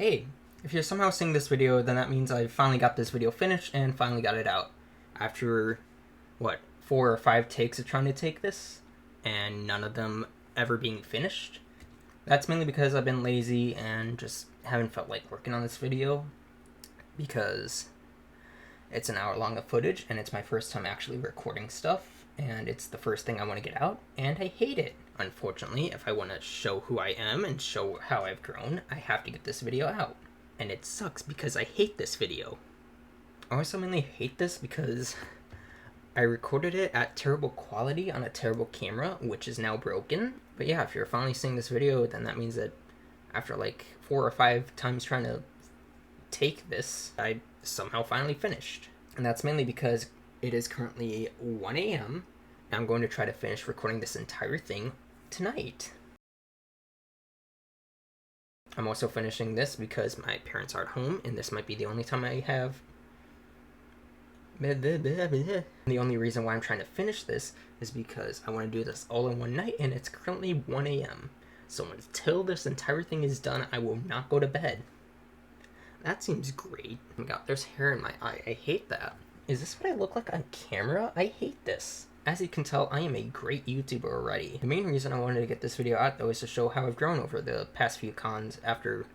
Hey, if you're somehow seeing this video, then that means I finally got this video finished and finally got it out. After, 4 or 5 takes of trying to take this, and none of them ever being finished. That's mainly because I've been lazy and just haven't felt like working on this video, because it's an hour long of footage, and it's my first time actually recording stuff, and it's the first thing I want to get out, and I hate it. Unfortunately, if I want to show who I am and show how I've grown, I have to get this video out. And it sucks because I hate this video. I also mainly hate this because I recorded it at terrible quality on a terrible camera, which is now broken. But yeah, if you're finally seeing this video, then that means that after like 4 or 5 times trying to take this, I somehow finally finished. And that's mainly because it is currently 1 a.m. I'm going to try to finish recording this entire thing tonight. I'm also finishing this because my parents are at home, and this might be the only time I have... The only reason why I'm trying to finish this is because I want to do this all in one night, and it's currently 1 a.m. So until this entire thing is done, I will not go to bed. That seems great. Oh my god, there's hair in my eye. I hate that. Is this what I look like on camera? I hate this. As you can tell, I am a great YouTuber already. The main reason I wanted to get this video out, though, is to show how I've grown over the past few cons after,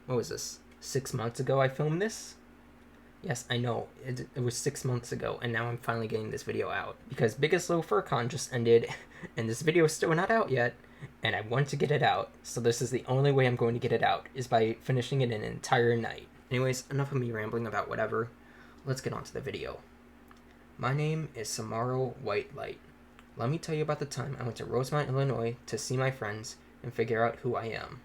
what was this, 6 months ago I filmed this? Yes, I know, it was 6 months ago, and now I'm finally getting this video out. Because Biggest Low Fur Con just ended, and this video is still not out yet, and I want to get it out, so this is the only way I'm going to get it out, is by finishing it in an entire night. Anyways, enough of me rambling about whatever. Let's get on to the video. My name is Samaro Whitelight. Let me tell you about the time I went to Rosemont, Illinois to see my friends and figure out who I am.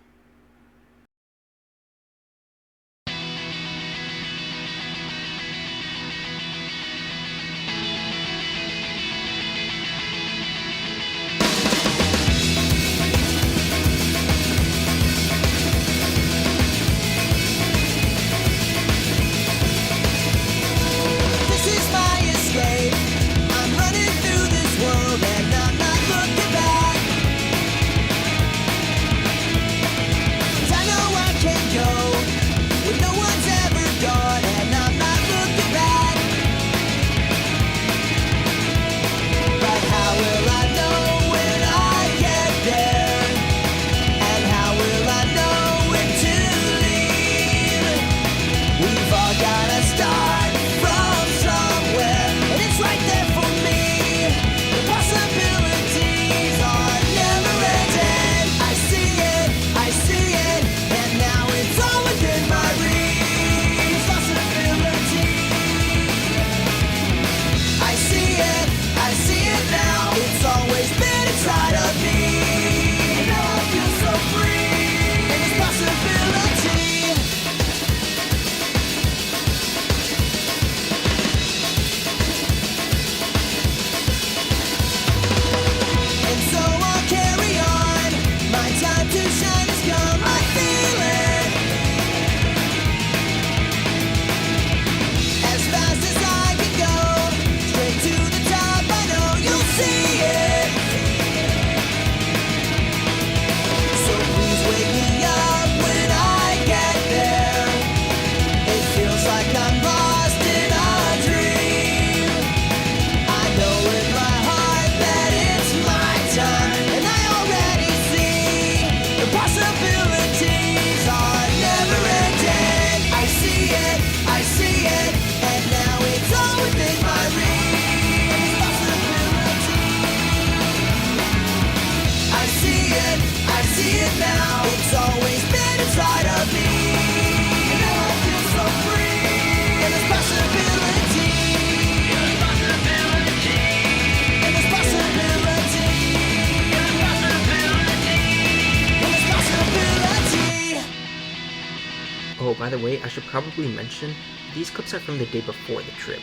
Oh, by the way, I should probably mention, these clips are from the day before the trip.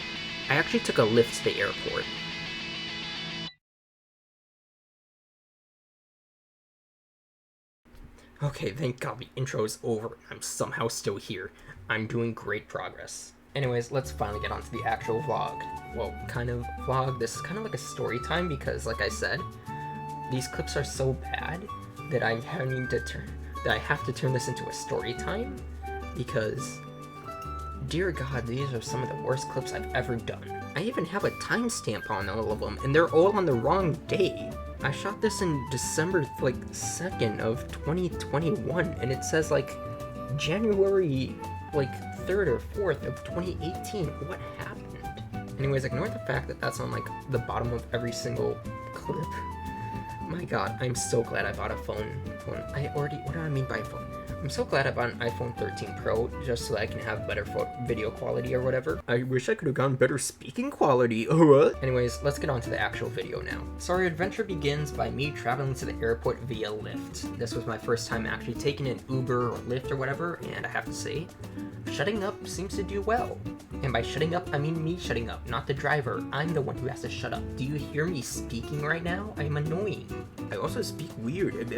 I actually took a Lyft to the airport. Okay, thank god the intro is over. I'm somehow still here. I'm doing great progress. Anyways, let's finally get on to the actual vlog. Well, kind of vlog. This is kind of like a story time because, like I said, these clips are so bad that I have to turn this into a story time. because, dear God, these are some of the worst clips I've ever done. I even have a timestamp on all of them, and they're all on the wrong day. I shot this in December, 2nd of 2021, and it says, January, 3rd or 4th of 2018. What happened? Anyways, ignore the fact that that's on, the bottom of every single clip. My God, I'm so glad I bought a phone. What do I mean by phone? I'm so glad I bought an iPhone 13 Pro just so I can have better video quality or whatever. I wish I could have gotten better speaking quality. What? Anyways, let's get on to the actual video now. So our adventure begins by me traveling to the airport via Lyft. This was my first time actually taking an Uber or Lyft or whatever, and I have to say, shutting up seems to do well. And by shutting up, I mean me shutting up, not the driver. I'm the one who has to shut up. Do you hear me speaking right now? I'm annoying. I also speak weird.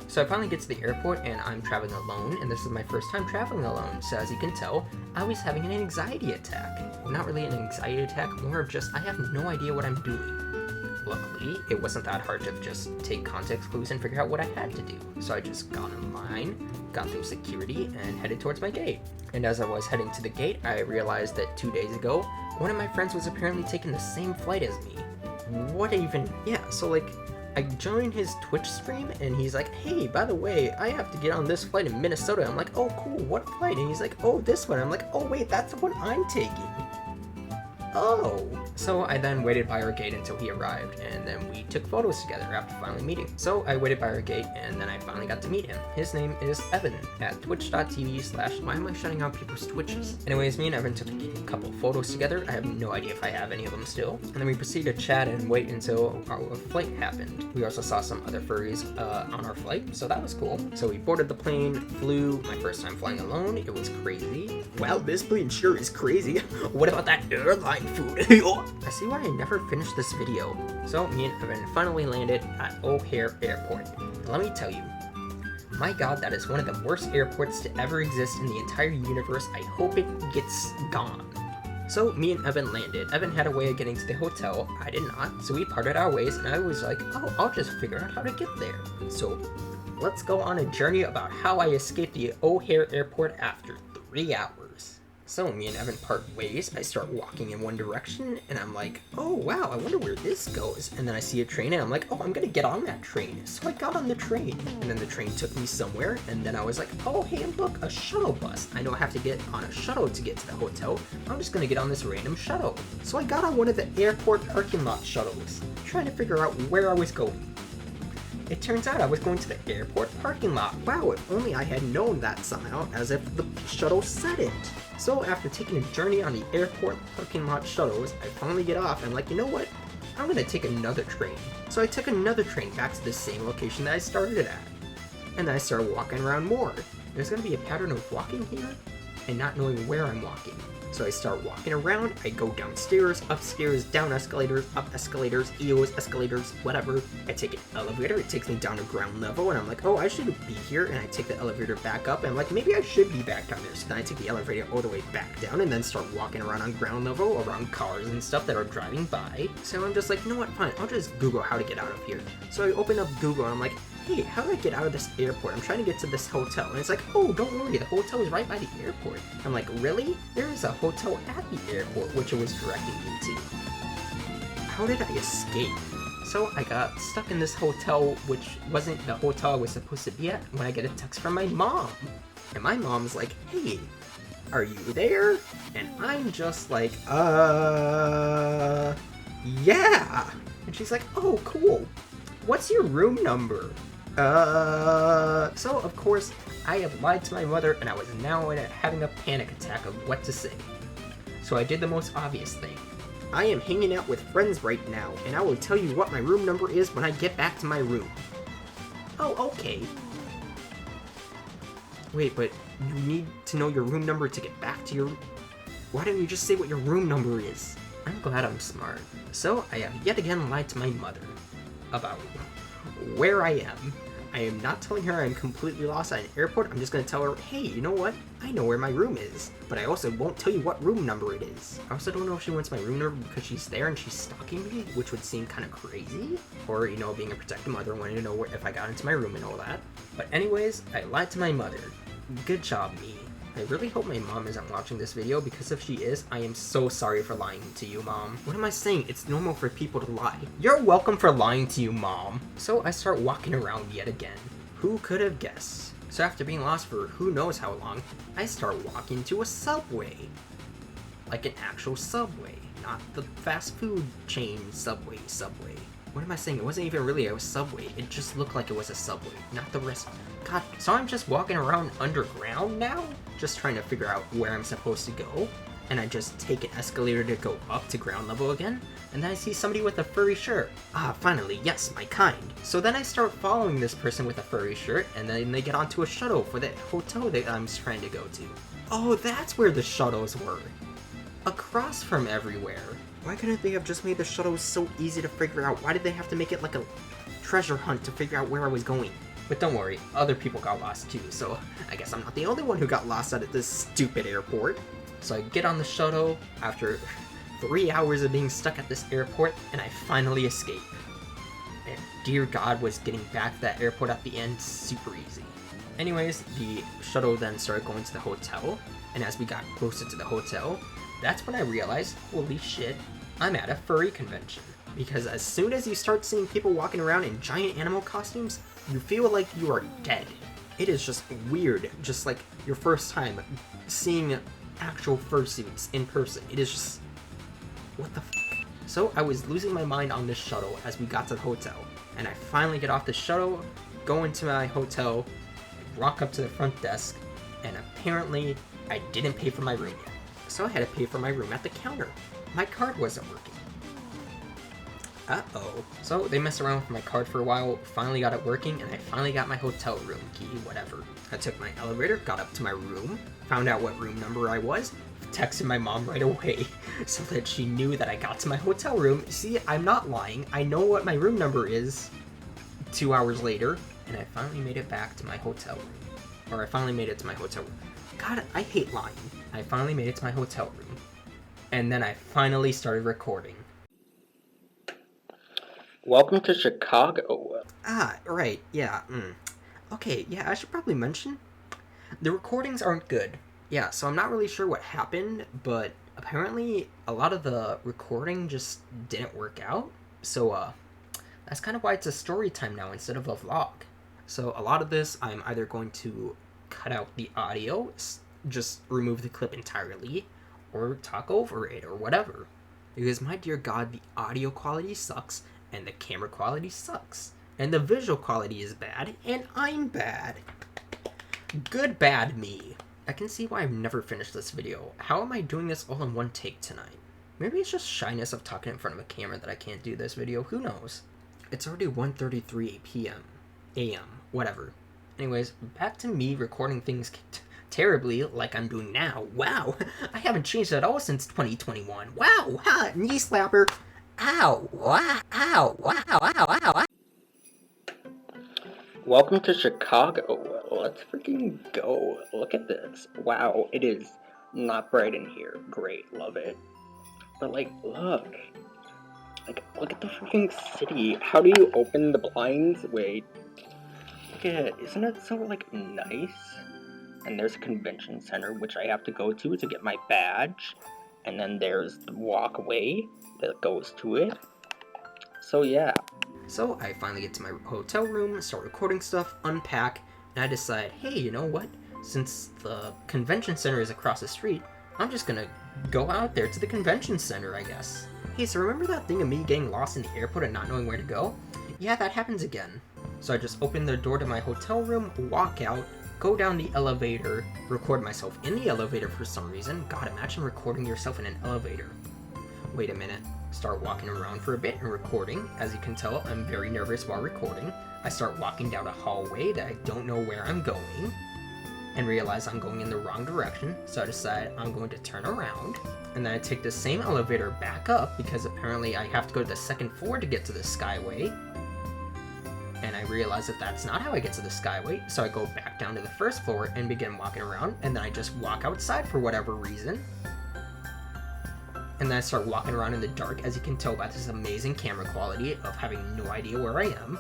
So I finally get to the airport and I'm traveling alone, and this is my first time traveling alone, so as you can tell, I was having an anxiety attack. Not really an anxiety attack, more of just I have no idea what I'm doing. Luckily, it wasn't that hard to just take context clues and figure out what I had to do. So I just got in line, got through security, and headed towards my gate. And as I was heading to the gate, I realized that 2 days ago, one of my friends was apparently taking the same flight as me. What even? Yeah, so I joined his Twitch stream, and he's like, hey, by the way, I have to get on this flight in Minnesota. I'm like, oh, cool, what flight? And he's like, oh, this one. I'm like, oh, wait, that's the one I'm taking. Oh. So I then waited by our gate until he arrived, and then we took photos together after finally meeting. So I waited by our gate, and then I finally got to meet him. His name is Evan at twitch.tv/ why am I shutting out people's Twitches? Anyways, me and Evan took a couple photos together. I have no idea if I have any of them still. And then we proceeded to chat and wait until our flight happened. We also saw some other furries on our flight, so that was cool. So we boarded the plane, flew, my first time flying alone. It was crazy. Wow, this plane sure is crazy. What about that airline food? I see why I never finished this video. So me and Evan finally landed at O'Hare Airport. And let me tell you, my God, that is one of the worst airports to ever exist in the entire universe. I hope it gets gone. So me and Evan landed. Evan had a way of getting to the hotel. I did not. So we parted our ways, and I was like, oh, I'll just figure out how to get there. So let's go on a journey about how I escaped the O'Hare Airport after 3 hours. So me and Evan part ways. I start walking in one direction, and I'm like, oh wow, I wonder where this goes. And then I see a train, and I'm like, oh, I'm gonna get on that train. So I got on the train, and then the train took me somewhere, and then I was like, oh hey, look, a shuttle bus. I know I have to get on a shuttle to get to the hotel. I'm just gonna get on this random shuttle. So I got on one of the airport parking lot shuttles, trying to figure out where I was going. It turns out I was going to the airport parking lot. Wow, if only I had known that somehow, as if the shuttle said it. So after taking a journey on the airport parking lot shuttles, I finally get off and I'm like, you know what? I'm gonna take another train. So I took another train back to the same location that I started at. And then I started walking around more. There's gonna be a pattern of walking here and not knowing where I'm walking. So I start walking around, I go downstairs, upstairs, down escalators, up escalators, EOS escalators, whatever. I take an elevator, it takes me down to ground level, and I'm like, oh, I should be here, and I take the elevator back up, and I'm like, maybe I should be back down there. So then I take the elevator all the way back down, and then start walking around on ground level, around cars and stuff that are driving by. So I'm just like, you know what, fine, I'll just Google how to get out of here. So I open up Google, and I'm like, hey, how do I get out of this airport? I'm trying to get to this hotel. And it's like, oh, don't worry, the hotel is right by the airport. I'm like, really? There is a hotel at the airport, which it was directing me to. How did I escape? So I got stuck in this hotel, which wasn't the hotel I was supposed to be at, when I get a text from my mom. And my mom's like, hey, are you there? And I'm just like, yeah. And she's like, oh, cool. What's your room number? So of course, I have lied to my mother, and I was now having a panic attack of what to say. So I did the most obvious thing. I am hanging out with friends right now, and I will tell you what my room number is when I get back to my room. Oh, okay. Wait, but you need to know your room number to get back to your... Why don't you just say what your room number is? I'm glad I'm smart. So I have yet again lied to my mother about where I am. I am not telling her I'm completely lost at an airport. I'm just going to tell her, hey, you know what? I know where my room is, but I also won't tell you what room number it is. I also don't know if she wants my room number because she's there and she's stalking me, which would seem kind of crazy. Or, you know, being a protective mother, wanting to know if I got into my room and all that. But anyways, I lied to my mother. Good job, me. I really hope my mom isn't watching this video, because if she is, I am so sorry for lying to you, Mom. What am I saying? It's normal for people to lie. You're welcome for lying to you, Mom. So I start walking around yet again. Who could have guessed? So after being lost for who knows how long, I start walking to a Subway. Like an actual Subway, not the fast food chain Subway. What am I saying? It wasn't even really a Subway. It just looked like it was a Subway, not the rest. God, so I'm just walking around underground now? Just trying to figure out where I'm supposed to go. And I just take an escalator to go up to ground level again. And then I see somebody with a furry shirt. Ah, finally, yes, my kind. So then I start following this person with a furry shirt, and then they get onto a shuttle for the hotel that I'm trying to go to. Oh, that's where the shuttles were. Across from everywhere. Why couldn't they have just made the shuttles so easy to figure out? Why did they have to make it like a treasure hunt to figure out where I was going? But don't worry, other people got lost too, so I guess I'm not the only one who got lost at this stupid airport. So I get on the shuttle after 3 hours of being stuck at this airport, and I finally escape. And dear God, was getting back to that airport at the end super easy. Anyways, the shuttle then started going to the hotel, and as we got closer to the hotel, that's when I realized, holy shit, I'm at a furry convention. Because as soon as you start seeing people walking around in giant animal costumes, you feel like you are dead. It is just weird, just like your first time seeing actual fursuits in person. It is just, what the f***? So I was losing my mind on this shuttle as we got to the hotel. And I finally get off the shuttle, go into my hotel, walk up to the front desk, and apparently I didn't pay for my room yet. So I had to pay for my room at the counter. My card wasn't working. Uh-oh. So they messed around with my card for a while, finally got it working, and I finally got my hotel room key, whatever. I took my elevator, got up to my room, found out what room number I was, texted my mom right away so that she knew that I got to my hotel room. See, I'm not lying. I know what my room number is 2 hours later, and I finally made it back to my hotel room. Or I finally made it to my hotel room. God, I hate lying. I finally made it to my hotel room. And then I finally started recording. Welcome to Chicago. Ah, right, yeah, Okay, yeah, I should probably mention, the recordings aren't good. Yeah, so I'm not really sure what happened, but apparently a lot of the recording just didn't work out. So, that's kind of why it's a story time now instead of a vlog. So a lot of this, I'm either going to cut out the audio, just remove the clip entirely, or talk over it, or whatever. Because my dear God, the audio quality sucks, and the camera quality sucks, and the visual quality is bad, and I'm bad. Good bad me. I can see why I've never finished this video. How am I doing this all in one take tonight? Maybe it's just shyness of talking in front of a camera that I can't do this video, who knows? It's already 1:33 p.m. a.m., whatever. Anyways, back to me recording things terribly like I'm doing now. Wow, I haven't changed at all since 2021. Wow, ha, knee slapper. Ow, wow, ow, wow, ow, ow, ow. Welcome to Chicago. Let's freaking go. Look at this. Wow, it is not bright in here. Great, love it. But like, look. Look at the freaking city. How do you open the blinds? Wait. Look at it. Isn't it so, like, nice? And there's a convention center, which I have to go to get my badge. And then there's the walkway that goes to it. So, yeah. So, I finally get to my hotel room, start recording stuff, unpack, and I decide, hey, you know what? Since the convention center is across the street, I'm just gonna go out there to the convention center, I guess. Hey, so remember that thing of me getting lost in the airport and not knowing where to go? Yeah, that happens again. So I just open the door to my hotel room, walk out, go down the elevator, record myself in the elevator for some reason. God, imagine recording yourself in an elevator. Wait a minute. Start walking around for a bit and recording. As you can tell, I'm very nervous while recording. I start walking down a hallway that I don't know where I'm going, and realize I'm going in the wrong direction, so I decide I'm going to turn around. And then I take the same elevator back up, because apparently I have to go to the second floor to get to the Skyway. And I realize that that's not how I get to the Skyway, so I go back down to the first floor and begin walking around, and then I just walk outside for whatever reason. And then I start walking around in the dark, as you can tell by this amazing camera quality of having no idea where I am.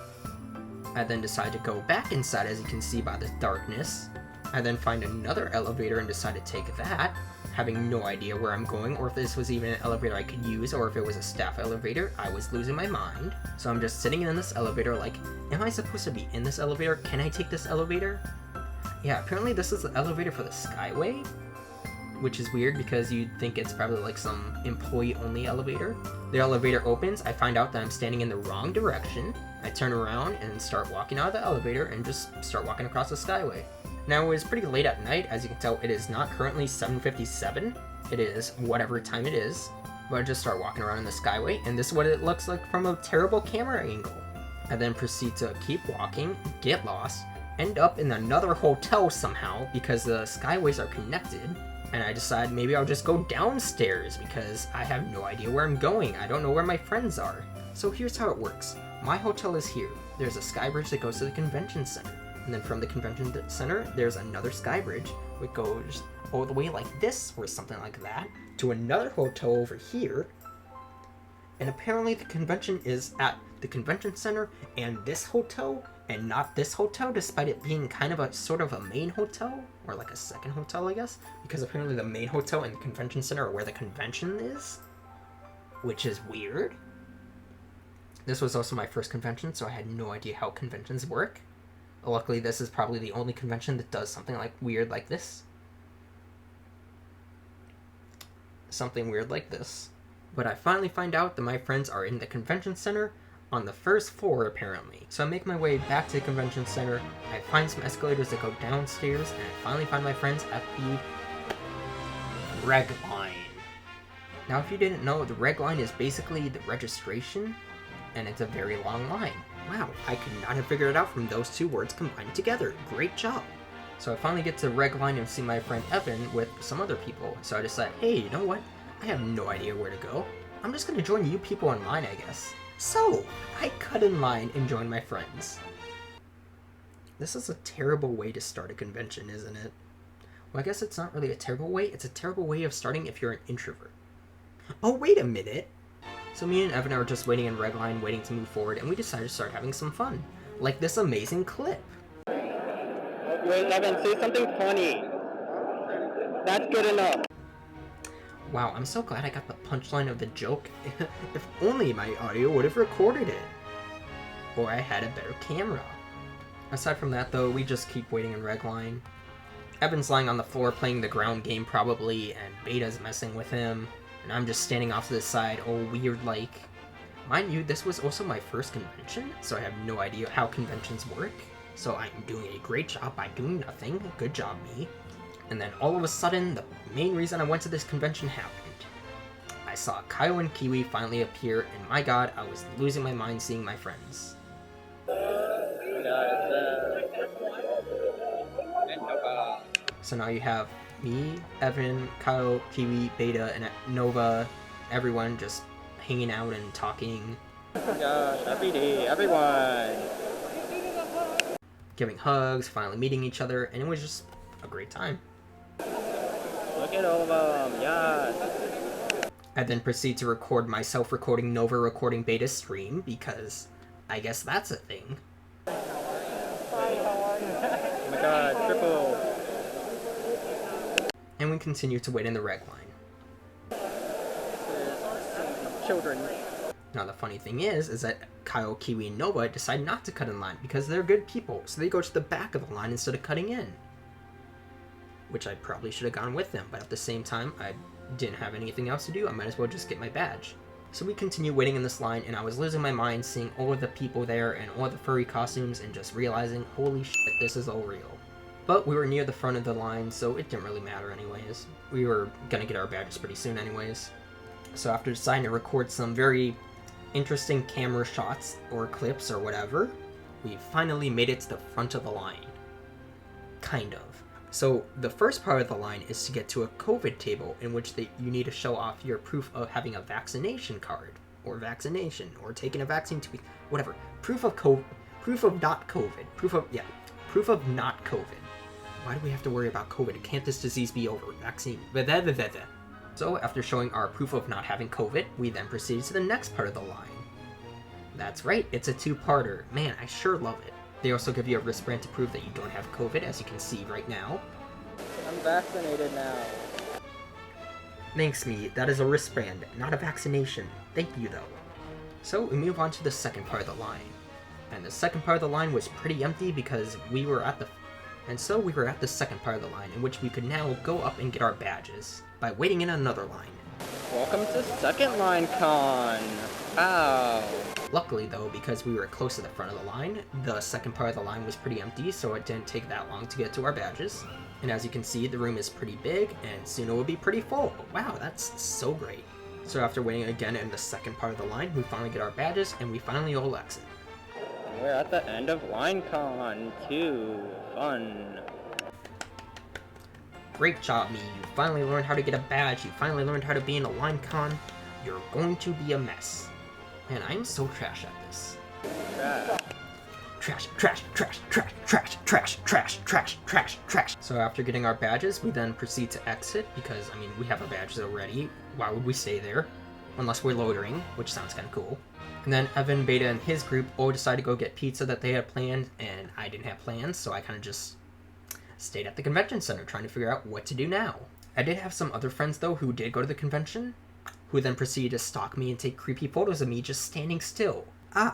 I then decide to go back inside, as you can see by the darkness. I then find another elevator and decide to take that, having no idea where I'm going or if this was even an elevator I could use or if it was a staff elevator. I was losing my mind. So I'm just sitting in this elevator like, am I supposed to be in this elevator? Can I take this elevator? Yeah, apparently this is the elevator for the Skyway, which is weird because you'd think it's probably like some employee-only elevator. The elevator opens, I find out that I'm standing in the wrong direction. I turn around and start walking out of the elevator and just start walking across the Skyway. Now, it was pretty late at night. As you can tell, it is not currently 7:57. It is whatever time it is. But I just start walking around in the Skyway, and this is what it looks like from a terrible camera angle. I then proceed to keep walking, get lost, end up in another hotel somehow because the Skyways are connected. And I decide maybe I'll just go downstairs because I have no idea where I'm going. I don't know where my friends are. So here's how it works. My hotel is here. There's a sky bridge that goes to the convention center. And then from the convention center, there's another sky bridge which goes all the way like this or something like that to another hotel over here. And apparently the convention is at the convention center and this hotel and not this hotel, despite it being kind of a sort of a main hotel or like a second hotel, I guess, because apparently the main hotel and the convention center are where the convention is, which is weird. This was also my first convention, so I had no idea how conventions work. Luckily, this is probably the only convention that does something like weird like this. Something weird like this. But I finally find out that my friends are in the convention center on the first floor, apparently. So I make my way back to the convention center. I find some escalators that go downstairs, and I finally find my friends at the reg line. Now, if you didn't know, the reg line is basically the registration, and it's a very long line. Wow, I could not have figured it out from those two words combined together. Great job. So I finally get to reg line and see my friend Evan with some other people. So I decide, hey, you know what? I have no idea where to go. I'm just gonna join you people in line, I guess. So, I cut in line and join my friends. This is a terrible way to start a convention, isn't it? Well, I guess it's not really a terrible way. It's a terrible way of starting if you're an introvert. Oh, wait a minute. So me and Evan are just waiting in reg line, waiting to move forward, and we decided to start having some fun. Like this amazing clip. Wait, Evan, say something funny. That's good enough. Wow, I'm so glad I got the punchline of the joke. If only my audio would have recorded it. Or I had a better camera. Aside from that, though, we just keep waiting in reg line. Evan's lying on the floor playing the ground game, probably, and Beta's messing with him. And I'm just standing off to the side, all weird-like. Mind you, this was also my first convention, so I have no idea how conventions work. So I'm doing a great job by doing nothing. Good job, me. And then all of a sudden, the main reason I went to this convention happened. I saw Kyle and Kiwi finally appear, and my god, I was losing my mind seeing my friends. So now you have me, Evan, Kyle, Kiwi, Beta, and Nova, everyone just hanging out and talking. Gosh, happy day, everyone! Giving hugs, finally meeting each other, and it was just a great time. Look at all of them, yes! I then proceed to record myself recording Nova recording Beta's stream, because I guess that's a thing. Hi, how are you? Oh my god, triple! And we continue to wait in the reg line. Children. Now the funny thing is that Kyle, Kiwi, and Nova decide not to cut in line because they're good people, so they go to the back of the line instead of cutting in. Which I probably should have gone with them, but at the same time, I didn't have anything else to do. I might as well just get my badge. So we continue waiting in this line, and I was losing my mind seeing all of the people there and all the furry costumes and just realizing, holy shit, this is all real. But we were near the front of the line, so it didn't really matter anyways. We were gonna get our badges pretty soon anyways. So after deciding to record some very interesting camera shots or clips or whatever, we finally made it to the front of the line. Kind of. So the first part of the line is to get to a COVID table in which you need to show off your proof of having a vaccination card or vaccination or taking a vaccine to be whatever. Proof of not COVID. Proof of not COVID. Why do we have to worry about COVID? Can't this disease be over? Vaccine. So after showing our proof of not having COVID, we then proceeded to the next part of the line. That's right, it's a two-parter. Man, I sure love it. They also give you a wristband to prove that you don't have COVID, as you can see right now. I'm vaccinated now. Thanks, me. That is a wristband, not a vaccination. Thank you, though. So we move on to the second part of the line. And the second part of the line was pretty empty because we were at the second part of the line, in which we could now go up and get our badges by waiting in another line. Welcome to Second Line Con. Wow. Luckily, though, because we were close to the front of the line, the second part of the line was pretty empty, so it didn't take that long to get to our badges. And as you can see, the room is pretty big, and soon it will be pretty full. Wow, that's so great. So after waiting again in the second part of the line, we finally get our badges, and we finally all exit. We're at the end of LineCon 2. Fun. Great job, me. You finally learned how to get a badge. You finally learned how to be in a LineCon. You're going to be a mess. Man, I'm so trash at this. Trash. So after getting our badges, we then proceed to exit because, I mean, we have our badges already. Why would we stay there? Unless we're loitering, which sounds kind of cool. And then Evan, Beta, and his group all decided to go get pizza that they had planned, and I didn't have plans, so I kind of just stayed at the convention center trying to figure out what to do now. I did have some other friends, though, who did go to the convention, who then proceeded to stalk me and take creepy photos of me just standing still.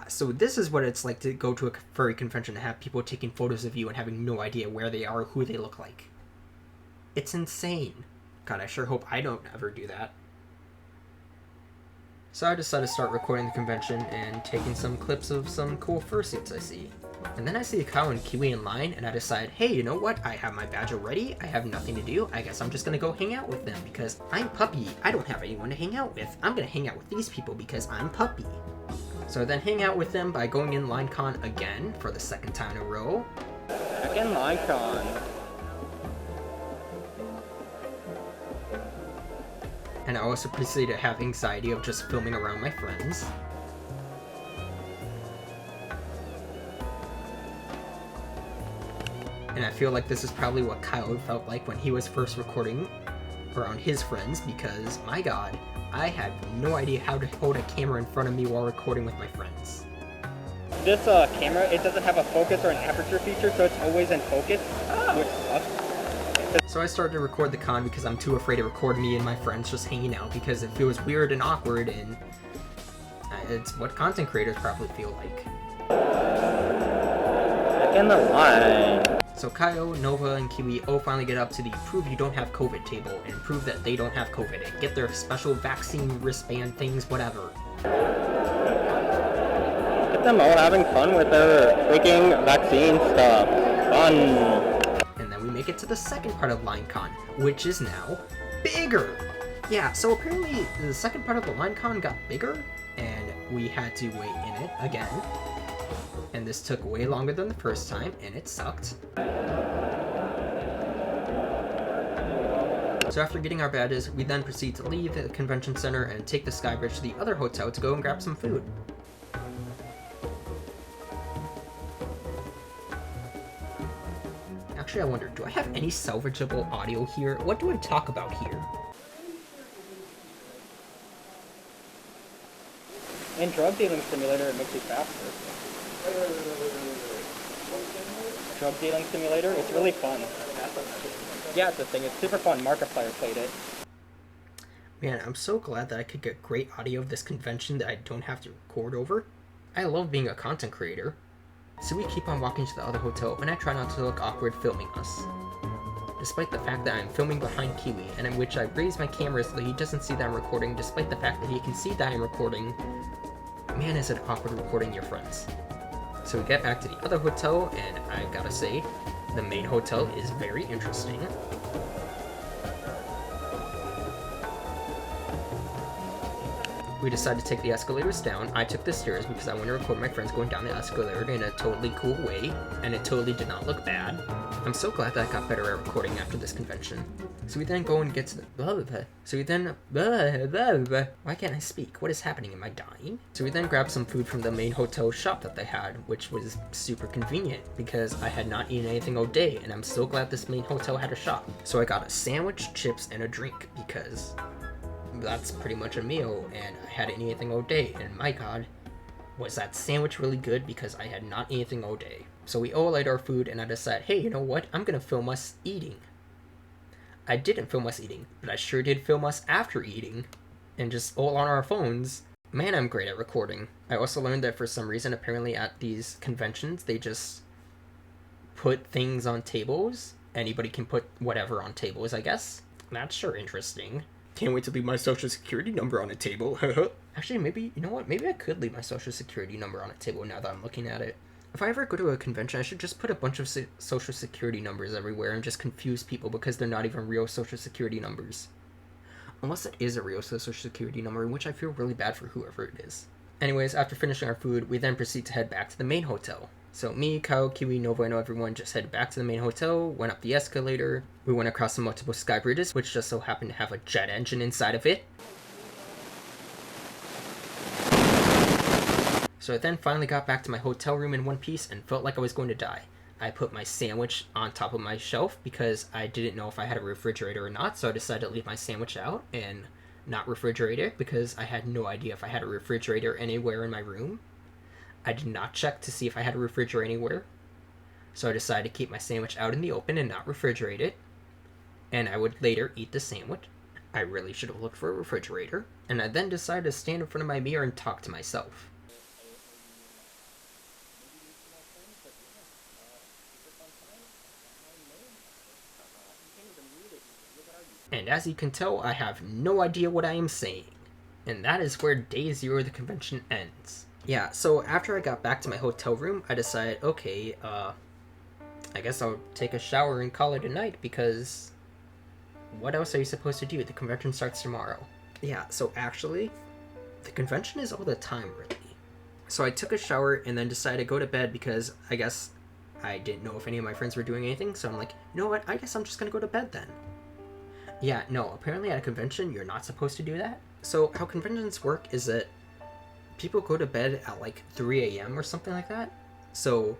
So this is what it's like to go to a furry convention and have people taking photos of you and having no idea where they are or who they look like. It's insane. God, I sure hope I don't ever do that. So I decided to start recording the convention and taking some clips of some cool fursuits I see. And then I see Kyle and Kiwi in line, and I decide, hey, you know what? I have my badge already. I have nothing to do. I guess I'm just gonna go hang out with them because I'm Puppy. I don't have anyone to hang out with. I'm gonna hang out with these people because I'm Puppy. So I then hang out with them by going in LineCon again for the second time in a row. Second LineCon. And I also proceeded to have anxiety of just filming around my friends. And I feel like this is probably what Kyle felt like when he was first recording around his friends, because, my god, I had no idea how to hold a camera in front of me while recording with my friends. This camera, it doesn't have a focus or an aperture feature, so it's always in focus, which sucks. So I started to record the con because I'm too afraid to record me and my friends just hanging out, because it feels weird and awkward, and it's what content creators probably feel like. In the line. So Kyle, Nova, and Kiwi all finally get up to the prove you don't have COVID table and prove that they don't have COVID and get their special vaccine wristband things, whatever. Get them all having fun with their freaking vaccine stuff. Fun. And then we make it to the second part of LineCon, which is now bigger. Yeah, so apparently the second part of the LineCon got bigger, and we had to wait in it again. And this took way longer than the first time, and it sucked. So after getting our badges, we then proceed to leave the convention center and take the Skybridge to the other hotel to go and grab some food. Actually, I wonder, do I have any salvageable audio here? What do I talk about here? In Drug Dealing Simulator, it makes you faster. Drug Dealing Simulator, it's really fun. Yeah, it's a thing. It's super fun. Markiplier played it. Man, I'm so glad that I could get great audio of this convention that I don't have to record over. I love being a content creator. So we keep on walking to the other hotel, and I try not to look awkward filming us. Despite the fact that I'm filming behind Kiwi, and in which I raise my camera so that he doesn't see that I'm recording, despite the fact that he can see that I'm recording. Man, is it awkward recording your friends. So we get back to the other hotel, and I gotta say, the main hotel is very interesting. We decided to take the escalators down. I took the stairs because I want to record my friends going down the escalator in a totally cool way, and it totally did not look bad. I'm so glad that I got better at recording after this convention. So we then go and get to the Why can't I speak? What is happening? Am I dying? So we then grabbed some food from the main hotel shop that they had, which was super convenient because I had not eaten anything all day, and I'm so glad this main hotel had a shop. So I got a sandwich, chips, and a drink because that's pretty much a meal, and I hadn't eaten anything all day, and my god, was that sandwich really good because I had not eaten anything all day. So we all ate our food, and I decided, hey, you know what? I'm gonna film us eating. I didn't film us eating, but I sure did film us after eating, and just all on our phones. Man, I'm great at recording. I also learned that for some reason, apparently at these conventions, they just put things on tables. Anybody can put whatever on tables, I guess. That's sure interesting. Can't wait to leave my social security number on a table. Actually, maybe, you know what? Maybe I could leave my social security number on a table now that I'm looking at it. If I ever go to a convention, I should just put a bunch of social security numbers everywhere and just confuse people because they're not even real social security numbers. Unless it is a real social security number, in which I feel really bad for whoever it is. Anyways, after finishing our food, we then proceed to head back to the main hotel. So me, Kyle, Kiwi, Nova, and everyone just headed back to the main hotel, went up the escalator, we went across the multiple sky bridges, which just so happened to have a jet engine inside of it. So I then finally got back to my hotel room in one piece and felt like I was going to die. I put my sandwich on top of my shelf because I didn't know if I had a refrigerator or not, so I decided to leave my sandwich out and not refrigerate it because I had no idea if I had a refrigerator anywhere in my room. I did not check to see if I had a refrigerator anywhere, so I decided to keep my sandwich out in the open and not refrigerate it, and I would later eat the sandwich. I really should have looked for a refrigerator, and I then decided to stand in front of my mirror and talk to myself. And as you can tell, I have no idea what I am saying. And that is where day 0 of the convention ends. Yeah, so after I got back to my hotel room, I decided, okay, I guess I'll take a shower and call it a night because what else are you supposed to do? The convention starts tomorrow. Yeah, so actually, the convention is all the time, really. So I took a shower and then decided to go to bed because I guess I didn't know if any of my friends were doing anything, so I'm like, you know what, I guess I'm just gonna go to bed then. Yeah, no, apparently at a convention, you're not supposed to do that. So how conventions work is that people go to bed at like 3 a.m. or something like that. So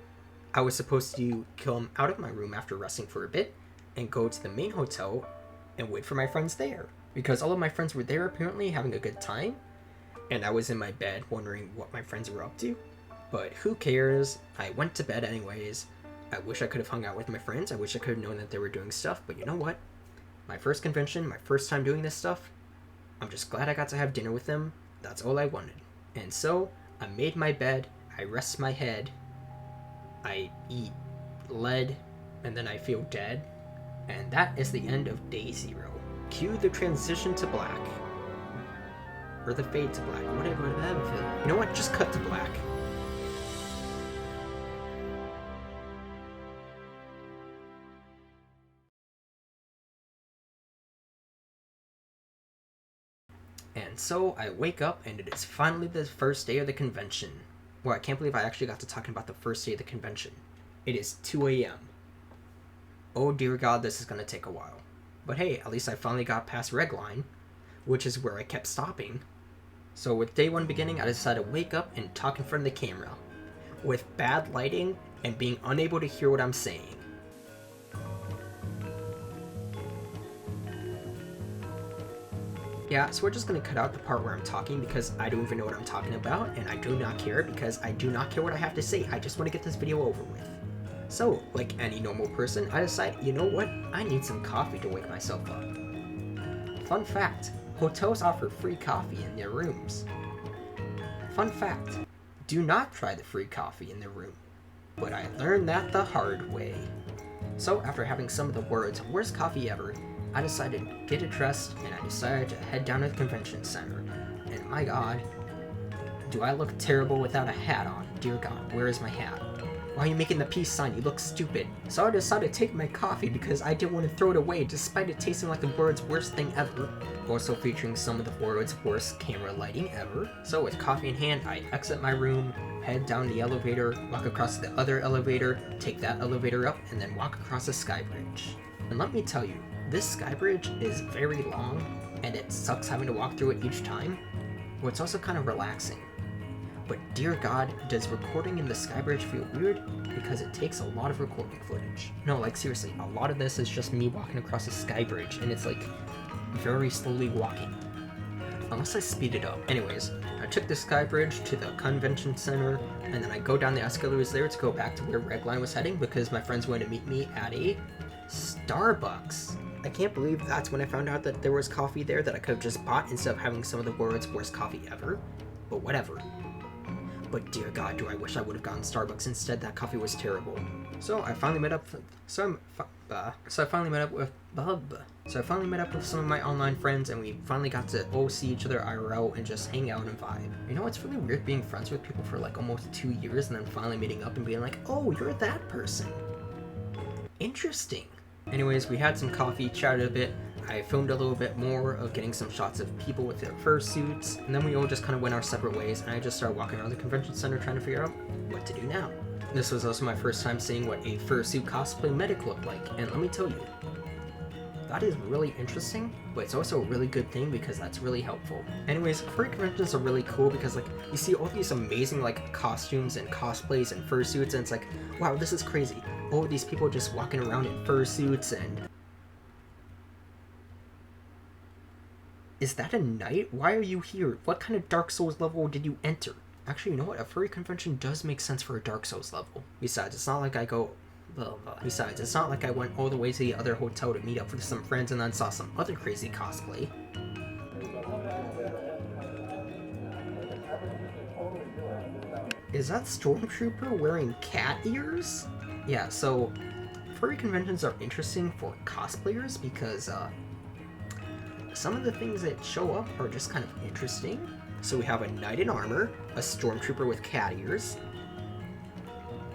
I was supposed to come out of my room after resting for a bit and go to the main hotel and wait for my friends there. Because all of my friends were there apparently having a good time, and I was in my bed wondering what my friends were up to. But who cares? I went to bed anyways. I wish I could have hung out with my friends. I wish I could have known that they were doing stuff, but you know what? My first convention, my first time doing this stuff, I'm just glad I got to have dinner with them. That's all I wanted. And so, I made my bed, I rest my head, I eat lead, and then I feel dead. And that is the end of day 0. Cue the transition to black. Or the fade to black, whatever. You know what, just cut to black. And so I wake up and it is finally the first day of the convention. Well, I can't believe I actually got to talking about the first day of the convention. It is 2 a.m. Oh dear God, this is going to take a while. But hey, at least I finally got past Red Line, which is where I kept stopping. So with day 1 beginning, I decided to wake up and talk in front of the camera, with bad lighting and being unable to hear what I'm saying. Yeah, so we're just going to cut out the part where I'm talking because I don't even know what I'm talking about, and I do not care because I do not care what I have to say. I just want to get this video over with. So, like any normal person, I decide, you know what? I need some coffee to wake myself up. Fun fact, hotels offer free coffee in their rooms. Fun fact, do not try the free coffee in their room. But I learned that the hard way. So after having some of the words, worst coffee ever, I decided to get dressed and I decided to head down to the convention center. And my God, do I look terrible without a hat on? Dear God, where is my hat? Why are you making the peace sign? You look stupid. So I decided to take my coffee because I didn't want to throw it away despite it tasting like the world's worst thing ever. Also featuring some of the world's worst camera lighting ever. So with coffee in hand, I exit my room, head down the elevator, walk across the other elevator, take that elevator up, and then walk across the sky bridge. And let me tell you, this sky bridge is very long, and it sucks having to walk through it each time, but it's also kind of relaxing. But dear God, does recording in the sky bridge feel weird? Because it takes a lot of recording footage. No, like seriously, a lot of this is just me walking across the sky bridge, and it's like very slowly walking. Unless I speed it up. Anyways, I took the sky bridge to the convention center, and then I go down the escalators there to go back to where Redline was heading because my friends wanted to meet me at a Starbucks. I can't believe that's when I found out that there was coffee there that I could have just bought instead of having some of the world's worst coffee ever. But whatever. But dear God, do I wish I would have gotten Starbucks instead. That coffee was terrible. So I finally met up. So I finally met up with some of my online friends, and we finally got to all see each other IRL and just hang out and vibe. You know, it's really weird being friends with people for like almost 2 years and then finally meeting up and being like, oh, you're that person. Interesting. Anyways, we had some coffee, chatted a bit. I filmed a little bit more of getting some shots of people with their fursuits, and then we all just kind of went our separate ways, and I just started walking around the convention center trying to figure out what to do now. This was also my first time seeing what a fursuit cosplay medic looked like, and let me tell you, that is really interesting, but it's also a really good thing because that's really helpful. Anyways, furry conventions are really cool because like you see all these amazing like costumes and cosplays and fursuits, and it's like, wow, this is crazy. All of these people just walking around in fursuits. And is that a knight? Why are you here? What kind of Dark Souls level did you enter? Actually, you know what? A furry convention does make sense for a Dark Souls level. Besides, it's not like I went all the way to the other hotel to meet up with some friends and then saw some other crazy cosplay. Is that Stormtrooper wearing cat ears? Yeah, so furry conventions are interesting for cosplayers because some of the things that show up are just kind of interesting. So we have a knight in armor, a stormtrooper with cat ears.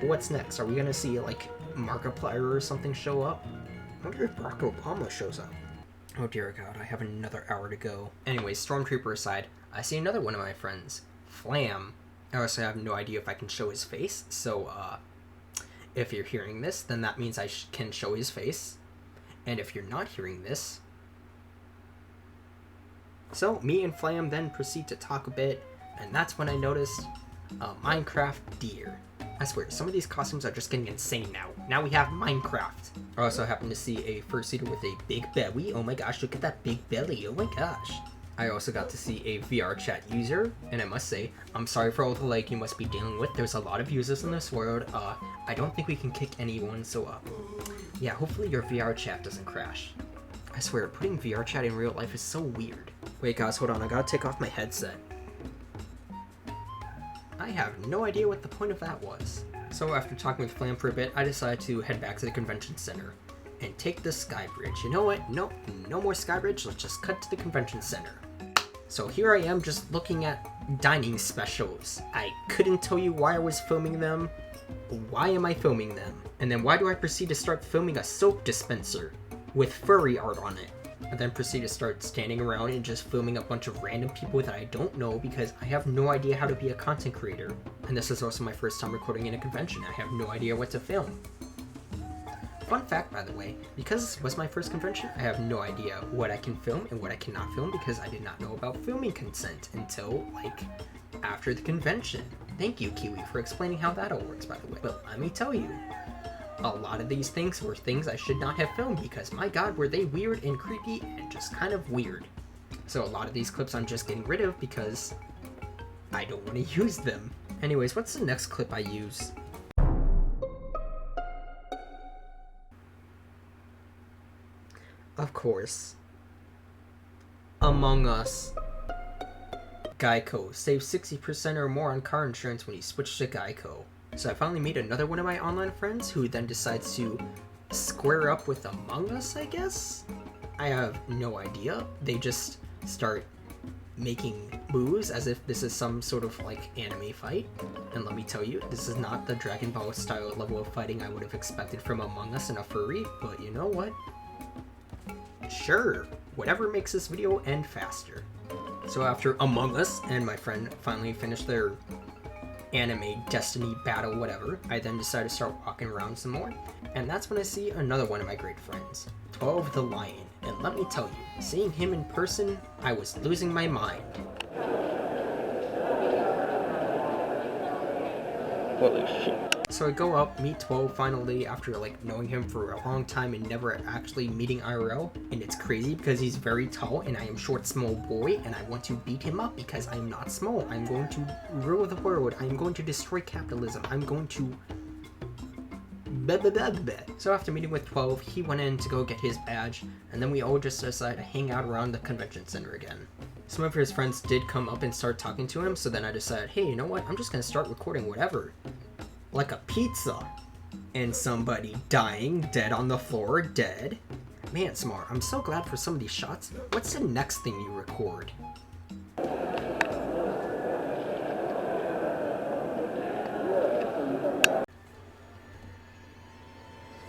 What's next? Are we gonna see like Markiplier or something show up? I wonder if Barack Obama shows up. Oh dear God, I have another hour to go. Anyways, stormtrooper aside, I see another one of my friends, Flam. I also have no idea if I can show his face, so if you're hearing this, then that means I can show his face. And if you're not hearing this... So, me and Flam then proceed to talk a bit, and that's when I noticed a Minecraft deer. I swear, some of these costumes are just getting insane now. Now we have Minecraft. I also happen to see a fursuiter with a big belly. Oh my gosh, look at that big belly. Oh my gosh. I also got to see a VR chat user, and I must say, I'm sorry for all the lag you must be dealing with. There's a lot of users in this world. I don't think we can kick anyone, so yeah, hopefully your VR chat doesn't crash. I swear, putting VR chat in real life is so weird. Wait guys, hold on, I gotta take off my headset. I have no idea what the point of that was. So after talking with Flam for a bit, I decided to head back to the convention center and take the sky bridge. You know what? No more sky bridge, let's just cut to the convention center. So here I am just looking at dining specials. I couldn't tell you why I was filming them. Why am I filming them? And then why do I proceed to start filming a soap dispenser with furry art on it? And then proceed to start standing around and just filming a bunch of random people that I don't know because I have no idea how to be a content creator. And this is also my first time recording in a convention. I have no idea what to film. Fun fact, by the way, because this was my first convention, I have no idea what I can film and what I cannot film because I did not know about filming consent until, like, after the convention. Thank you, Kiwi, for explaining how that all works, by the way. But let me tell you, a lot of these things were things I should not have filmed because, my God, were they weird and creepy and just kind of weird. So a lot of these clips I'm just getting rid of because I don't want to use them. Anyways, what's the next clip I use? Of course. Among Us. Geico. Save 60% or more on car insurance when you switch to Geico. So I finally meet another one of my online friends who then decides to square up with Among Us, I guess? I have no idea. They just start making moves as if this is some sort of like anime fight. And let me tell you, this is not the Dragon Ball style level of fighting I would have expected from Among Us and a furry, but you know what? Sure, whatever makes this video end faster. So after Among Us and my friend finally finished their anime destiny battle whatever, I then decided to start walking around some more, and that's when I see another one of my great friends, 12 the Lion, and let me tell you, seeing him in person, I was losing my mind. Holy shit. So I go up, meet 12 finally after like knowing him for a long time and never actually meeting IRL. And it's crazy because he's very tall and I am short, small boy, and I want to beat him up because I'm not small. I'm going to rule the world. I'm going to destroy capitalism. I'm going to... So after meeting with 12, he went in to go get his badge, and then we all just decided to hang out around the convention center again. Some of his friends did come up and start talking to him, so then I decided, hey, you know what? I'm just gonna start recording whatever. Like a pizza. And somebody dying, dead on the floor, dead. Man, Smart, I'm so glad for some of these shots. What's the next thing you record?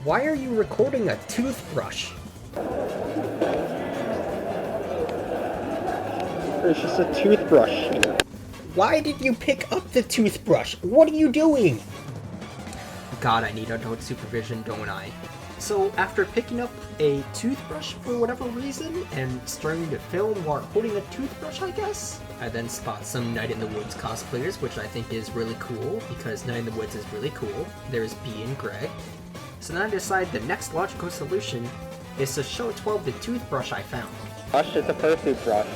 Why are you recording a toothbrush? It's just a toothbrush. Why did you pick up the toothbrush? What are you doing? God, I need adult supervision, don't I? So after picking up a toothbrush for whatever reason and starting to film while holding a toothbrush, I guess, I then spot some Night in the Woods cosplayers, which I think is really cool because Night in the Woods is really cool. There's B and Greg. So then I decide the next logical solution is to show 12 the toothbrush I found. It's a fursuit brush.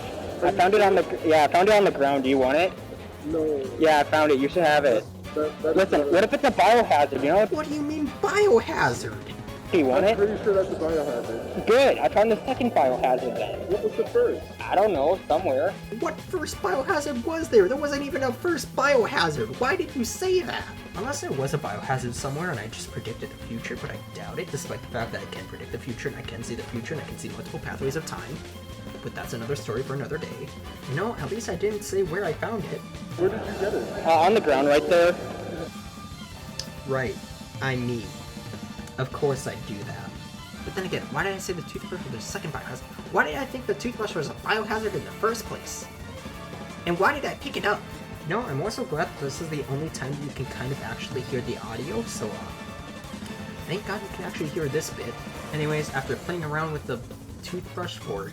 I found it on the ground. Do you want it? No. Yeah, I found it. You should have it. Listen, what if it's a biohazard? You know? What do you mean biohazard? Do you want I'm it? pretty sure that's a biohazard. Good. I found the second biohazard then. What was the first? I don't know. Somewhere. What first biohazard was there? There wasn't even a first biohazard. Why did you say that? Unless there was a biohazard somewhere and I just predicted the future, but I doubt it, despite the fact that I can predict the future and I can see the future and I can see multiple pathways of time. But that's another story for another day. You know, at least I didn't say where I found it. Where did you get it? On the ground right there. Right. I mean. Of course I'd do that. But then again, why did I say the toothbrush was the second biohazard? Why did I think the toothbrush was a biohazard in the first place? And why did I pick it up? No, I'm also glad that this is the only time you can kind of actually hear the audio, so thank God you can actually hear this bit. Anyways, after playing around with the toothbrush for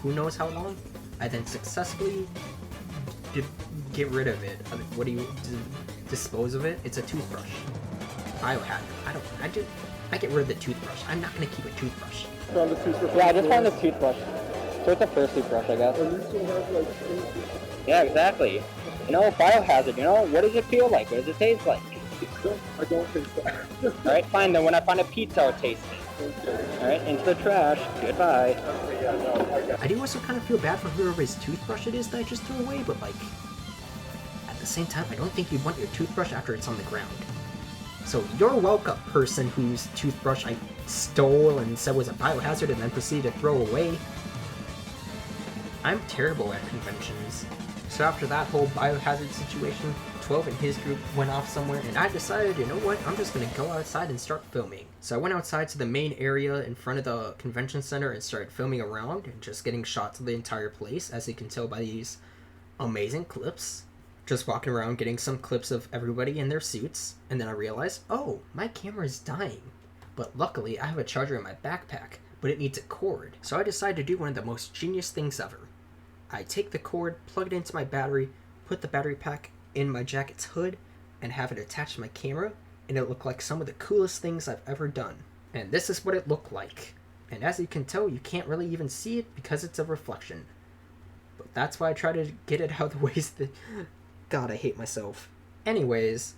who knows how long, I then successfully get rid of it. What do you dispose of it? It's a toothbrush. Biohazard. I get rid of the toothbrush. I'm not gonna keep a toothbrush. Found a toothbrush. Yeah, I just found the toothbrush. So it's a fursuit brush, I guess. And you still have like... Yeah, exactly. You know, biohazard. You know, what does it feel like? What does it taste like? I don't think so. Alright, fine. Then when I find a pizza, I'll taste it. Alright, into the trash. Goodbye. I do also kind of feel bad for whoever's toothbrush it is that I just threw away, but like, at the same time, I don't think you'd want your toothbrush after it's on the ground. So you're welcome, person whose toothbrush I stole and said was a biohazard and then proceeded to throw away. I'm terrible at conventions. So after that whole biohazard situation, 12 and his group went off somewhere, and I decided, you know what, I'm just gonna go outside and start filming. So I went outside to the main area in front of the convention center and started filming around and just getting shots of the entire place, as you can tell by these amazing clips. Just walking around getting some clips of everybody in their suits, and then I realized, oh, my camera is dying. But luckily, I have a charger in my backpack, but it needs a cord. So I decided to do one of the most genius things ever. I take the cord, plug it into my battery, put the battery pack in my jacket's hood, and have it attached to my camera, and it looked like some of the coolest things I've ever done. And this is what it looked like. And as you can tell, you can't really even see it because it's a reflection. But that's why I try to get it out of the way. God, I hate myself. Anyways.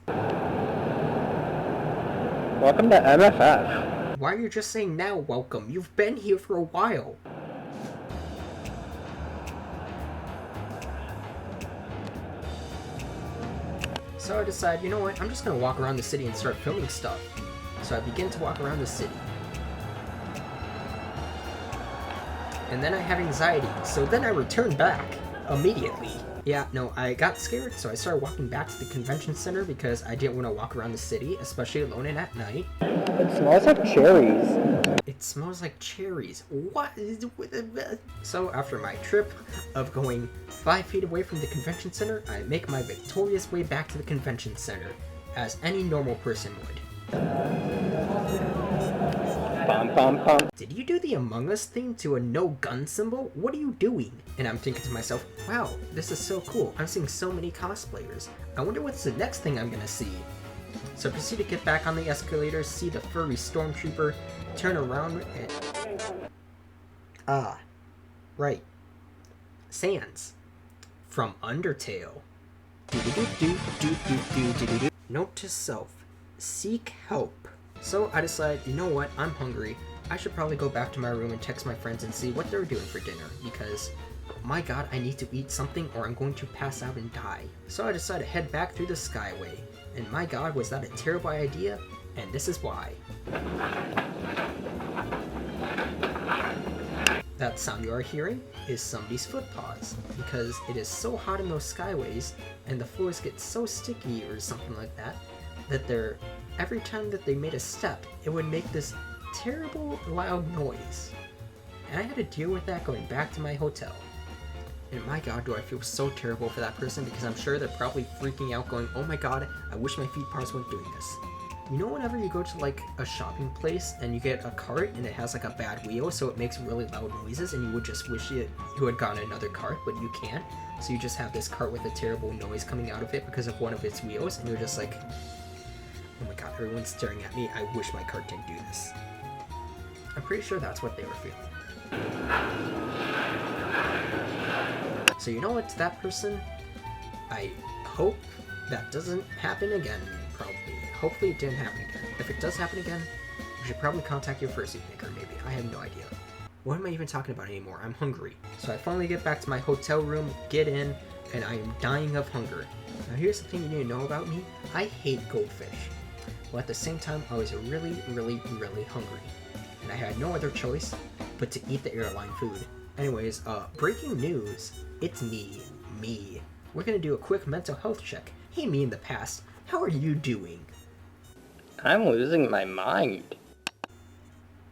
Welcome to MFF. Why are you just saying now welcome? You've been here for a while. So I decide, you know what, I'm just gonna walk around the city and start filming stuff. So I begin to walk around the city. And then I have anxiety, so then I return back immediately. Yeah, no, I got scared, so I started walking back to the convention center because I didn't want to walk around the city, especially alone and at night. It smells like cherries. It smells like cherries. What? So after my trip of going 5 feet away from the convention center, I make my victorious way back to the convention center, as any normal person would. Bum, bum, bum. Did you do the Among Us thing to a no gun symbol? What are you doing? And I'm thinking to myself, wow, this is so cool. I'm seeing so many cosplayers. I wonder what's the next thing I'm gonna see. So I proceed to get back on the escalator, see the furry stormtrooper, turn around and... Ah, right. Sans. From Undertale. Note to self. Seek help. So I decide, you know what, I'm hungry. I should probably go back to my room and text my friends and see what they're doing for dinner, because, my god, I need to eat something or I'm going to pass out and die. So I decide to head back through the Skyway. And my god, was that a terrible idea? And this is why. That sound you are hearing is somebody's foot paws, because it is so hot in those Skyways, and the floors get so sticky or something like that, that every time that they made a step, it would make this terrible loud noise. And I had to deal with that going back to my hotel. And my god, do I feel so terrible for that person, because I'm sure they're probably freaking out going, oh my god, I wish my feet paws weren't doing this. You know whenever you go to like a shopping place and you get a cart and it has like a bad wheel so it makes really loud noises and you would just wish you had gotten another cart, but you can't. So you just have this cart with a terrible noise coming out of it because of one of its wheels, and you're just like, oh my god, everyone's staring at me, I wish my cart didn't do this. I'm pretty sure that's what they were feeling. So you know what, to that person, I hope that doesn't happen again, probably. Hopefully it didn't happen again. If it does happen again, you should probably contact your fursuit maker, maybe. I have no idea. What am I even talking about anymore? I'm hungry. So I finally get back to my hotel room, get in, and I am dying of hunger. Now here's the thing you need to know about me. I hate goldfish. Well, at the same time, I was really, really, really hungry. And I had no other choice but to eat the airline food. Anyways, breaking news. It's me. We're gonna do a quick mental health check. Hey, me in the past. How are you doing? I'm losing my mind.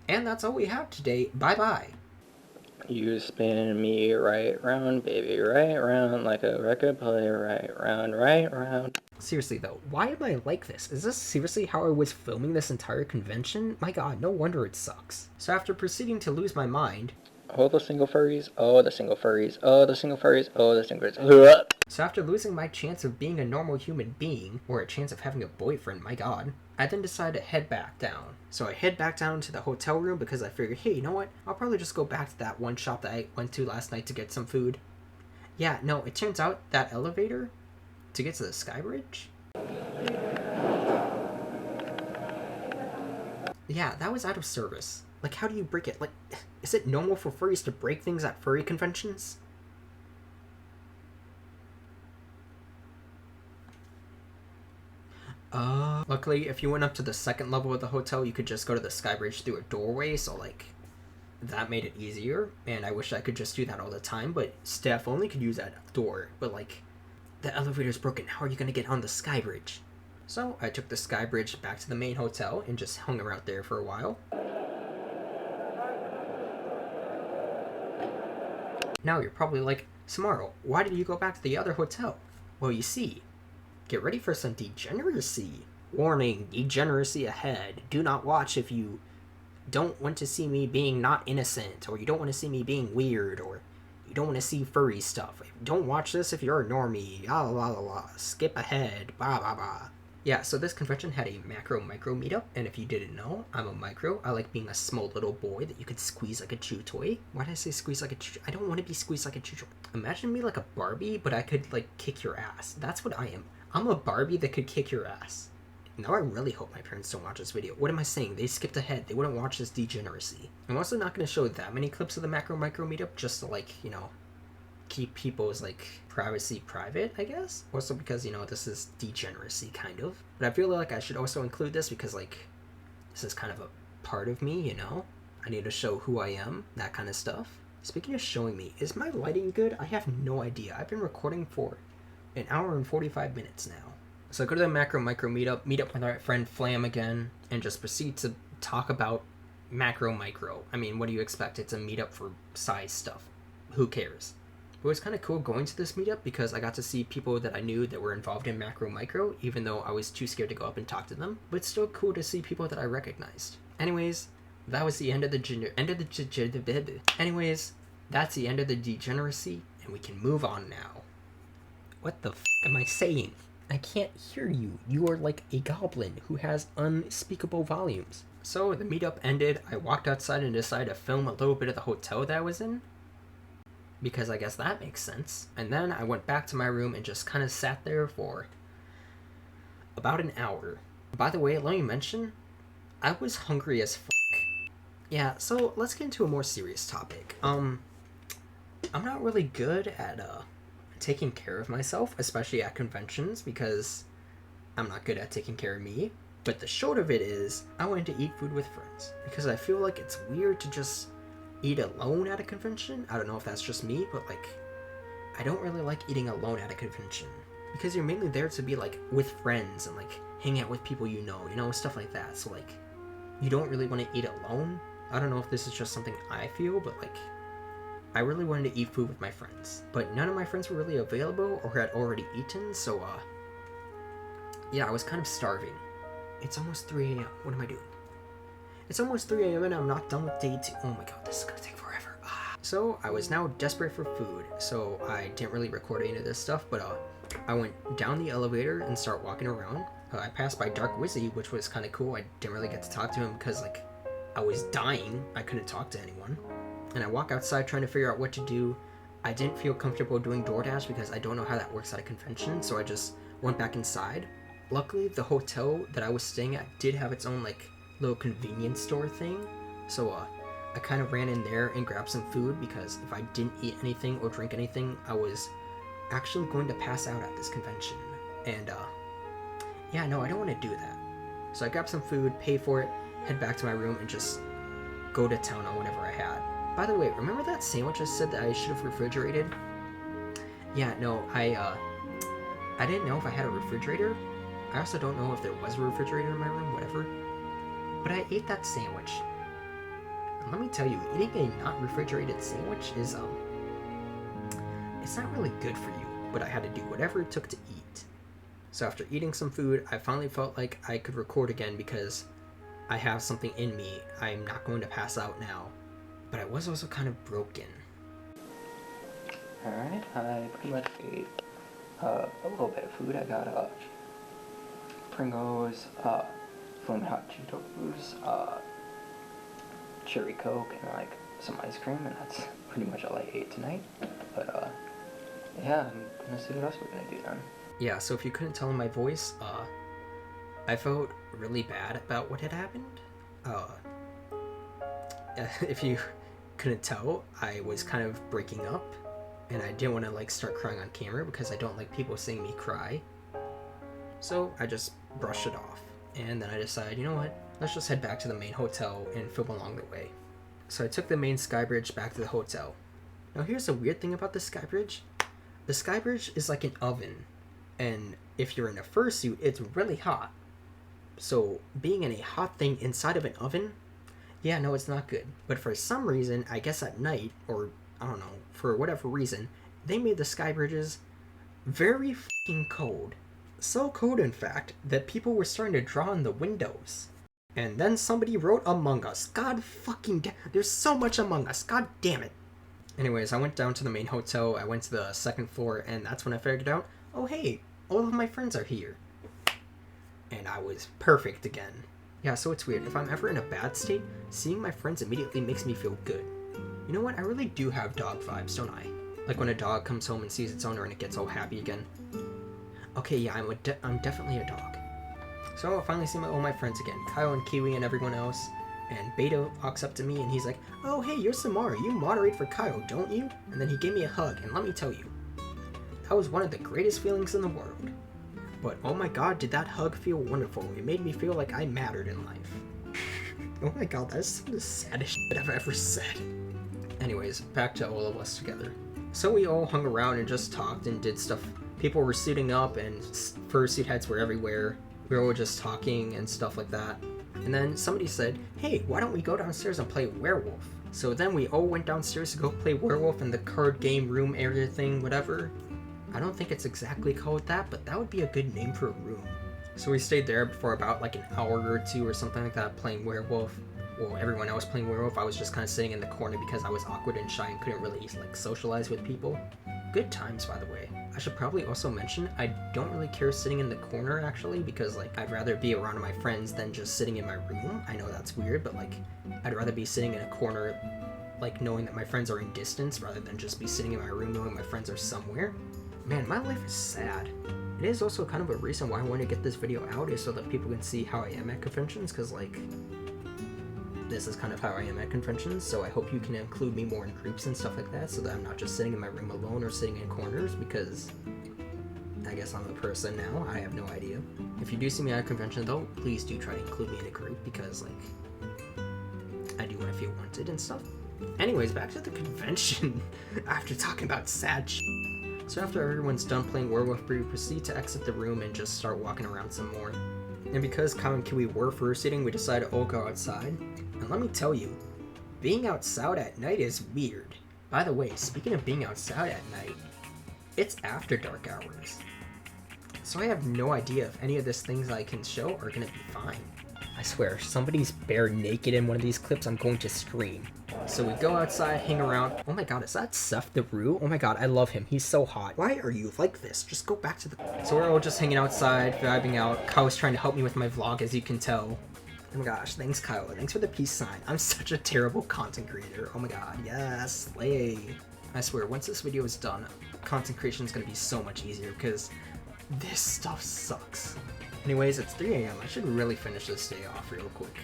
And that's all we have today. Bye-bye. You spin me right round, baby, right round, like a record player, right round. Seriously though, why am I like this? Is this seriously how I was filming this entire convention? My god, no wonder it sucks. So after proceeding to lose my mind... Oh, the single furries, oh, the single furries, oh, the single furries, oh, the single furries. So after losing my chance of being a normal human being, or a chance of having a boyfriend, my god, I then decided to head back down. So I head back down to the hotel room because I figured, hey, you know what? I'll probably just go back to that one shop that I went to last night to get some food. Yeah, no, it turns out that elevator to get to the sky bridge? Yeah, that was out of service. Like, how do you break it? Like, is it normal for furries to break things at furry conventions? Luckily, if you went up to the second level of the hotel, you could just go to the sky bridge through a doorway, so, like, that made it easier, and I wish I could just do that all the time, but staff only could use that door, but, like, the elevator's broken, how are you gonna get on the sky bridge? So, I took the sky bridge back to the main hotel and just hung around there for a while. Now you're probably like, Samaro, why did you go back to the other hotel? Well, you see, get ready for some degeneracy. Warning, degeneracy ahead. Do not watch if you don't want to see me being not innocent, or you don't want to see me being weird, or you don't want to see furry stuff. Don't watch this if you're a normie. La la la la. Skip ahead. Blah blah blah. Yeah, so this convention had a macro-micro meetup, and if you didn't know, I'm a micro. I like being a small little boy that you could squeeze like a chew toy. Why did I say squeeze like a chew? I don't want to be squeezed like a chew toy. Imagine me like a Barbie, but I could, like, kick your ass. That's what I am. I'm a Barbie that could kick your ass. Now I really hope my parents don't watch this video. What am I saying? They skipped ahead. They wouldn't watch this degeneracy. I'm also not going to show that many clips of the macro-micro meetup, just to, like, you know, keep people's, like, privacy private, I guess. Also because, you know, this is degeneracy, kind of. But I feel like I should also include this because, like, this is kind of a part of me, you know? I need to show who I am, that kind of stuff. Speaking of showing me, is my lighting good? I have no idea. I've been recording for an hour and 45 minutes now. So I go to the macro-micro meetup, meet up with our friend Flam again, and just proceed to talk about macro-micro. I mean, what do you expect? It's a meetup for size stuff. Who cares? It was kind of cool going to this meetup because I got to see people that I knew that were involved in macro-micro, even though I was too scared to go up and talk to them. But it's still cool to see people that I recognized. Anyways, that was the end of the Anyways, that's the end of the degeneracy, and we can move on now. What the f am I saying? I can't hear you. You are like a goblin who has unspeakable volumes. So the meetup ended. I walked outside and decided to film a little bit of the hotel that I was in, because I guess that makes sense. And then I went back to my room and just kind of sat there for about an hour. By the way, let me mention, I was hungry as fuck. Yeah, so let's get into a more serious topic. I'm not really good at taking care of myself, especially at conventions, because I'm not good at taking care of me. But the short of it is, I wanted to eat food with friends, because I feel like it's weird to just eat alone at a convention. I don't know if that's just me, but like, I don't really like eating alone at a convention, because you're mainly there to be like with friends and like hang out with people you know, stuff like that. So like, you don't really want to eat alone. I don't know if this is just something I feel, but like, I really wanted to eat food with my friends, but none of my friends were really available or had already eaten, so yeah, I was kind of starving. It's almost 3 a.m. What am I doing? It's almost 3 a.m. and I'm not done with day 2. Oh my god, this is gonna take forever. So I was now desperate for food, so I didn't really record any of this stuff, but I went down the elevator and started walking around. I passed by Dark Wizzy, which was kind of cool. I didn't really get to talk to him because like I was dying. I couldn't talk to anyone. And I walk outside trying to figure out what to do. I didn't feel comfortable doing DoorDash because I don't know how that works at a convention, so I just went back inside. Luckily, the hotel that I was staying at did have its own like little convenience store thing, so I kind of ran in there and grabbed some food, because if I didn't eat anything or drink anything, I was actually going to pass out at this convention. And yeah, no, I don't want to do that. So I grabbed some food, pay for it, head back to my room, and just go to town on whatever I had. By the way, remember that sandwich I said that I should have refrigerated? Yeah, no, I didn't know if I had a refrigerator. I also don't know if there was a refrigerator in my room, whatever. But I ate that sandwich. And let me tell you, eating a not refrigerated sandwich is, it's not really good for you, but I had to do whatever it took to eat. So after eating some food, I finally felt like I could record again because I have something in me. I'm not going to pass out now. But I was also kind of broken. Alright, I pretty much ate a little bit of food. I got Pringles, Flaming Hot Cheetos, Cherry Coke, and like some ice cream, and that's pretty much all I ate tonight. But yeah, I'm gonna see what else we're gonna do then. Yeah, so if you couldn't tell in my voice, I felt really bad about what had happened. If you couldn't tell, I was kind of breaking up, and I didn't want to like start crying on camera because I don't like people seeing me cry. So I just brushed it off, and then I decided, you know what, let's just head back to the main hotel and film along the way. So I took the main sky bridge back to the hotel. Now here's the weird thing about the sky bridge. The sky bridge is like an oven, and if you're in a fursuit, it's really hot. So being in a hot thing inside of an oven, yeah, no, it's not good. But for some reason, I guess at night, or I don't know, for whatever reason, they made the sky bridges very f***ing cold. So cold, in fact, that people were starting to draw on the windows. And then somebody wrote Among Us. God fucking there's so much Among Us. God damn it. Anyways, I went down to the main hotel, I went to the second floor, and that's when I figured out, oh hey, all of my friends are here. And I was perfect again. Yeah, so it's weird. If I'm ever in a bad state, seeing my friends immediately makes me feel good. You know what? I really do have dog vibes, don't I? Like when a dog comes home and sees its owner and it gets all happy again. Okay, yeah, I'm definitely a dog. So I finally see all my friends again. Kyle and Kiwi and everyone else. And Beta walks up to me and he's like, oh hey, you're Samara. You moderate for Kyle, don't you? And then he gave me a hug, and let me tell you, that was one of the greatest feelings in the world. But oh my god, did that hug feel wonderful. It made me feel like I mattered in life. Oh my god, that is some of the saddest shit I've ever said. Anyways, back to all of us together. So we all hung around and just talked and did stuff. People were suiting up and fursuit heads were everywhere. We were all just talking and stuff like that. And then somebody said, hey, why don't we go downstairs and play werewolf? So then we all went downstairs to go play werewolf in the card game room area thing, whatever. I don't think it's exactly called that, but that would be a good name for a room. So we stayed there for about like an hour or two or something like that playing werewolf. Well, everyone else playing werewolf, I was just kind of sitting in the corner because I was awkward and shy and couldn't really like socialize with people. good times, by the way. I should probably also mention, I don't really care sitting in the corner, actually, because, like, I'd rather be around my friends than just sitting in my room. I know that's weird, but, like, I'd rather be sitting in a corner, like, knowing that my friends are in distance, rather than just be sitting in my room knowing my friends are somewhere. Man, my life is sad. It is also kind of a reason why I want to get this video out, is so that people can see how I am at conventions, because, like, this is kind of how I am at conventions, so I hope you can include me more in groups and stuff like that, so that I'm not just sitting in my room alone or sitting in corners, because I guess I'm a person now. I have no idea. If you do see me at a convention, though, please do try to include me in a group, because, like, I do want to feel wanted and stuff. Anyways, back to the convention, after talking about sad shit. So after everyone's done playing Werewolf, we proceed to exit the room and just start walking around some more. And because Kyle and Kiwi were first-eating, we decided to all go outside. And let me tell you, being outside at night is weird. By the way, speaking of being outside at night, it's after dark hours. So I have no idea if any of these things I can show are gonna be fine. I swear, if somebody's bare naked in one of these clips, I'm going to scream. So we go outside, hang around. Oh my god, is that Seth the Rue? Oh my god, I love him. He's so hot. Why are you like this? Just go back to the... So we're all just hanging outside, vibing out. Kyle's trying to help me with my vlog, as you can tell. Oh my gosh, thanks Kyle. Thanks for the peace sign. I'm such a terrible content creator. Oh my god, yes, slay. I swear, once this video is done, content creation is going to be so much easier, because this stuff sucks. Anyways, it's 3 a.m. I should really finish this day off real quick.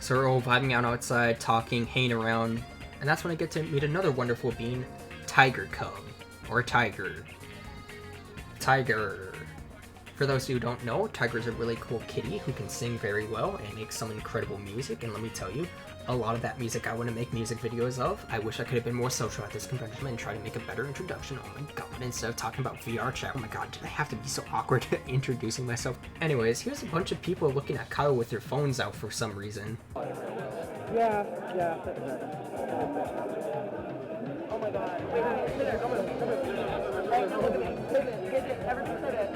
So we're all vibing out outside, talking, hanging around, and that's when I get to meet another wonderful being, Tiger Cub, or Tiger. Tiger. For those who don't know, Tiger's a really cool kitty who can sing very well and make some incredible music, and let me tell you, a lot of that music I want to make music videos of. I wish I could have been more social at this convention and try to make a better introduction. Oh my god, instead of talking about VR chat. Oh my god, did I have to be so awkward introducing myself? Anyways, here's a bunch of people looking at Kyle with their phones out for some reason. Yeah. Oh my god. Wait, sit there. Come on. Hey, look at me. Everything sit there.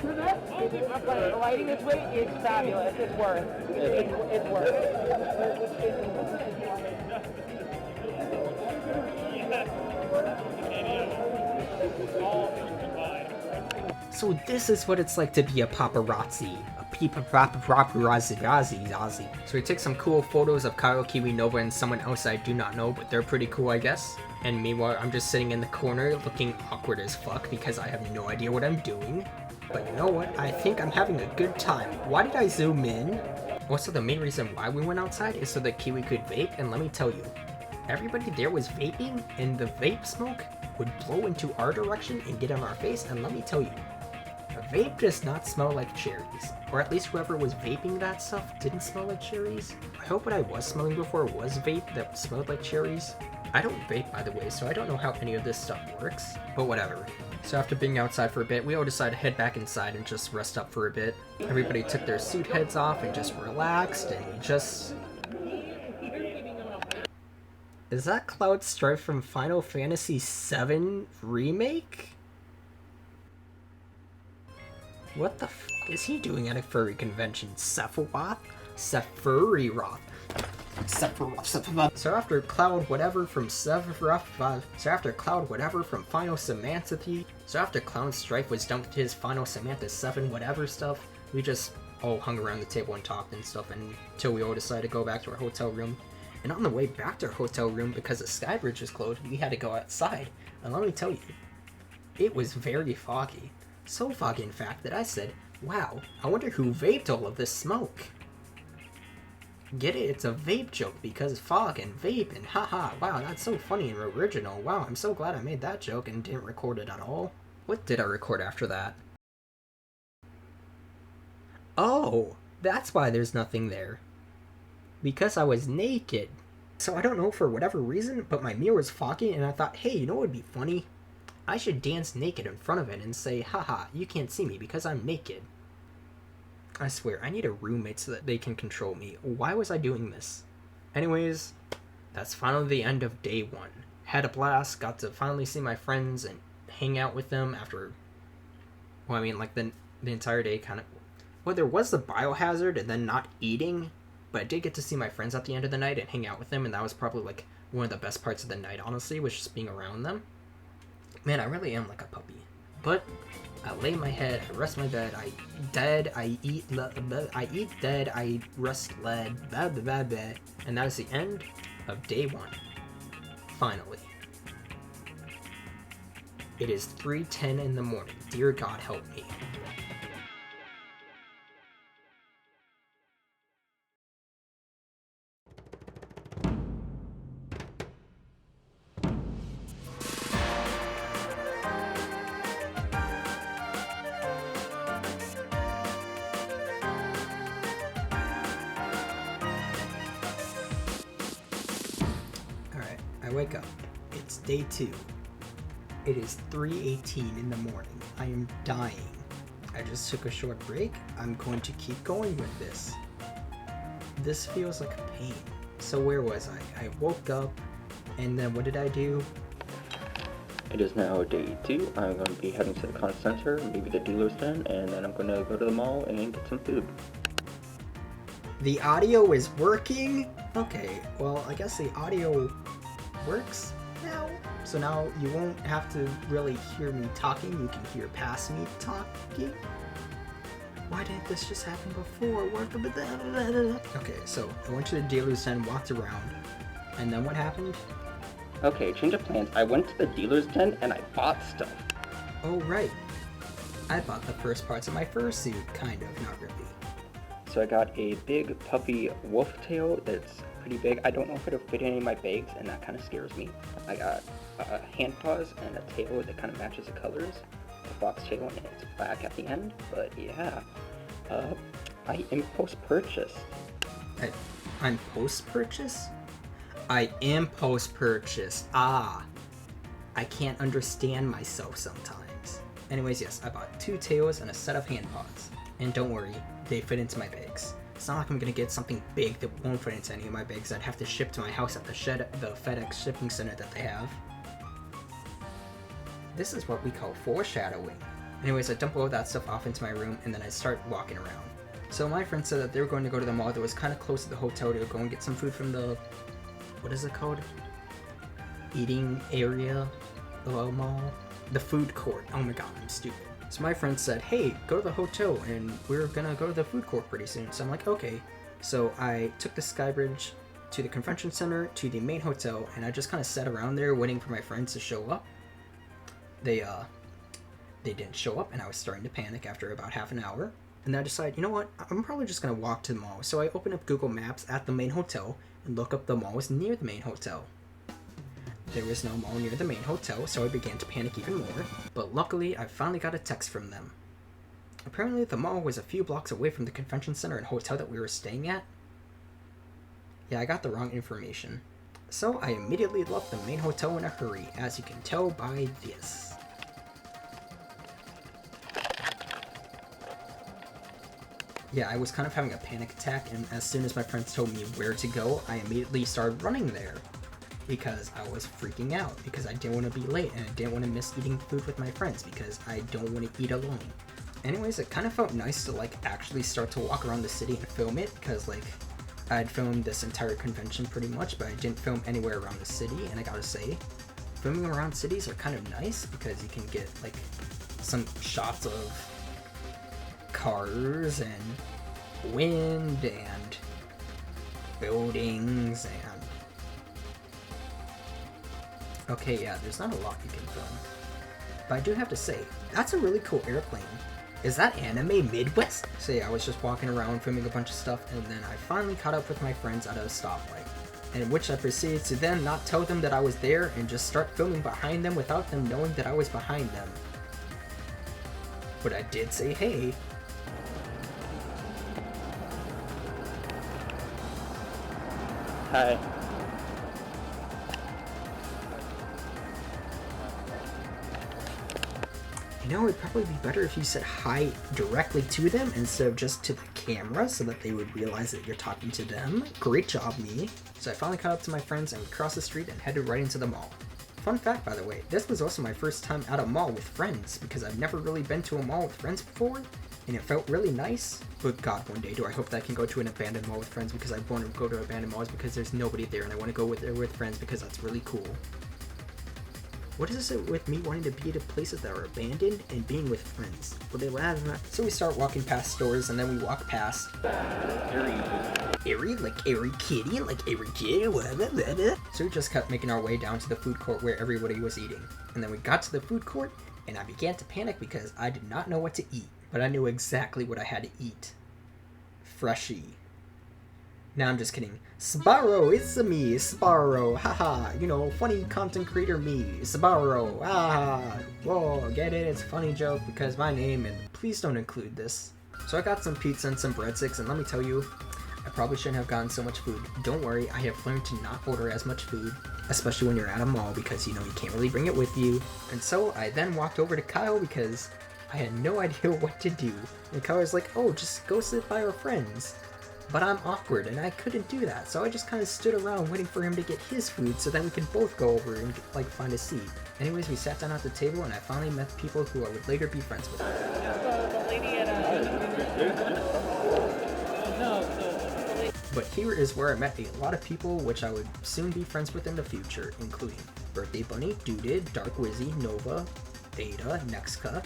I'm playing. The lighting this way is fabulous. It's worth. It's worth. So this is what it's like to be a paparazzi. Paparazzi. So we take some cool photos of Kyle, Kiwi, Nova, and someone else I do not know, but they're pretty cool, I guess. And meanwhile, I'm just sitting in the corner looking awkward as fuck because I have no idea what I'm doing. But you know what? I think I'm having a good time. Why did I zoom in? Also, the main reason why we went outside is so that Kiwi could vape, and let me tell you, everybody there was vaping, and the vape smoke would blow into our direction and get on our face, and let me tell you, a vape does not smell like cherries. Or at least whoever was vaping that stuff didn't smell like cherries. I hope what I was smelling before was vape that smelled like cherries. I don't vape, by the way, so I don't know how any of this stuff works, but whatever. So after being outside for a bit, we all decided to head back inside and just rest up for a bit. Everybody took their suit heads off and just relaxed, and we just... Is that Cloud Strife from Final Fantasy VII Remake? What the f is he doing at a furry convention? Sephiroth? Sephiroth. So after Cloud whatever from Sephiroth, so after Final Samantha, so after Cloud Strife was done with his Final Samantha 7 whatever stuff, we just all hung around the table and talked and stuff until we all decided to go back to our hotel room. And on the way back to our hotel room, because the Skybridge was closed, we had to go outside. And let me tell you, it was very foggy. So foggy, in fact, that I said, wow, I wonder who vaped all of this smoke. Get it? It's a vape joke because fog and vape and haha, wow, that's so funny and original. Wow, I'm so glad I made that joke and didn't record it at all. What did I record after that? Oh, that's why there's nothing there. Because I was naked. So I don't know for whatever reason, but my mirror was foggy and I thought, hey, you know what would be funny? I should dance naked in front of it and say, haha, you can't see me because I'm naked. I swear, I need a roommate so that they can control me. Why was I doing this? Anyways, that's finally the end of day 1. Had a blast, got to finally see my friends and hang out with them after, well, I mean, like the entire day kind of, well, there was the biohazard and then not eating, but I did get to see my friends at the end of the night and hang out with them, and that was probably like one of the best parts of the night, honestly, was just being around them. Man, I really am like a puppy. But I lay my head, I rest my bed, I dead, I eat dead, I rest led, blah blah blah blah. And that is the end of day 1. Finally. It is 3:10 in the morning. Dear God, help me. Alright, I wake up. It's day 2. It is 3:18 in the morning. I am dying. I just took a short break. I'm going to keep going with this. This feels like a pain. So where was I? I woke up, and then what did I do? It is now day 2. I'm going to be heading to the Kart Center, maybe the dealer's den, and then I'm going to go to the mall and get some food. The audio is working? Okay, well, I guess the audio works now. So now you won't have to really hear me talking, you can hear past me talking. Why didn't this just happen before? Okay, so I went to the dealer's den, walked around, and then what happened? Okay, change of plans. I went to the dealer's den and I bought stuff. Oh, right. I bought the first parts of my fursuit, kind of, not really. So I got a big puppy wolf tail that's pretty big. I don't know if it'll fit in any of my bags, and that kind of scares me. I got hand paws and a tail that kind of matches the colors. A fox tail and it's black at the end. But yeah, I impulse purchased. I'm post-purchase? I am post-purchase. Ah. I can't understand myself sometimes. Anyways, yes, I bought 2 tails and a set of hand paws. And don't worry, they fit into my bags. It's not like I'm gonna get something big that won't fit into any of my bags. I'd have to ship to my house at the FedEx shipping center that they have. This is what we call foreshadowing. Anyways, I dump all that stuff off into my room and then I start walking around. So my friend said that they were going to go to the mall that was kind of close to the hotel to go and get some food from the, what is it called? Eating area of a mall? The food court. Oh my god, I'm stupid. So my friend said, hey, go to the hotel and we're gonna go to the food court pretty soon. So I'm like, okay. So I took the Skybridge to the convention center to the main hotel and I just kind of sat around there waiting for my friends to show up. They didn't show up and I was starting to panic after about half an hour. And I decided, you know what, I'm probably just gonna walk to the mall. So I opened up Google Maps at the main hotel and look up the malls near the main hotel. There was no mall near the main hotel, so I began to panic even more, but luckily I finally got a text from them. Apparently the mall was a few blocks away from the convention center and hotel that we were staying at. Yeah, I got the wrong information. So I immediately left the main hotel in a hurry, as you can tell by this. Yeah, I was kind of having a panic attack, and as soon as my friends told me where to go, I immediately started running there. Because I was freaking out, because I didn't want to be late, and I didn't want to miss eating food with my friends, because I don't want to eat alone. Anyways, it kind of felt nice to, like, actually start to walk around the city and film it, because, like, I'd filmed this entire convention pretty much, but I didn't film anywhere around the city, and I gotta say, filming around cities are kind of nice, because you can get, like, some shots of cars, and wind, and buildings, and okay, yeah, there's not a lot you can film. But I do have to say, that's a really cool airplane. Is that anime Midwest? So yeah, I was just walking around filming a bunch of stuff, and then I finally caught up with my friends at a stoplight. In which I proceeded to then not tell them that I was there and just start filming behind them without them knowing that I was behind them. But I did say hey. Hi. You know, it'd probably be better if you said hi directly to them instead of just to the camera so that they would realize that you're talking to them. Great job, me. So I finally caught up to my friends and we crossed the street and headed right into the mall. Fun fact, by the way, this was also my first time at a mall with friends because I've never really been to a mall with friends before and it felt really nice. But god, one day do I hope that I can go to an abandoned mall with friends because I want to go to abandoned malls because there's nobody there and I want to go there with friends because that's really cool. What is it with me wanting to be at places that are abandoned and being with friends? Will they laugh? So we start walking past stores, and then we walk past Airy, like Airy Kitty, like Airy Kitty, blah. So we just kept making our way down to the food court where everybody was eating. And then we got to the food court, and I began to panic because I did not know what to eat. But I knew exactly what I had to eat. Freshie. Nah, I'm just kidding. Sbarro, it's me, Sbarro, haha, you know, funny content creator me, Sbarro, haha, whoa, get it, it's a funny joke because my name, and please don't include this. So I got some pizza and some breadsticks, and let me tell you, I probably shouldn't have gotten so much food. Don't worry, I have learned to not order as much food, especially when you're at a mall, because you know you can't really bring it with you. And so I then walked over to Kyle because I had no idea what to do, and Kyle was like, oh, just go sit by our friends. But I'm awkward, and I couldn't do that, so I just kind of stood around waiting for him to get his food so then we could both go over and, like, find a seat. Anyways, we sat down at the table, and I finally met people who I would later be friends with. But here is where I met a lot of people which I would soon be friends with in the future, including Birthday Bunny, Duded, Dark Wizzy, Nova, Ada, Nexka.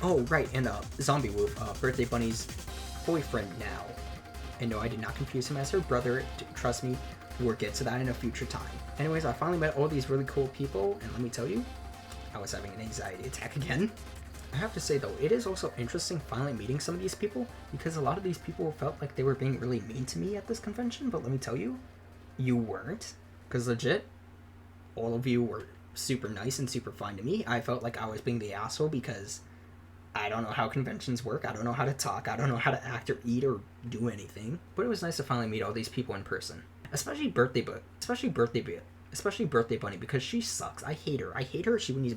Oh, right, and Zombie Wolf, Birthday Bunny's boyfriend now. And no, I did not confuse him as her brother. Trust me, we'll get to that in a future time. Anyways, I finally met all these really cool people, and let me tell you, I was having an anxiety attack again. I have to say though, it is also interesting finally meeting some of these people, because a lot of these people felt like they were being really mean to me at this convention, but let me tell you, you weren't. Because legit, all of you were super nice and super fine to me. I felt like I was being the asshole because I don't know how conventions work, I don't know how to talk, I don't know how to act or eat or do anything. But it was nice to finally meet all these people in person. Especially Birthday Bunny, because she sucks. I hate her. She needs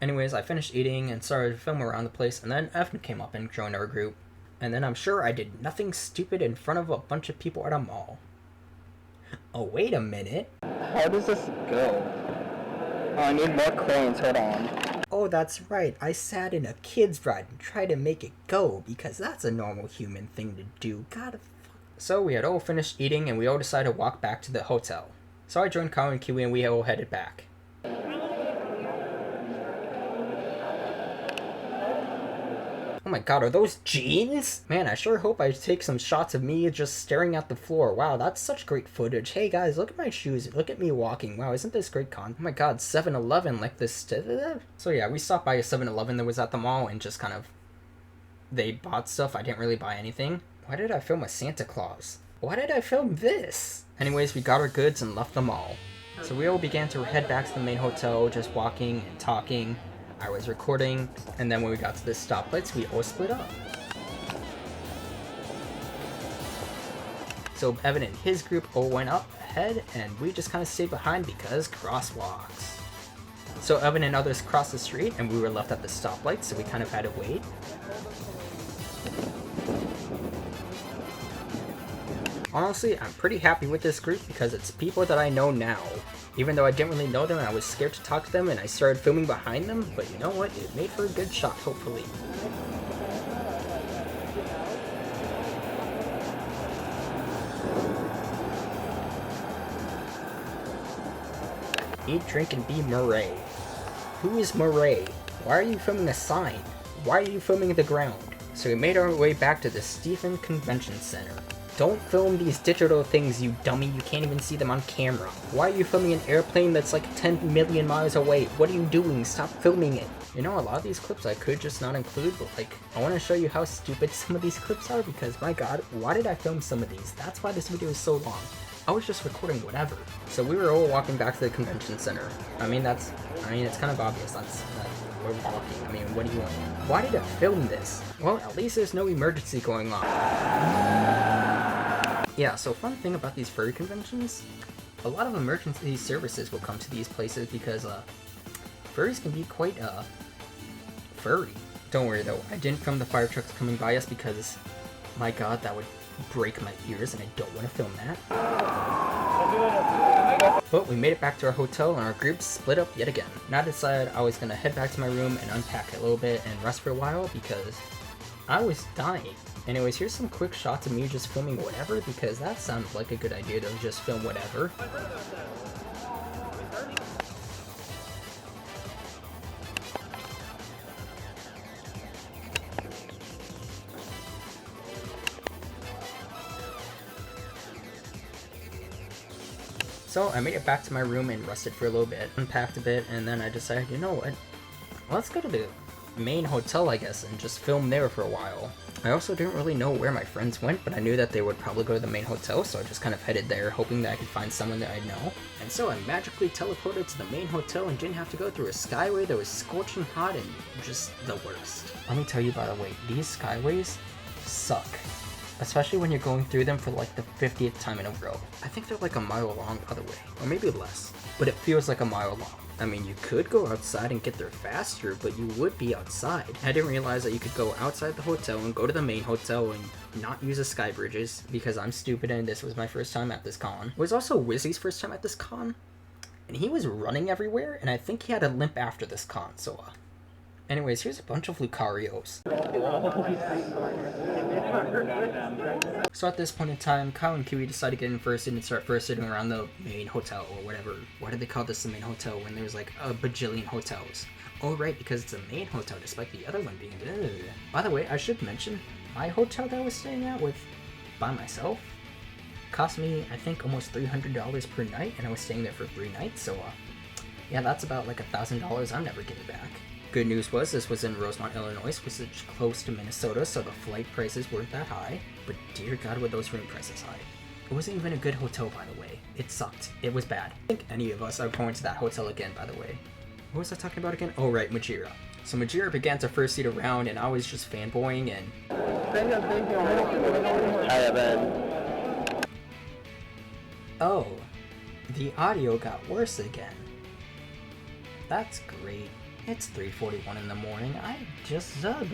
Anyways, I finished eating and started to film around the place, and then Evan came up and joined our group. And then I'm sure I did nothing stupid in front of a bunch of people at a mall. Oh, wait a minute. How does this go? Oh, I need more coins, hold on. Oh, that's right, I sat in a kid's ride and tried to make it go, because that's a normal human thing to do. So we had all finished eating, and we all decided to walk back to the hotel. So I joined Kyle and Kiwi, and we all headed back. Oh my god, are those jeans? Man, I sure hope I take some shots of me just staring at the floor. Wow, that's such great footage. Hey guys, look at my shoes. Look at me walking. Wow, isn't this great Oh my god, 7-Eleven like this. So yeah, we stopped by a 7-Eleven that was at the mall and just kind of... They bought stuff. I didn't really buy anything. Why did I film a Santa Claus? Why did I film this? Anyways, we got our goods and left the mall. So we all began to head back to the main hotel, just walking and talking. I was recording, and then when we got to the stoplights, we all split up. So Evan and his group all went up ahead, and we just kind of stayed behind because crosswalks. So Evan and others crossed the street, and we were left at the stoplight, so we kind of had to wait. Honestly, I'm pretty happy with this group because it's people that I know now. Even though I didn't really know them, I was scared to talk to them and I started filming behind them, but you know what, it made for a good shot, hopefully. Eat, drink, and be Murray. Who is Murray? Why are you filming a sign? Why are you filming the ground? So we made our way back to the Stephen Convention Center. Don't film these digital things, you dummy. You can't even see them on camera. Why are you filming an airplane that's like 10 million miles away? What are you doing? Stop filming it. You know, a lot of these clips I could just not include, but like, I want to show you how stupid some of these clips are because, my god, why did I film some of these? That's why this video is so long. I was just recording whatever. So we were all walking back to the convention center. It's kind of obvious. We're walking. I mean, what do you want? Why did I film this? Well, at least there's no emergency going on. Yeah, so fun thing about these furry conventions, a lot of emergency services will come to these places because furries can be quite furry. Don't worry though, I didn't film the fire trucks coming by us because, my god, that would break my ears and I don't want to film that. But we made it back to our hotel and our group split up yet again. And I decided I was going to head back to my room and unpack a little bit and rest for a while because I was dying. Anyways, here's some quick shots of me just filming whatever because that sounds like a good idea to just film whatever. So I made it back to my room and rested for a little bit, unpacked a bit, and then I decided, you know what, let's go to the main hotel, I guess, and just film there for a while. I also didn't really know where my friends went, but I knew that they would probably go to the main hotel, so I just kind of headed there, hoping that I could find someone that I know. And so I magically teleported to the main hotel and didn't have to go through a skyway that was scorching hot and just the worst. Let me tell you, by the way, these skyways suck. Especially when you're going through them for like the 50th time in a row. I think they're like a mile long, by the way, or maybe less, but it feels like a mile long. I mean, you could go outside and get there faster, but you would be outside. I didn't realize that you could go outside the hotel and go to the main hotel and not use the sky bridges, because I'm stupid and this was my first time at this con. It was also Wizzy's first time at this con, and he was running everywhere, and I think he had a limp after this con, so anyways, here's a bunch of Lucarios. So at this point in time, Kyle and Kiwi decided to get in first and start first sitting around the main hotel, or whatever. Why did they call this the main hotel when there's like a bajillion hotels? Oh right, because it's a main hotel despite the other one being... Ugh. By the way, I should mention, my hotel that I was staying at with by myself cost me, I think, almost $300 per night, and I was staying there for 3 nights, so yeah, that's about like $1,000 I'm never getting back. Good news was this was in Rosemont, Illinois, which is close to Minnesota, so the flight prices weren't that high. But dear God, were those room prices high. It wasn't even a good hotel, by the way. It sucked. It was bad. I don't think any of us are going to that hotel again, by the way. What was I talking about again? Oh, right, Majira. So Majira began to first seat around, and I was just fanboying, and... Hi, Evan. Oh, the audio got worse again. That's great. It's 3:41 in the morning. I just zubbed.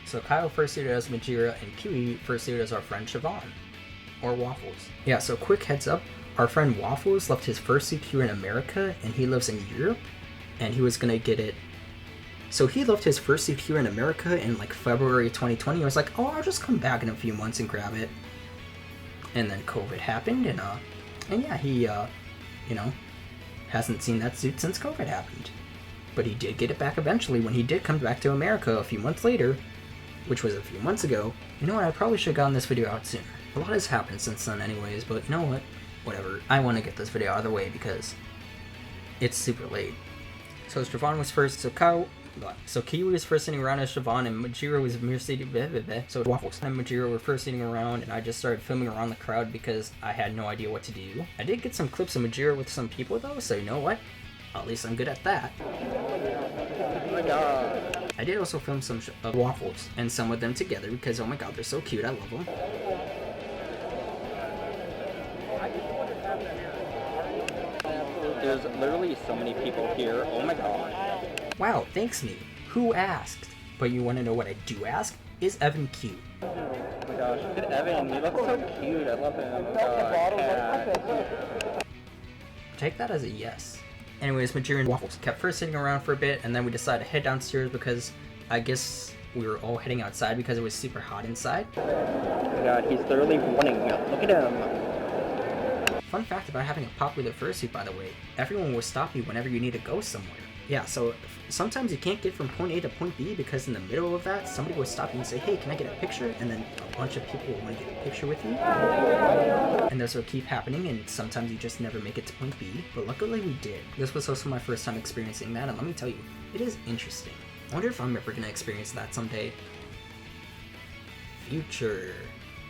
So Kyle first seated as Majira and Kiwi first seated as our friend Siobhan. Or Waffles. Yeah, so quick heads up. Our friend Waffles left his first seat here in America and he lives in Europe. And he was gonna get it. So he left his first seat here in America in like February 2020. I was like, oh, I'll just come back in a few months and grab it. And then COVID happened and yeah, he hasn't seen that suit since COVID happened. But he did get it back eventually when he did come back to America a few months later, which was a few months ago. You know what, I probably should have gotten this video out sooner. A lot has happened since then anyways, but you know what? Whatever. I want to get this video out of the way because it's super late. So Siobhan was first, so Kiwi was first sitting around as Siobhan, and Majira was mere sitting... So Waffles and Majira were first sitting around, and I just started filming around the crowd because I had no idea what to do. I did get some clips of Majira with some people though, so you know what? At least I'm good at that. Oh my god. I did also film some Waffles and some of them together because oh my god, they're so cute. I love them. There's literally so many people here. Oh my god. Wow, thanks me. Who asked? But you want to know what I do ask? Is Evan cute? Oh my gosh, look at Evan. He looks so cute. I love him. God. Take that as a yes. Anyways, Majira and Waffles kept first sitting around for a bit, and then we decided to head downstairs because I guess we were all heading outside because it was super hot inside. Oh my god, he's thoroughly running. Look at him. Fun fact about having a popular fursuit, by the way, everyone will stop you whenever you need to go somewhere. Yeah, so sometimes you can't get from point A to point B because in the middle of that, somebody will stop you and say, hey, can I get a picture? And then a bunch of people will want to get a picture with you. And this will keep happening, and sometimes you just never make it to point B, but luckily we did. This was also my first time experiencing that, and let me tell you, it is interesting. I wonder if I'm ever going to experience that someday. Future.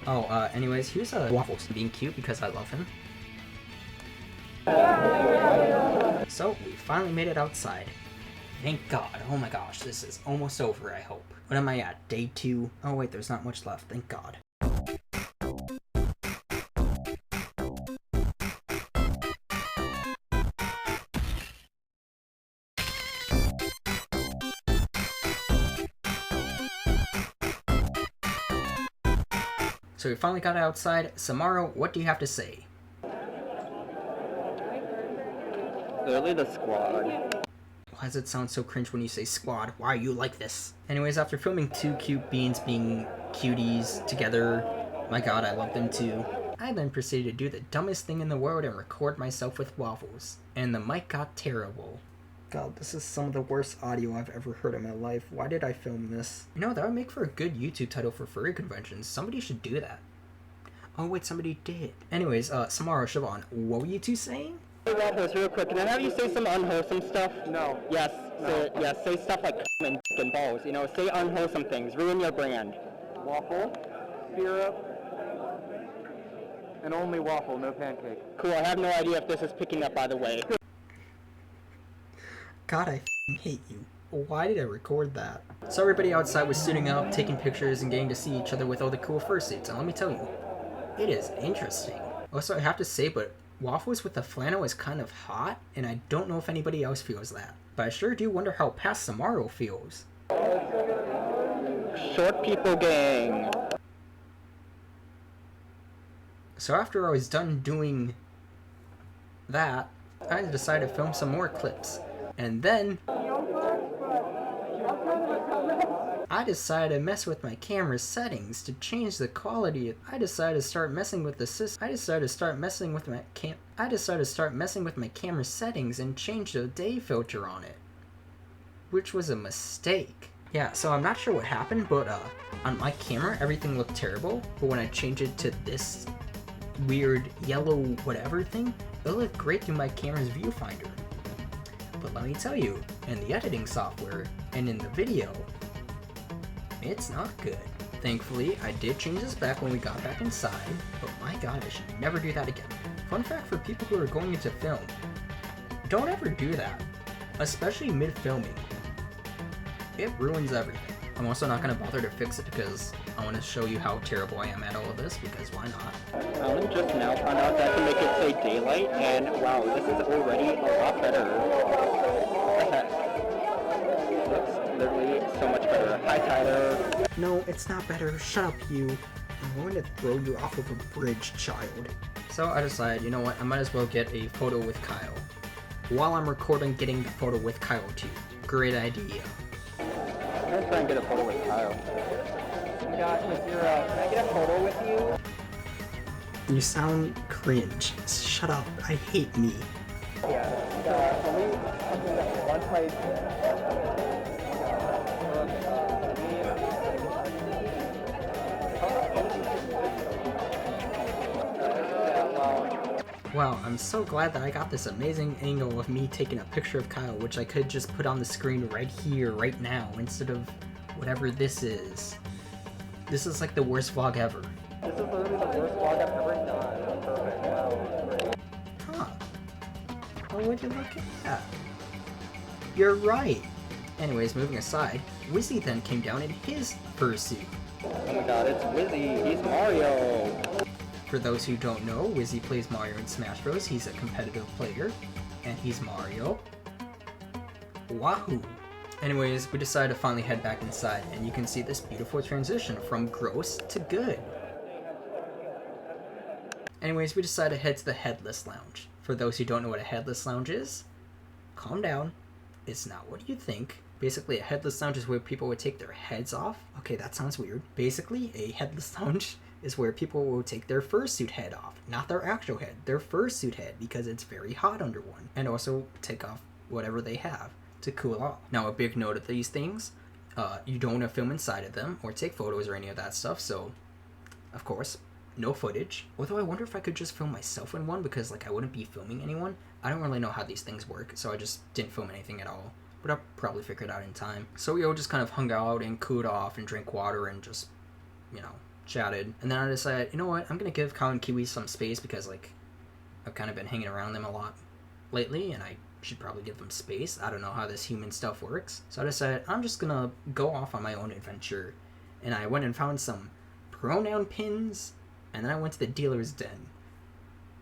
Oh, anyways, here's Waffles being cute because I love him. So, we finally made it outside. Thank God. Oh my gosh, this is almost over, I hope. What am I at? Day 2? Oh wait, there's not much left. Thank God. So we finally got outside. Samaro, what do you have to say? Literally the squad. Why does it sound so cringe when you say squad? Why are you like this? Anyways, after filming 2 cute beans being cuties together, my god, I love them too, I then proceeded to do the dumbest thing in the world and record myself with Waffles. And the mic got terrible. God, this is some of the worst audio I've ever heard in my life. Why did I film this? You know, that would make for a good YouTube title for furry conventions. Somebody should do that. Oh wait, somebody did. Anyways, Samara, Siobhan, what were you two saying? Hey, Waffles, real quick, can I have you say some unwholesome stuff? No. Yes, say stuff like and balls. You know, say unwholesome things. Ruin your brand. Waffle, syrup, and only waffle, no pancake. Cool, I have no idea if this is picking up, by the way. God, I f***ing hate you. Why did I record that? So everybody outside was suiting up, taking pictures, and getting to see each other with all the cool fursuits, and let me tell you, it is interesting. Also, I have to say, but Waffles with the flannel is kind of hot, and I don't know if anybody else feels that. But I sure do wonder how past Samaro feels. Short people gang. So after I was done doing that, I decided to film some more clips. And then I decided to mess with my camera settings to change the quality. I decided to start messing with the I decided to start messing with my camera settings and change the day filter on it, which was a mistake. Yeah, so I'm not sure what happened, but on my camera everything looked terrible, but when I changed it to this weird yellow whatever thing, it looked great through my camera's viewfinder. But let me tell you, in the editing software and in the video, it's not good. Thankfully, I did change this back when we got back inside, but my god, I should never do that again. Fun fact for people who are going into film, don't ever do that, especially mid-filming. It ruins everything. I'm also not going to bother to fix it because I want to show you how terrible I am at all of this, because why not? I just now found out that I can make it say daylight, and wow, this is already a lot better. What the heck? Looks literally so much better. Hi, Tyler. No, it's not better. Shut up, you. I'm going to throw you off of a bridge, child. So I decided, you know what, I might as well get a photo with Kyle. While I'm recording getting the photo with Kyle too. Great idea. I'm gonna try and get a photo with Kyle. Oh my gosh, can I get a photo with you? You sound cringe. Shut up. I hate me. Yeah, only one place. Wow, I'm so glad that I got this amazing angle of me taking a picture of Kyle, which I could just put on the screen right here, right now, instead of whatever this is. This is like the worst vlog ever. This is literally the worst vlog I've ever done. Perfect. Wow, great. Huh. Oh, would you look at that? You're right. Anyways, moving aside, Wizzy then came down in his fursuit. Oh my god, it's Wizzy. He's Mario. For those who don't know, Wizzy plays Mario in Smash Bros. He's a competitive player, and he's Mario. Wahoo! Anyways, we decided to finally head back inside, and you can see this beautiful transition from gross to good. Anyways, we decided to head to the Headless Lounge. For those who don't know what a Headless Lounge is, calm down. It's not what you think. Basically, a Headless Lounge is where people would take their heads off. Okay, that sounds weird. Basically, a Headless Lounge is where people will take their fursuit head off. Not their actual head, their fursuit head, because it's very hot under one. And also take off whatever they have to cool off. Now, a big note of these things, you don't want to film inside of them or take photos or any of that stuff, so, of course, no footage. Although I wonder if I could just film myself in one, because, like, I wouldn't be filming anyone. I don't really know how these things work, so I just didn't film anything at all. But I'll probably figure it out in time. So we all just kind of hung out and cooled off and drank water and just, you know, chatted. And then I decided, you know what, I'm gonna give Kyle and Kiwi some space because, like, I've kind of been hanging around them a lot lately, and I should probably give them space. I don't know how this human stuff works. So I decided I'm just gonna go off on my own adventure. And I went and found some pronoun pins, and then I went to the dealer's den.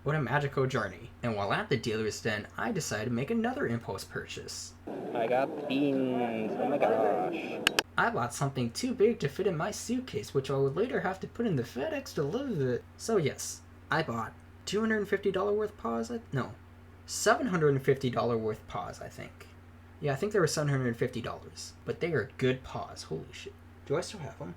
What a magical journey. And while at the dealer's den, I decided to make another impulse purchase. I got beans. Oh my gosh. I bought something too big to fit in my suitcase, which I would later have to put in the FedEx to deliver it. So yes, I bought $250 worth paws? No, $750 worth paws, I think. Yeah, I think they were $750. But they are good paws. Holy shit. Do I still have them?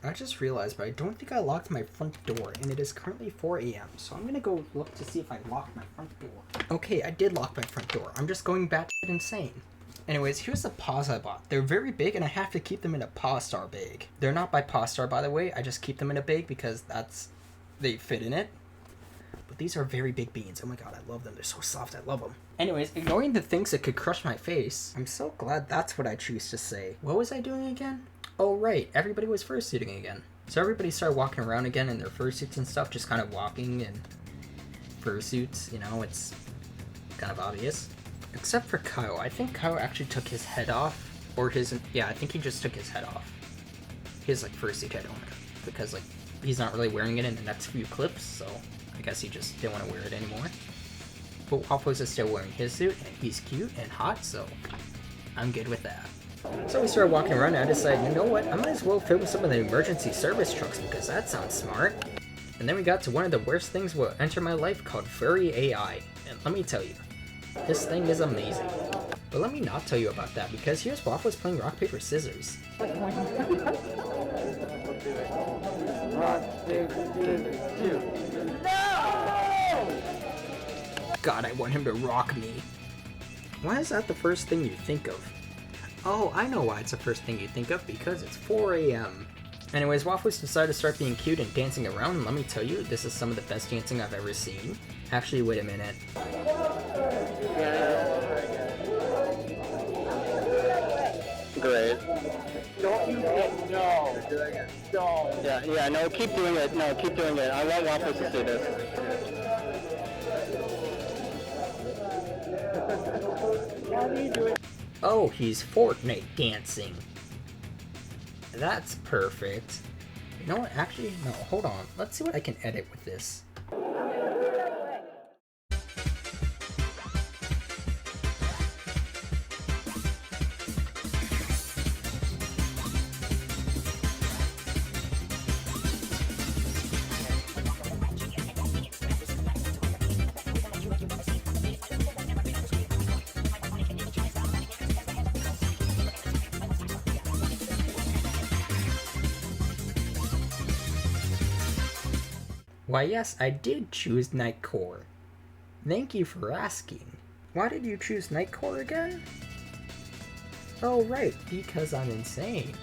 I just realized, but I don't think I locked my front door, and it is currently 4 a.m., so I'm gonna go look to see if I locked my front door. Okay, I did lock my front door. I'm just going batshit insane. Anyways, here's the paws I bought. They're very big, and I have to keep them in a Paw Star bag. They're not by Paw Star, by the way. I just keep them in a bag because they fit in it. But these are very big beans. Oh my god, I love them. They're so soft. I love them. Anyways, ignoring the things that could crush my face, I'm so glad that's what I choose to say. What was I doing again? Oh, right. Everybody was fursuiting again. So everybody started walking around again in their fursuits and stuff, just kind of walking in fursuits. You know, it's kind of obvious. Except for Kyle. I think Kyle actually took his head off. Or his... Yeah, I think he just took his head off. His, like, fursuit head on. Because, like, he's not really wearing it in the next few clips, so I guess he just didn't want to wear it anymore. But Waffles is still wearing his suit, and he's cute and hot, so I'm good with that. So we started walking around, and I decided, you know what, I might as well film some of the emergency service trucks, because that sounds smart. And then we got to one of the worst things will enter my life, called Furry AI. And let me tell you, this thing is amazing. But let me not tell you about that, because here's Waffles playing rock, paper, scissors. God, I want him to rock me. Why is that the first thing you think of? Oh, I know why it's the first thing you think of, because it's 4 a.m. Anyways, Waffles decided to start being cute and dancing around, and let me tell you, this is some of the best dancing I've ever seen. Actually, wait a minute. Great. Don't you get no. Don't. Yeah, no, keep doing it. No, keep doing it. I want Waffles to see this. Oh, he's Fortnite dancing. That's perfect. You know what, actually, no, hold on. Let's see what I can edit with this. Why yes, I did choose Nightcore. Thank you for asking. Why did you choose Nightcore again? Oh right, because I'm insane.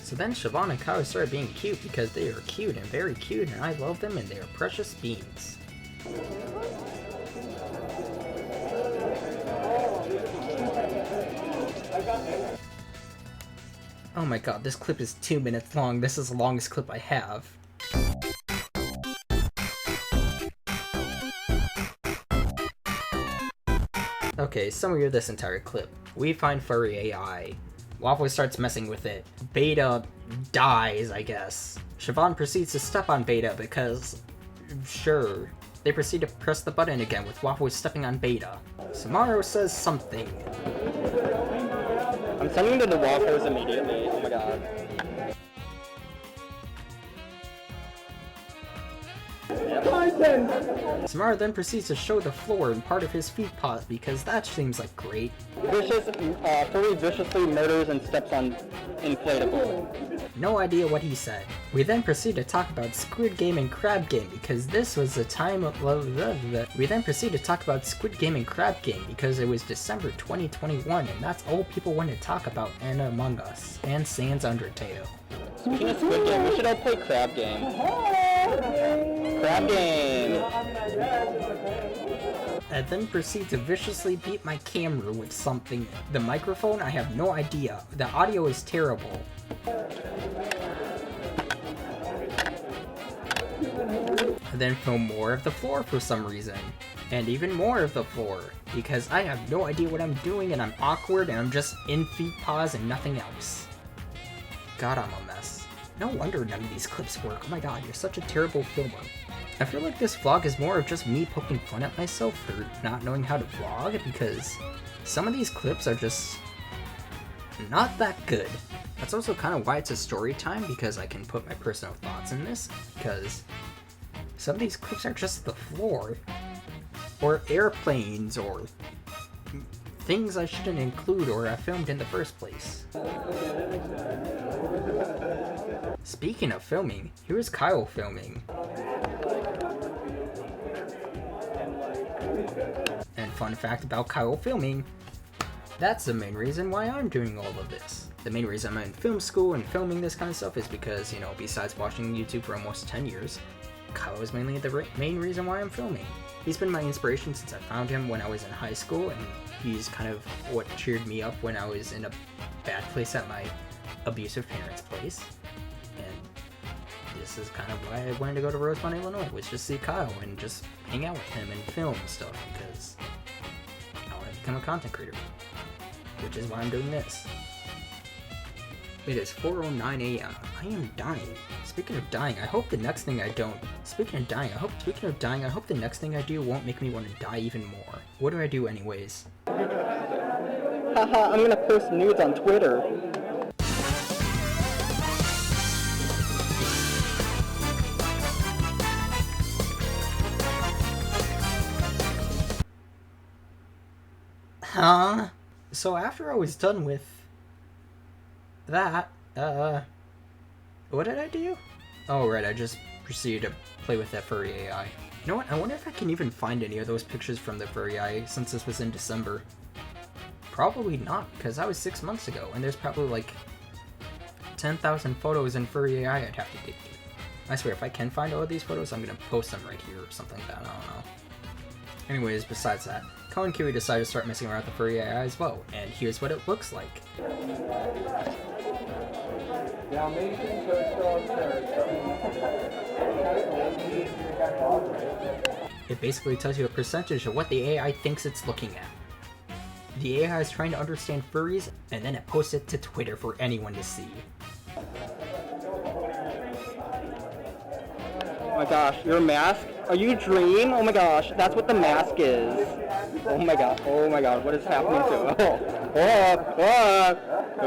So then Siobhan and Kyle started being cute because they are cute and very cute and I love them and they are precious beans. Oh my god, this clip is 2 minutes long. This is the longest clip I have. Okay, summary of this entire clip. We find Furry AI. Waffle starts messing with it. Beta dies, I guess. Siobhan proceeds to step on Beta because... sure. They proceed to press the button again with Waffle stepping on Beta. Samaro says something. I'm sending to the Waffles immediately. Oh my god. Samara then proceeds to show the floor and part of his feet paws because that seems like great. Furry viciously murders and steps on inflatable. No idea what he said. We then proceed to talk about Squid Game and Crab Game because this was the time of... We then proceed to talk about Squid Game and Crab Game because it was December 2021 and that's all people want to talk about and Among Us and Sans Undertale. Speaking of Squid Game, we should all play Crab Game. Crab Game! I then proceed to viciously beat my camera with something. The microphone, I have no idea. The audio is terrible. I then film more of the floor for some reason. And even more of the floor. Because I have no idea what I'm doing and I'm awkward and I'm just in feet paws and nothing else. God, I'm a mess. No wonder none of these clips work. Oh my god, you're such a terrible filmer. I feel like this vlog is more of just me poking fun at myself for not knowing how to vlog because some of these clips are just not that good. That's also kind of why it's a story time because I can put my personal thoughts in this because some of these clips are just the floor or airplanes or things I shouldn't include or I filmed in the first place. Speaking of filming, here's Kyle filming. And fun fact about Kyle filming, that's the main reason why I'm doing all of this. The main reason I'm in film school and filming this kind of stuff is because, you know, besides watching YouTube for almost 10 years, Kyle is mainly the main reason why I'm filming. He's been my inspiration since I found him when I was in high school, and he's kind of what cheered me up when I was in a bad place at my abusive parents' place. And this is kind of why I wanted to go to Rosemont, Illinois, was just see Kyle and just hang out with him and film stuff, because I want to become a content creator, which is why I'm doing this. It is 4:09 a.m. I am dying. Speaking of dying, I hope the next thing I don't. Speaking of dying, I hope the next thing I do won't make me want to die even more. What do I do anyways? Haha, I'm gonna post nudes on Twitter. Huh? So after I was done with that, what did I do? Oh, right, I just proceeded to play with that furry AI. You know what? I wonder if I can even find any of those pictures from the furry AI since this was in December. Probably not, because that was 6 months ago, and there's probably like 10,000 photos in furry AI I'd have to dig through. I swear, if I can find all of these photos, I'm gonna post them right here or something like that, I don't know. Anyways, besides that, Ko and Kiwi decided to start messing around with the furry AI as well, and here's what it looks like. It basically tells you a percentage of what the AI thinks it's looking at. The AI is trying to understand furries, and then it posts it to Twitter for anyone to see. Oh my gosh, your mask? Are you Dream? Oh my gosh, that's what the mask is. Oh my god, what is happening to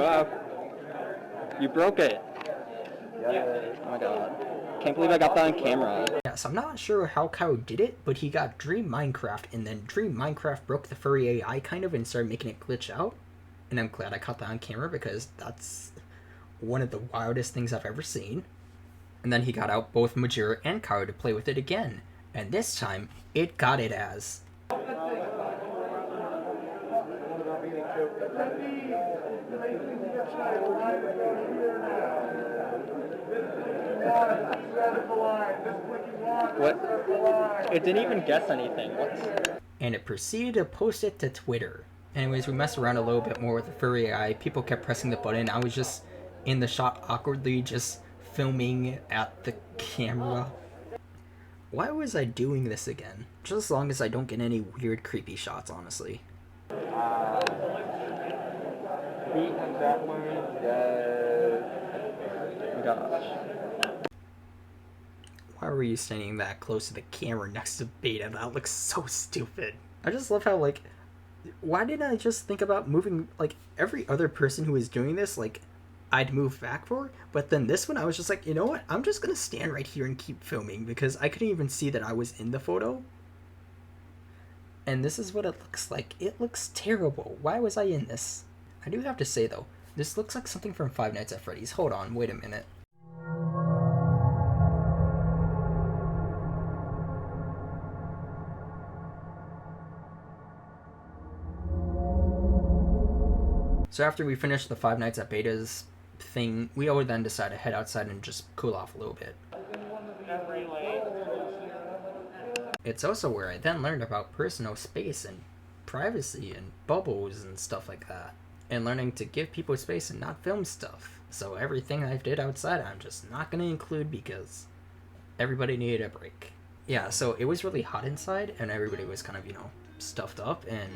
it? You broke it. Oh my god. Can't believe I got that on camera. Yeah, so I'm not sure how Kyle did it, but he got Dream Minecraft, and then Dream Minecraft broke the furry AI kind of and started making it glitch out. And I'm glad I caught that on camera because that's one of the wildest things I've ever seen. And then he got out both Majira and Kyle to play with it again. And this time, it got it as... What? It didn't even guess anything. What? And it proceeded to post it to Twitter. Anyways, we messed around a little bit more with the furry AI. People kept pressing the button. I was just in the shot awkwardly, just filming at the camera. Why was I doing this again? Just as long as I don't get any weird, creepy shots, honestly. Beat that one. Oh my gosh. Why were you standing that close to the camera next to Beta? That looks so stupid. I just love how, like, why didn't I just think about moving, like, every other person who was doing this, like, I'd move back for, but then this one I was just like, you know what, I'm just gonna stand right here and keep filming because I couldn't even see that I was in the photo. And this is what it looks like. It looks terrible. Why was I in this? I do have to say though, this looks like something from Five Nights at Freddy's. Hold on, wait a minute. So after we finished the Five Nights at Beta's thing, we all then decided to head outside and just cool off a little bit. It's also where I then learned about personal space and privacy and bubbles and stuff like that. And learning to give people space and not film stuff. So everything I did outside I'm just not going to include because everybody needed a break. Yeah, so it was really hot inside and everybody was kind of, you know, stuffed up, and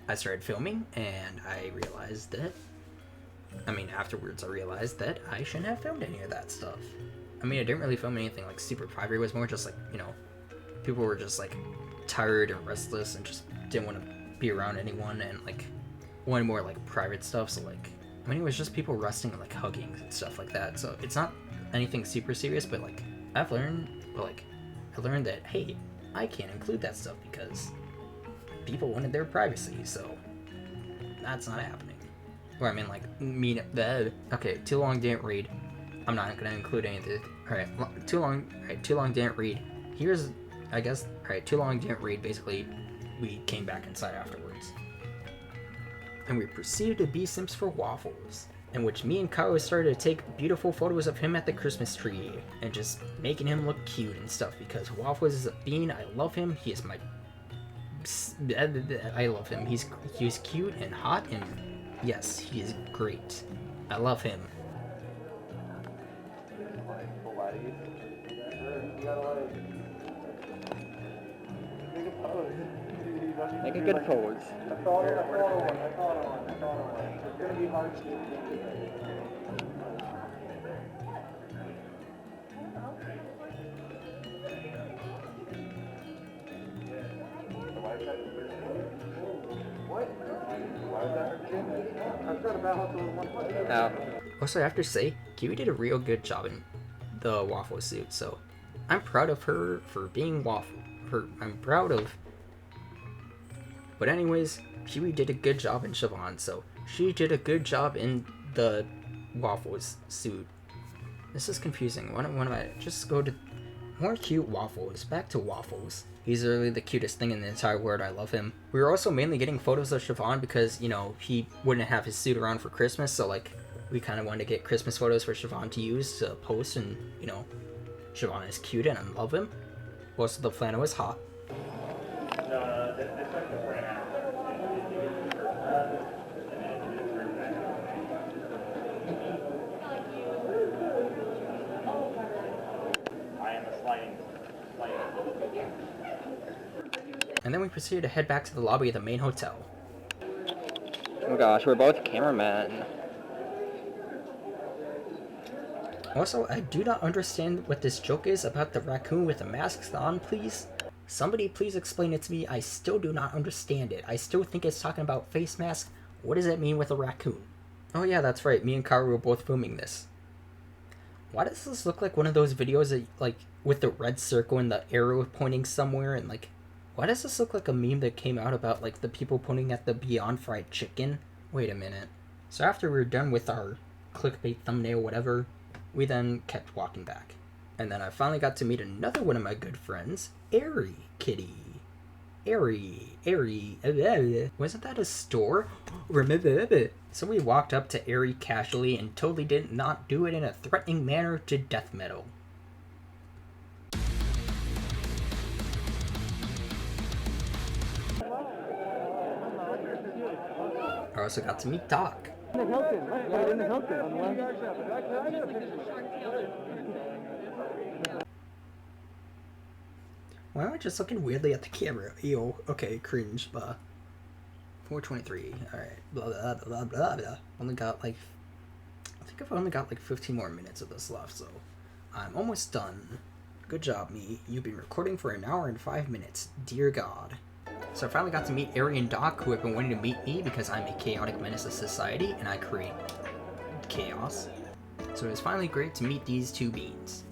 I started filming and I realized that, afterwards I realized that I shouldn't have filmed any of that stuff. I didn't really film anything like super private. It was more just like, you know, people were just like tired and restless and just didn't want to be around anyone and like wanted more like private stuff. So like, it was just people resting and like hugging and stuff like that. So it's not anything super serious, but like I learned that, hey, I can't include that stuff because people wanted their privacy, so that's not happening. Or okay, too long didn't read. I'm not gonna include anything. Alright, too long didn't read. Here's, I guess, alright, too long didn't read. Basically, we came back inside afterwards. And we proceeded to be simps for Waffles, in which me and Kyle started to take beautiful photos of him at the Christmas tree, and just making him look cute and stuff, because Waffles is a bean. I love him. He is my... I love him. He's cute and hot, and yes, he is great. I love him. Make a good pose. Now, Also, I have to say, Kiwi did a real good job in the Waffle suit, so I'm proud of her for being Waffle. I'm proud of... But anyways, Kiwi did a good job in Siobhan, so she did a good job in the Waffles suit. This is confusing. Why don't I just go to more cute Waffles? Back to Waffles. He's really the cutest thing in the entire world. I love him. We were also mainly getting photos of Siobhan because, you know, he wouldn't have his suit around for Christmas, so like we kind of wanted to get Christmas photos for Siobhan to use to post, and you know, Siobhan is cute and I love him. Also, the flannel is hot. And then we proceeded to head back to the lobby of the main hotel. oh my gosh, we're both cameramen. Also, I do not understand what this joke is about the raccoon with the masks on, please. Somebody please explain it to me. I still do not understand it. I still think it's talking about face masks. What does it mean with a raccoon? Oh yeah, that's right. Me and Karu were both filming this. Why does this look like one of those videos that, like, with the red circle and the arrow pointing somewhere, and like, why does this look like a meme that came out about like the people pointing at the Beyond Fried Chicken? Wait a minute. So after we were done with our clickbait thumbnail, whatever, we then kept walking back. And then I finally got to meet another one of my good friends, Airy Kitty. Airy. Wasn't that a store? So we walked up to Airy casually and totally did not do it in a threatening manner to death metal. I also got to meet Doc. Why am I just looking weirdly at the camera? Ew. Okay, cringe. 4:23. Alright. Blah, blah, blah, blah, blah. Only got like... I think I've only got like 15 more minutes of this left, so... I'm almost done. Good job, me. You've been recording for 1 hour and 5 minutes. Dear God. So I finally got to meet Ari and Doc, who have been wanting to meet me because I'm a chaotic menace to society, and I create chaos. So it was finally great to meet these two beans.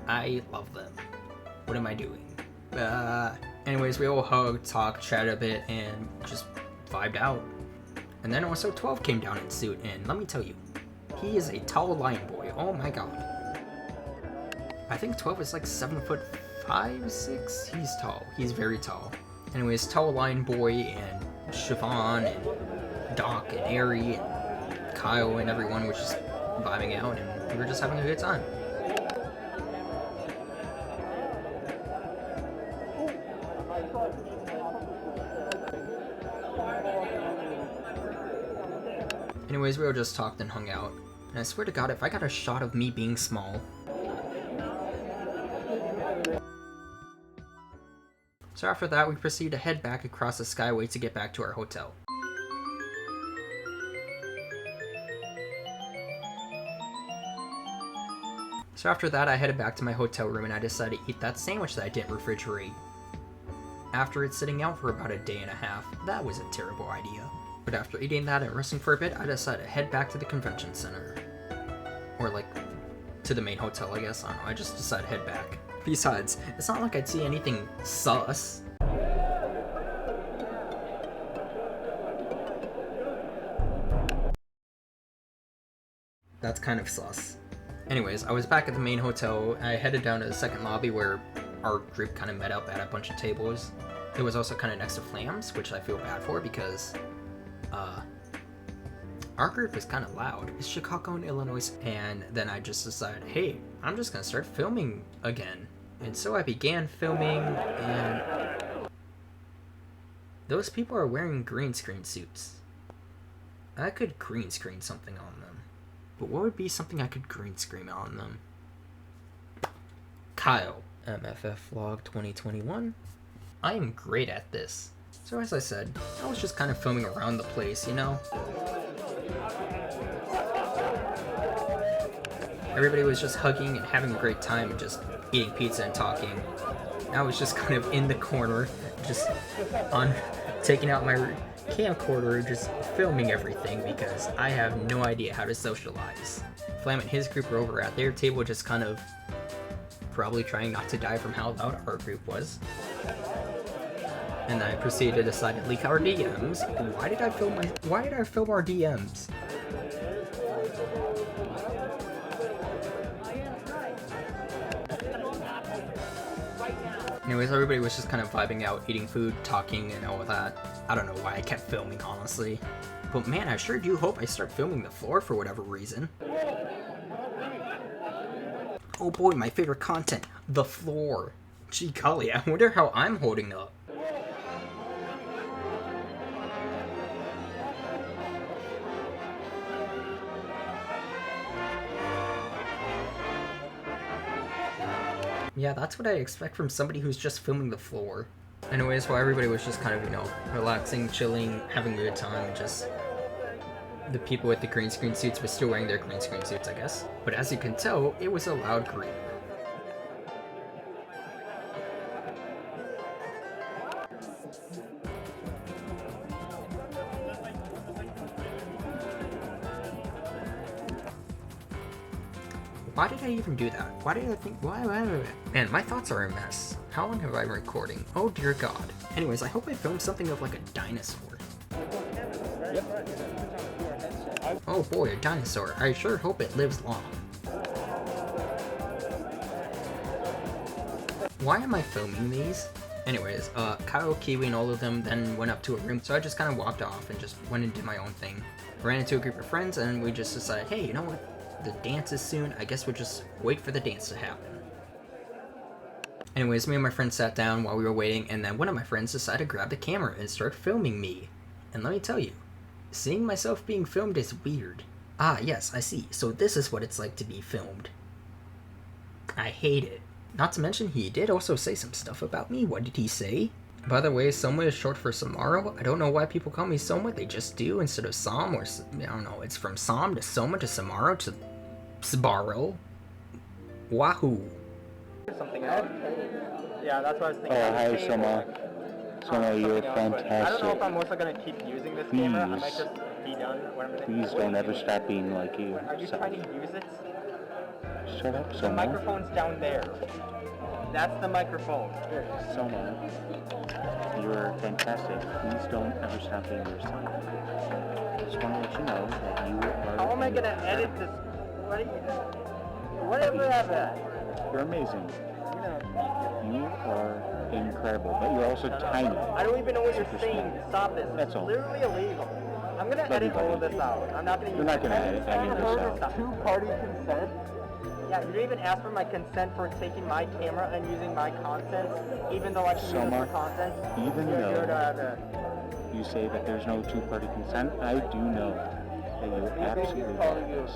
I love them. What am I doing? Anyways, we all hugged, talked, chatted a bit, and just vibed out. And then also 12 came down in suit, and let me tell you, he is a tall lion boy. Oh my god. I think 12 is like 7'5", 6. He's tall. He's very tall. Anyways, tall lion boy and Siobhan and Doc and Ari and Kyle and everyone was just vibing out, and we were just having a good time. Anyways, we all just talked and hung out, and I swear to God, if I got a shot of me being small... So after that, we proceeded to head back across the Skyway to get back to our hotel. So after that, I headed back to my hotel room and I decided to eat that sandwich that I didn't refrigerate. After it sitting out for about a day and a half, that was a terrible idea. But after eating that and resting for a bit, I decided to head back to the convention center. Or like, to the main hotel, I guess. I don't know, I just decided to head back. Besides, it's not like I'd see anything sus. That's kind of sus. Anyways, I was back at the main hotel. I headed down to the second lobby where our group kind of met up at a bunch of tables. It was also kind of next to Flams, which I feel bad for because our group is kind of loud. It's Chicago and Illinois. And then I just decided, hey, I'm just going to start filming again. And so I began filming, and those people are wearing green screen suits. I could green screen something on them. But what would be something I could green screen on them? Kyle, MFF Vlog 2021. I am great at this. So as I said, I was just kind of filming around the place, you know? Everybody was just hugging and having a great time and just eating pizza and talking. I was just kind of in the corner, just taking out my camcorder, just filming everything because I have no idea how to socialize. Flam and his group were over at their table, just kind of probably trying not to die from how loud our group was. And then I proceeded to decide to leak our DMs. Why did I film our DMs? Anyways, everybody was just kind of vibing out, eating food, talking, and all of that. I don't know why I kept filming, honestly. But man, I sure do hope I start filming the floor for whatever reason. Oh boy, my favorite content, the floor. Gee golly, I wonder how I'm holding up. Yeah, that's what I expect from somebody who's just filming the floor. Anyways, while everybody was just kind of, you know, relaxing, chilling, having a good time, just the people with the green screen suits were still wearing their green screen suits, I guess. But as you can tell, it was a loud group. Why did I even do that? Why did I think, why? Man, my thoughts are a mess. How long have I been recording? Oh dear God. Anyways, I hope I filmed something of like a dinosaur. Oh boy, a dinosaur. I sure hope it lives long. Why am I filming these? Anyways, Kyle, Kiwi, and all of them then went up to a room, so I just kind of walked off and just went and did my own thing. Ran into a group of friends, and we just decided, hey, you know what? The dance is soon. I guess we'll just wait for the dance to happen. Anyways, me and my friend sat down while we were waiting, and then one of my friends decided to grab the camera and start filming me. And let me tell you, seeing myself being filmed is weird. Ah, yes, I see. So this is what it's like to be filmed. I hate it. Not to mention, he did also say some stuff about me. What did he say? By the way, Soma is short for Samaro. I don't know why people call me Soma. They just do instead of Som, or I don't know. It's from Som to Soma to Samaro to Sbarro. Wahoo. Something else. Yeah, that's what I was thinking. Oh, hi, Soma. Soma, you're fantastic. I don't know if I'm also going to keep using this camera. I might just be done when I'm Please don't ever stop being like you. Are you trying to use it? Shut up, The Soma. microphone's down there. That's the microphone. Soma, you're fantastic. Please don't ever stop being yourself. I just want to let you know that you are... How am I going to edit this? Whatever happened? You're amazing. You are incredible, but you're also tiny. I don't even know what you're saying. Stop this. That's all. It's literally illegal. I'm going to edit all of this out. I'm not going to use You're not going to edit any of this out. Two-party consent? Yeah, you didn't even ask for my consent for taking my camera and using my content, even though I can use it for content. Even though you say that there's no two-party consent, I do know that you absolutely got this.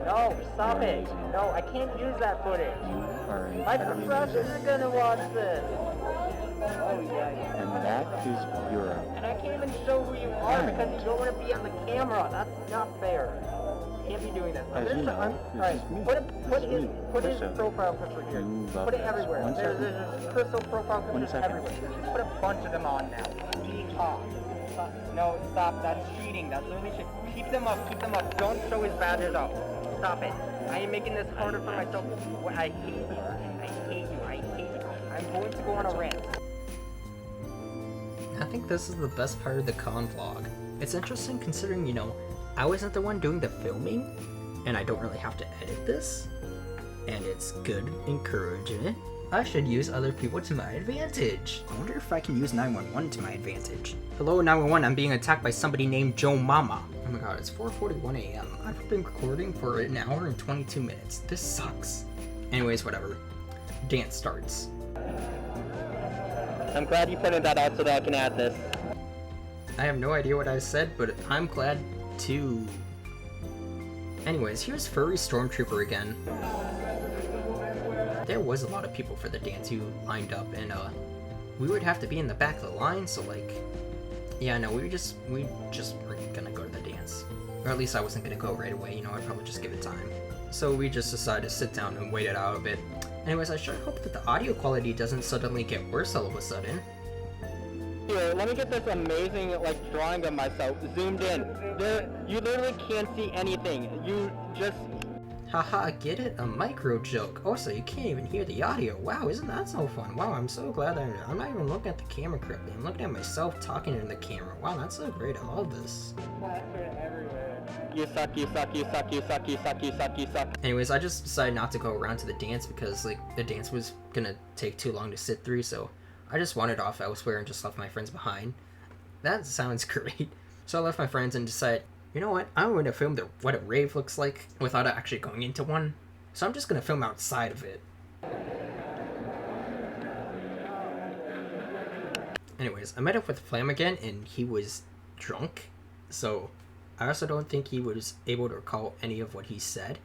No, stop You're it. amazing. No, I can't use that footage. You are My entirely professors amazing. are gonna watch this. Oh yeah. And that is Europe. And I can't even show who you are because you don't want to be on the camera. That's not fair. You can't be doing this. As you know, this is me. Put his This is me. profile picture here. You love Put it this. everywhere. One There's second. crystal profile One pictures second. everywhere. Just put a bunch of them on now. Stop. No, stop. That's cheating. That's literally shit. Keep them up. Keep them up. Don't show his badges up. Stop it. I am making this harder for myself. I hate you. I hate you. I hate you. I'm going to go on a rant. I think this is the best part of the con vlog. It's interesting considering, you know, I wasn't the one doing the filming, and I don't really have to edit this, and it's good encouragement. I should use other people to my advantage. I wonder if I can use 911 to my advantage. Hello, 911, I'm being attacked by somebody named Joe Mama. Oh my god, it's 4:41 a.m. I've been recording for an hour and 22 minutes. This sucks. Anyways, whatever. Dance starts. I'm glad you pointed that out so that I can add this. I have no idea what I said, but I'm glad too. Anyways, here's Furry Stormtrooper again. There was a lot of people for the dance who lined up, and we would have to be in the back of the line, so like, yeah, no, we just weren't gonna go to the dance. Or at least I wasn't gonna go right away, you know, I'd probably just give it time. So we just decided to sit down and wait it out a bit. Anyways, I sure hope that the audio quality doesn't suddenly get worse all of a sudden. Here, let me get this amazing, like, drawing of myself zoomed in. There, you literally can't see anything. You just... Haha, get it? A micro joke. Oh, so you can't even hear the audio. Wow, isn't that so fun? Wow, I'm so glad that I'm not even looking at the camera correctly. I'm looking at myself talking in the camera. Wow, that's so great. I love this. You suck, you suck, you suck, you suck, you suck, you suck, you suck. Anyways, I just decided not to go around to the dance because, like, the dance was gonna take too long to sit through, so I just wandered off elsewhere and just left my friends behind. That sounds great. So I left my friends and decided, you know what, I'm going to film what a rave looks like without actually going into one. So I'm just going to film outside of it. Anyways, I met up with Flam again, and he was drunk. So I also don't think he was able to recall any of what he said.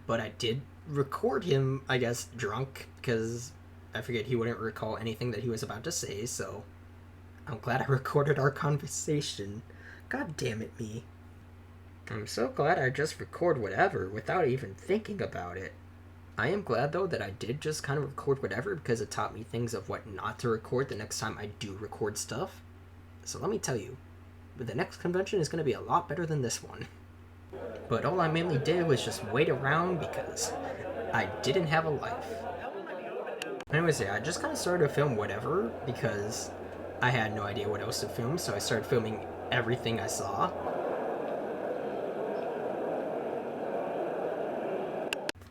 But I did record him, I guess, drunk, because I figured he wouldn't recall anything that he was about to say, so I'm glad I recorded our conversation. God damn it, me. I'm so glad I just record whatever without even thinking about it. I am glad, though, that I did just kind of record whatever because it taught me things of what not to record the next time I do record stuff. So let me tell you, the next convention is going to be a lot better than this one. But all I mainly did was just wait around because I didn't have a life. Anyways, yeah, I just kind of started to film whatever because I had no idea what else to film, so I started filming everything I saw.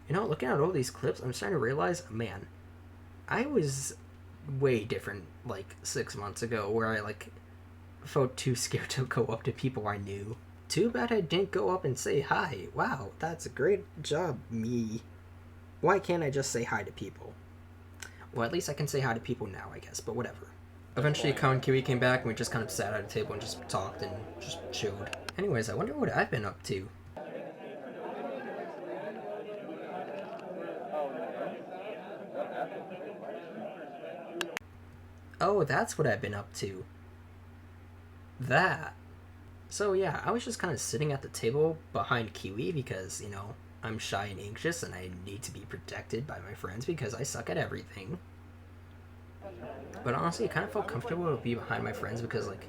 You know, looking at all these clips, I'm starting to realize, man, I was way different, like, 6 months ago, where I, like, felt too scared to go up to people I knew. Too bad I didn't go up and say hi. Wow, that's a great job, me. Why can't I just say hi to people? Well, at least I can say hi to people now, I guess, but whatever. Eventually, Kao and Kiwi came back, and we just kind of sat at a table and just talked and just chilled. Anyways, I wonder what I've been up to. Oh, that's what I've been up to. That. So yeah, I was just kind of sitting at the table behind Kiwi because, you know, I'm shy and anxious and I need to be protected by my friends because I suck at everything. But honestly, I kind of felt comfortable to be behind my friends because, like,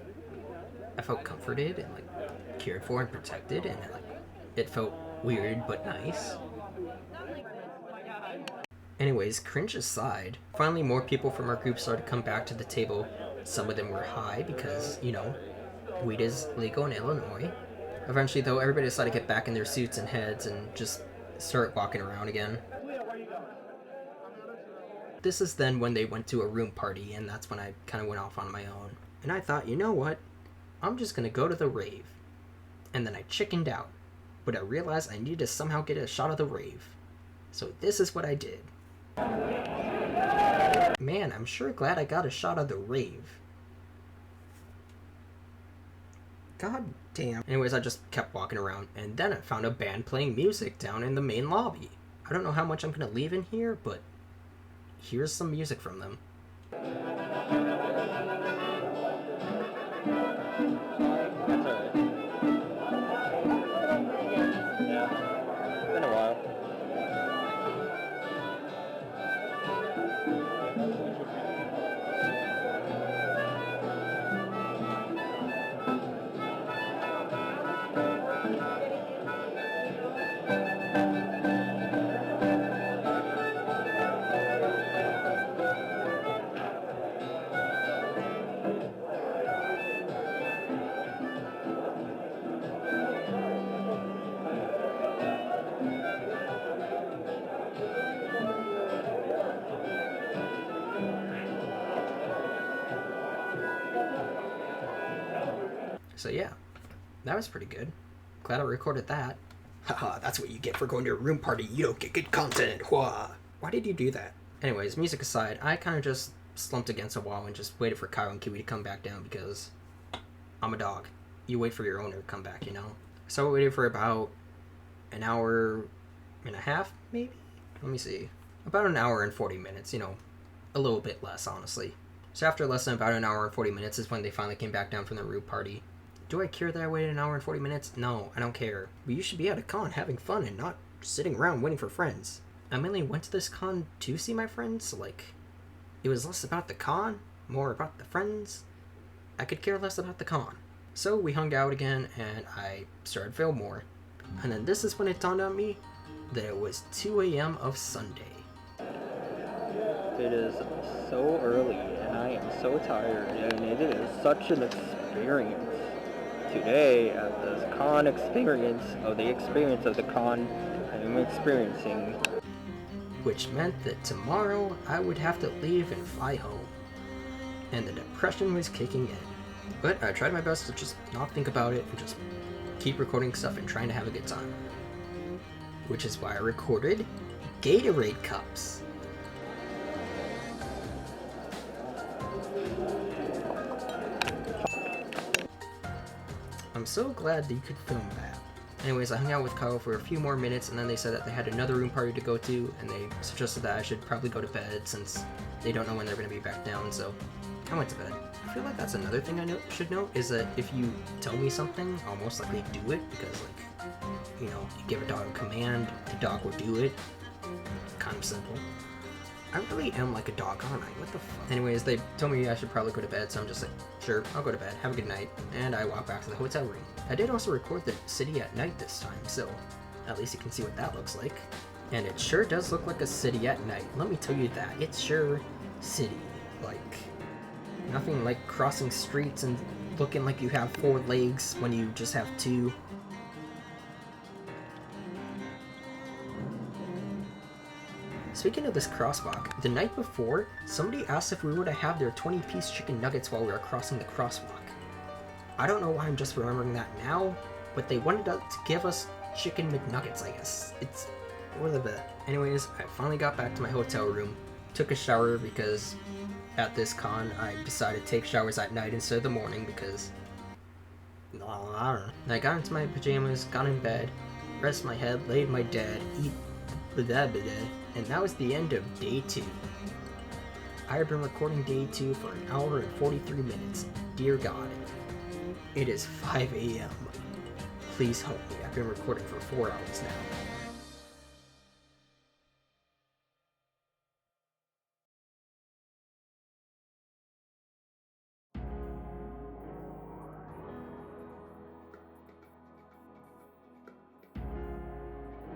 I felt comforted and, like, cared for and protected, and, like, it felt weird but nice. Anyways, cringe aside, finally more people from our group started to come back to the table. Some of them were high because, you know, weed is legal in Illinois. Eventually, though, everybody decided to get back in their suits and heads and just start walking around again. This is then when they went to a room party, and that's when I kind of went off on my own. And I thought, you know what? I'm just gonna go to the rave. And then I chickened out. But I realized I needed to somehow get a shot of the rave. So this is what I did. Man, I'm sure glad I got a shot of the rave. God damn. Anyways, I just kept walking around, and then I found a band playing music down in the main lobby. I don't know how much I'm gonna leave in here, but here's some music from them. That's alright. Yeah. It's been a while. So yeah, that was pretty good. Glad I recorded that. Haha, that's what you get for going to a room party. You don't get good content. Why did you do that? Anyways, music aside, I kind of just slumped against a wall and just waited for Kyle and Kiwi to come back down because I'm a dog. You wait for your owner to come back, you know? So I waited for about an hour and a half, maybe? Let me see. About an hour and 40 minutes, you know, a little bit less, honestly. So after less than about an hour and 40 minutes is when they finally came back down from the room party. Do I care that I waited an hour and 40 minutes? No, I don't care. But you should be at a con having fun and not sitting around waiting for friends. I mainly went to this con to see my friends, so like, it was less about the con, more about the friends. I could care less about the con. So we hung out again, and I started to feel more. And then this is when it dawned on me that it was 2 a.m. of Sunday. It is so early, and I am so tired, and it is such an experience. Today, at this con experience, the experience of the con I am experiencing. Which meant that tomorrow I would have to leave and fly home. And the depression was kicking in. But I tried my best to just not think about it and just keep recording stuff and trying to have a good time. Which is why I recorded Gatorade cups. I'm so glad that you could film that. Anyways, I hung out with Kyle for a few more minutes, and then they said that they had another room party to go to, and they suggested that I should probably go to bed since they don't know when they're going to be back down, so I went to bed. I feel like that's another thing I should note, is that if you tell me something, I'll most likely do it, because, like, you know, you give a dog a command, the dog will do it. Kind of simple. I really am like a dog, aren't I? What the fuck? Anyways, they told me I should probably go to bed, so I'm just like, sure, I'll go to bed. Have a good night. And I walk back to the hotel room. I did also record the city at night this time, so at least you can see what that looks like. And it sure does look like a city at night. Let me tell you that. It's sure city. Like, nothing like crossing streets and looking like you have 4 legs when you just have 2. Speaking of this crosswalk, the night before, somebody asked if we were to have their 20-piece chicken nuggets while we were crossing the crosswalk. I don't know why I'm just remembering that now, but they wanted to give us chicken McNuggets, I guess. It's what a bit. Anyways, I finally got back to my hotel room, took a shower because at this con I decided to take showers at night instead of the morning because I don't know. And I got into my pajamas, got in bed, rested my head, laid my dead, eat blah, blah, and that was the end of day 2. I have been recording day 2 for an hour and 43 minutes. Dear God. It is 5 a.m. Please help me. I've been recording for 4 hours now.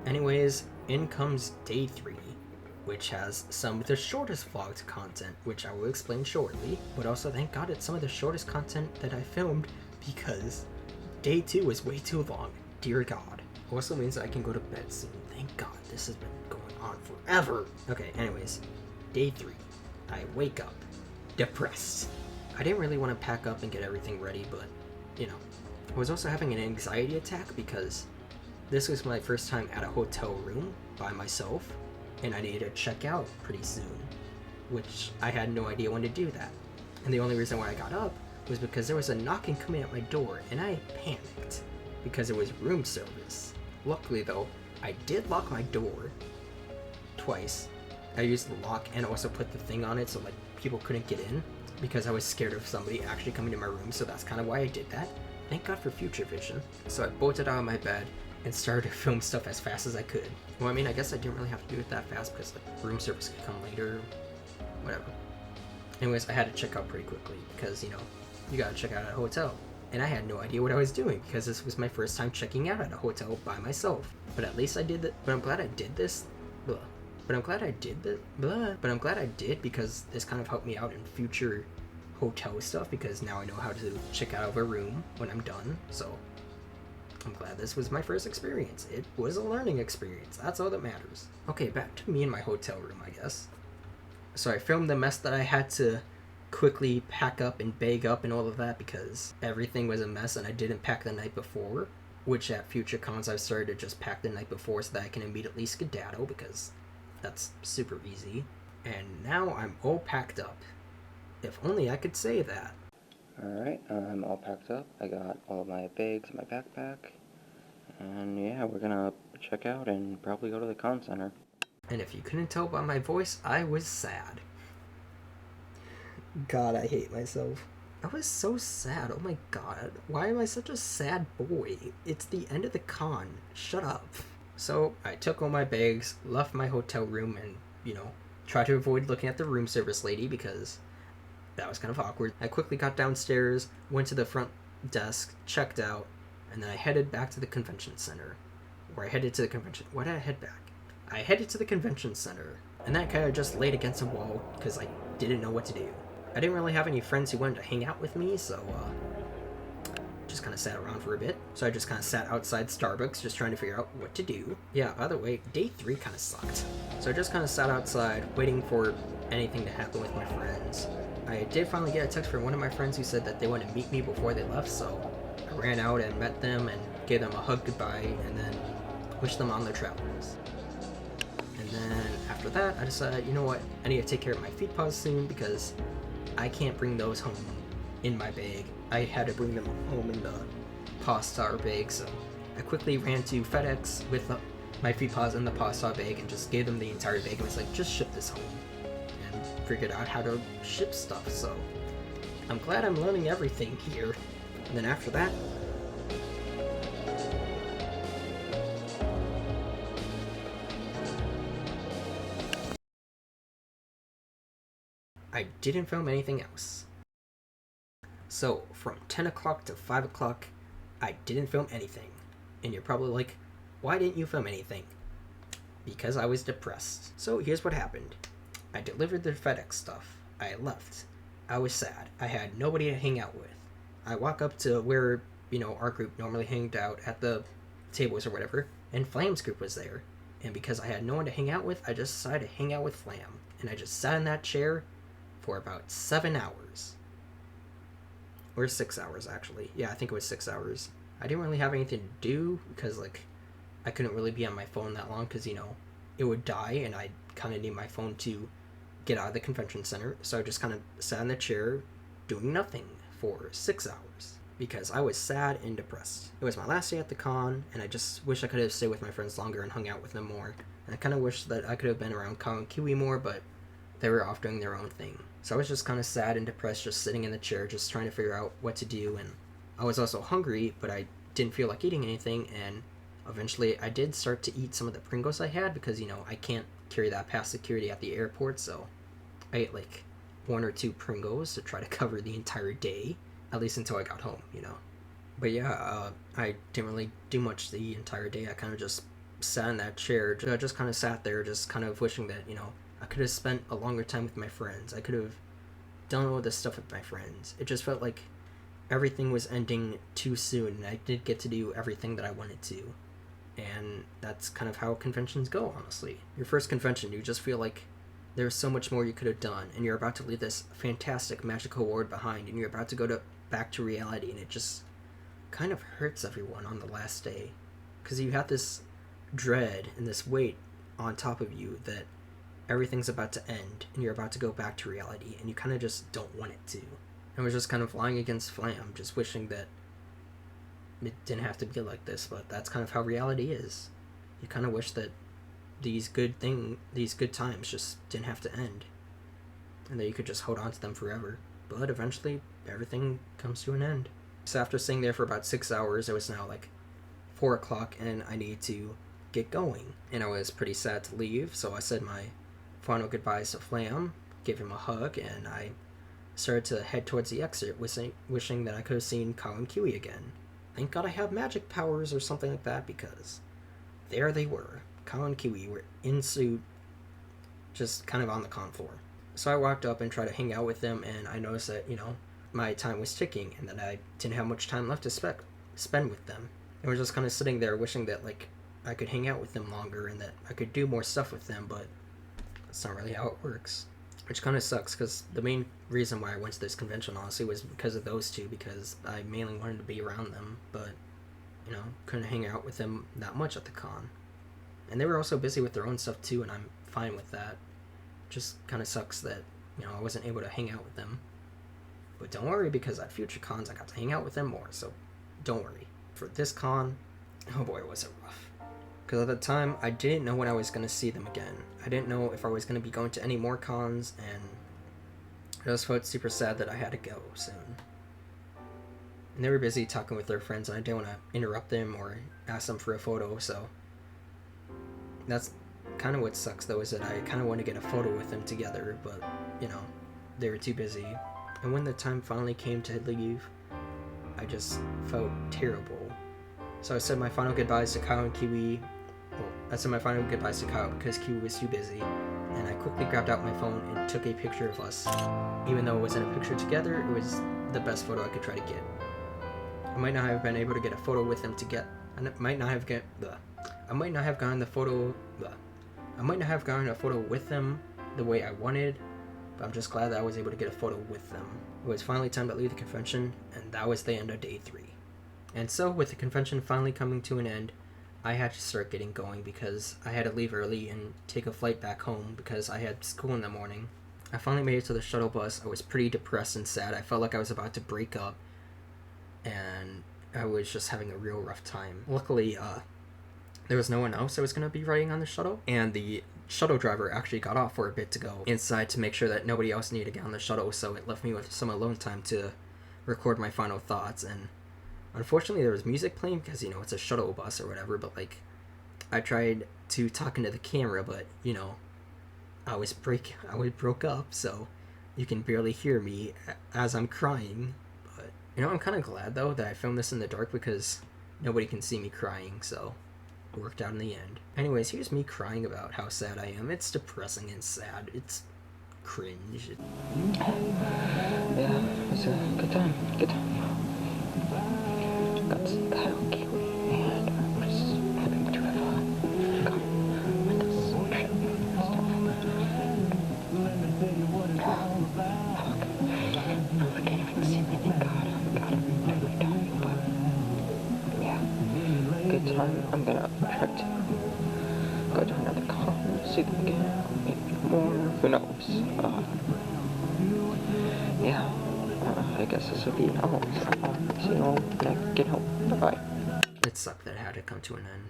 Anyways, in comes day 3, which has some of the shortest vlogged content, which I will explain shortly, but also thank God it's some of the shortest content that I filmed because day 2 was way too long. Dear God. Also means I can go to bed soon. Thank God, this has been going on forever. Okay, anyways, day 3. I wake up depressed. I didn't really want to pack up and get everything ready, but, you know, I was also having an anxiety attack because this was my first time at a hotel room by myself, and I needed to check out pretty soon, which I had no idea when to do that. And the only reason why I got up was because there was a knocking coming at my door, and I panicked because it was room service. Luckily though, I did lock my door twice. I used the lock and also put the thing on it so like people couldn't get in because I was scared of somebody actually coming to my room, so that's kind of why I did that. Thank God for future vision. So I bolted out of my bed and started to film stuff as fast as I could. Well, I mean, I guess I didn't really have to do it that fast because like room service could come later, whatever. Anyways, I had to check out pretty quickly because, you know, you gotta check out at a hotel. And I had no idea what I was doing because this was my first time checking out at a hotel by myself. But at least I did that. But I'm glad I did this. Blah. But I'm glad I did that. Blah. But I'm glad I did because this kind of helped me out in future hotel stuff because now I know how to check out of a room when I'm done. So I'm glad this was my first experience. It was a learning experience. That's all that matters. Okay, back to me in my hotel room, I guess. So I filmed the mess that I had to quickly pack up and bag up and all of that because everything was a mess and I didn't pack the night before, which at future cons I've started to just pack the night before so that I can immediately skedaddle because that's super easy. And now I'm all packed up. If only I could say that. Alright, I'm all packed up. I got all of my bags, my backpack, and yeah, we're gonna check out and probably go to the con center. And if you couldn't tell by my voice, I was sad. God, I hate myself. I was so sad. Oh my god. Why am I such a sad boy? It's the end of the con. Shut up. So, I took all my bags, left my hotel room, and, tried to avoid looking at the room service lady because that was kind of awkward. I quickly got downstairs, went to the front desk, checked out, and then I headed back to the convention center. Why did I head back? I headed to the convention center, and that kind of just laid against a wall because I didn't know what to do. I didn't really have any friends who wanted to hang out with me, so just kind of sat around for a bit. So I just kind of sat outside Starbucks just trying to figure out what to do. Yeah, by the way, day 3 kind of sucked. So I just kind of sat outside waiting for anything to happen with my friends. I did finally get a text from one of my friends who said that they wanted to meet me before they left, so I ran out and met them and gave them a hug goodbye and then wished them on their travels. And then after that, I decided, you know what, I need to take care of my feet paws soon because I can't bring those home in my bag. I had to bring them home in the Paw Star bag, so I quickly ran to FedEx with my feet paws in the Paw Star bag and just gave them the entire bag and was like, just ship this home. And figured out how to ship stuff, so I'm glad I'm learning everything here. And then after that, I didn't film anything else. So, from 10 o'clock to 5 o'clock, I didn't film anything. And you're probably like, why didn't you film anything? Because I was depressed. So here's what happened. I delivered the FedEx stuff. I left. I was sad. I had nobody to hang out with. I walk up to where, our group normally hanged out at the tables or whatever, and Flam's group was there. And because I had no one to hang out with, I just decided to hang out with Flam. And I just sat in that chair for about 7 hours. Or 6 hours, actually. Yeah, I think it was 6 hours. I didn't really have anything to do because, I couldn't really be on my phone that long because, it would die and I kind of need my phone to get out of the convention center. So I just kind of sat in the chair doing nothing for 6 hours because I was sad and depressed. It was my last day at the con and I just wish I could have stayed with my friends longer and hung out with them more. And I kind of wish that I could have been around Kyle and Kiwi more, but they were off doing their own thing. So I was just kind of sad and depressed, just sitting in the chair, just trying to figure out what to do. And I was also hungry, but I didn't feel like eating anything. And eventually I did start to eat some of the Pringles I had because, I can't carry that past security at the airport. So I ate 1 or 2 Pringles to try to cover the entire day, at least until I got home, But yeah, I didn't really do much the entire day. I kind of just sat in that chair, just kind of sat there, just kind of wishing that, I could have spent a longer time with my friends. I could have done all this stuff with my friends. It just felt like everything was ending too soon, and I didn't get to do everything that I wanted to. And that's kind of how conventions go, honestly. Your first convention, you just feel like there's so much more you could have done, and you're about to leave this fantastic magical world behind, and you're about to go back to reality, and it just kind of hurts everyone on the last day. Because you have this dread and this weight on top of you that everything's about to end and you're about to go back to reality and you kind of just don't want it to. And we're just kind of lying against Flam, just wishing that it didn't have to be like this, but that's kind of how reality is. You kind of wish that these good times just didn't have to end and that you could just hold on to them forever. But eventually everything comes to an end. So after sitting there for about 6 hours, it was now 4 o'clock and I needed to get going. And I was pretty sad to leave, so I said my final goodbyes to Flam, gave him a hug, and I started to head towards the exit, wishing that I could have seen Kyle and Kiwi again. Thank God I have magic powers or something like that, because there they were. Kyle and Kiwi were in suit, just kind of on the con floor. So I walked up and tried to hang out with them, and I noticed that, my time was ticking, and that I didn't have much time left to spend with them. And we're just kind of sitting there wishing that, I could hang out with them longer and that I could do more stuff with them, but that's not really how it works. which kind of sucks because the main reason why I went to this convention honestly was because of those two, because I mainly wanted to be around them, but you know, couldn't hang out with them that much at the con. And they were also busy with their own stuff too, and I'm fine with that. Just kind of sucks that, you know, I wasn't able to hang out with them. But don't worry, because at future cons I got to hang out with them more, so don't worry. For this con, oh boy, was it rough. Because at the time, I didn't know when I was going to see them again. I didn't know if I was going to be going to any more cons, and I just felt super sad that I had to go soon. And they were busy talking with their friends, and I didn't want to interrupt them or ask them for a photo, so that's kind of what sucks, though, is that I kind of want to get a photo with them together, but, you know, they were too busy. And when the time finally came to leave, I just felt terrible. So I said my final goodbyes to Kyle and Kiwi. Well, I said my final goodbyes to Kyle because Kiwi was too busy, and I quickly grabbed out my phone and took a picture of us. Even though it wasn't a picture together, it was the best photo I could try to get. I might not have been able to get a photo with them I might not have gotten a photo with them the way I wanted, but I'm just glad that I was able to get a photo with them. It was finally time to leave the convention, and that was the end of day 3. And so, with the convention finally coming to an end, I had to start getting going because I had to leave early and take a flight back home because I had school in the morning. I finally made it to the shuttle bus. I was pretty depressed and sad. I felt like I was about to break up, and I was just having a real rough time. Luckily, there was no one else that was going to be riding on the shuttle, and the shuttle driver actually got off for a bit to go inside to make sure that nobody else needed to get on the shuttle, so it left me with some alone time to record my final thoughts. And unfortunately there was music playing because, you know, it's a shuttle bus or whatever, but like I tried to talk into the camera, but you know, I was broke up, so you can barely hear me as I'm crying. But you know, I'm kind of glad though that I filmed this in the dark because nobody can see me crying, so it worked out in the end. Anyways, here's me crying about how sad I am. It's depressing and sad. It's cringe. Yeah, it was a good time. Got some karaoke, and I'm just hoping to have gone with the social and stuff. Fuck. I can't even see anything. God, I'm really dying, but yeah, good time. I'm gonna try to go to another con, see them again, maybe more, who knows. Yeah. I guess this will be all. See you all when I get home. Bye-bye. It sucked that it had to come to an end.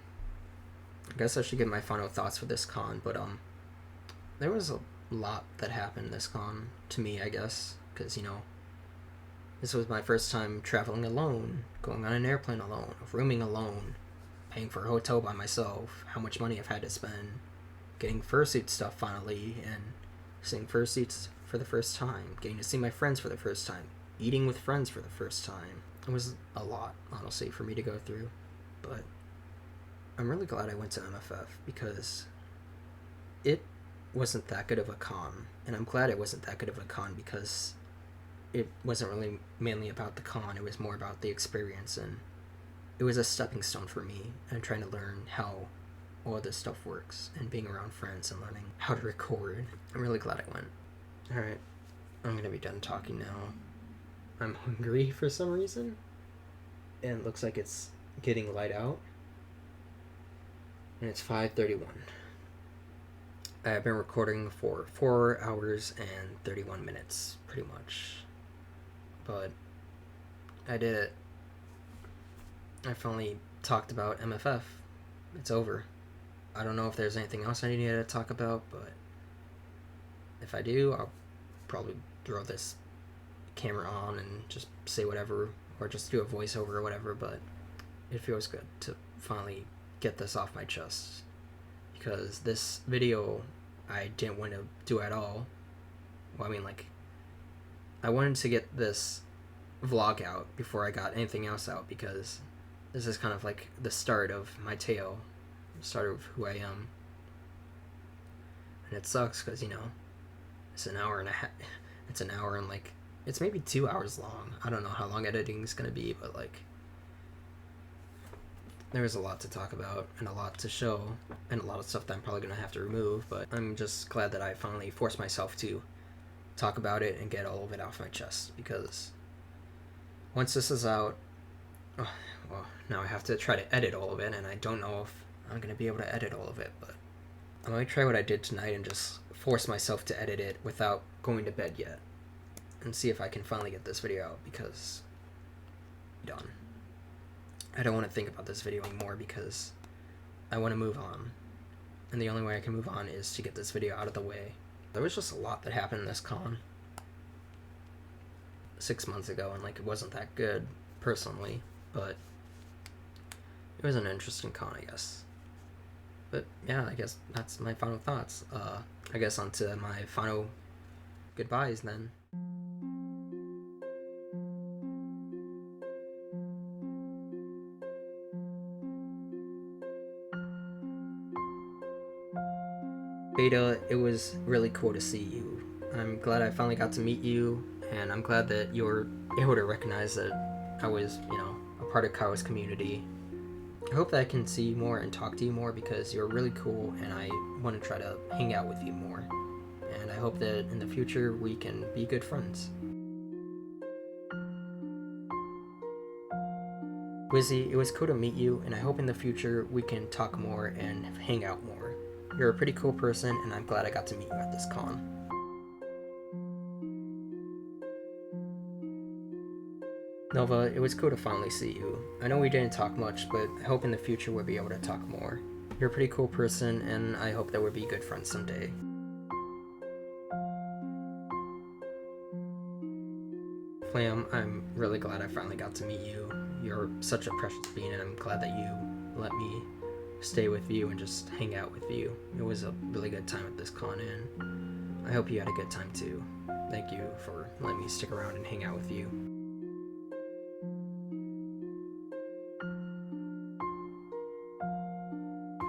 I guess I should give my final thoughts for this con, but there was a lot that happened this con to me, I guess, because, you know, this was my first time traveling alone, going on an airplane alone, rooming alone, paying for a hotel by myself, how much money I've had to spend, getting fursuit stuff finally, and seeing fursuits for the first time, getting to see my friends for the first time, eating with friends for the first time. It was a lot, honestly, for me to go through, but I'm really glad I went to MFF because it wasn't that good of a con, and I'm glad it wasn't that good of a con because it wasn't really mainly about the con, it was more about the experience, and it was a stepping stone for me and trying to learn how all this stuff works and being around friends and learning how to record. I'm really glad I went. Alright, I'm gonna be done talking now. I'm hungry for some reason, and it looks like it's getting light out, and it's 5:31. I've been recording for 4 hours and 31 minutes, pretty much, but I did it. I finally talked about MFF. It's over. I don't know if there's anything else I need to talk about, but if I do, I'll probably throw this camera on and just say whatever, or just do a voiceover or whatever, but it feels good to finally get this off my chest, because this video I didn't want to do at all. Well, I mean, like, I wanted to get this vlog out before I got anything else out, because this is kind of like the start of my tale, the start of who I am, and it sucks because, you know, it's an hour and a half, it's an hour and like, it's maybe 2 hours long. I don't know how long editing is going to be, but like, there was a lot to talk about and a lot to show and a lot of stuff that I'm probably going to have to remove, but I'm just glad that I finally forced myself to talk about it and get all of it off my chest, because once this is out, well, now I have to try to edit all of it, and I don't know if I'm going to be able to edit all of it, but I might try what I did tonight and just force myself to edit it without going to bed yet, and see if I can finally get this video out, because I'm done. I don't want to think about this video anymore because I want to move on, and the only way I can move on is to get this video out of the way. There was just a lot that happened in this con 6 months ago, and like, it wasn't that good personally, but it was an interesting con, I guess. But yeah, I guess that's my final thoughts. I guess onto my final goodbyes then. Beta, it was really cool to see you. I'm glad I finally got to meet you, and I'm glad that you were able to recognize that I was, a part of Kyle's community. I hope that I can see you more and talk to you more, because you're really cool, and I want to try to hang out with you more. And I hope that in the future we can be good friends. Wizzy, it was cool to meet you, and I hope in the future we can talk more and hang out more. You're a pretty cool person, and I'm glad I got to meet you at this con. Nova, it was cool to finally see you. I know we didn't talk much, but I hope in the future we'll be able to talk more. You're a pretty cool person, and I hope that we'll be good friends someday. Flam, I'm really glad I finally got to meet you. You're such a precious being, and I'm glad that you let me stay with you and just hang out with you. It was a really good time at this con, and I hope you had a good time too. Thank you for letting me stick around and hang out with you.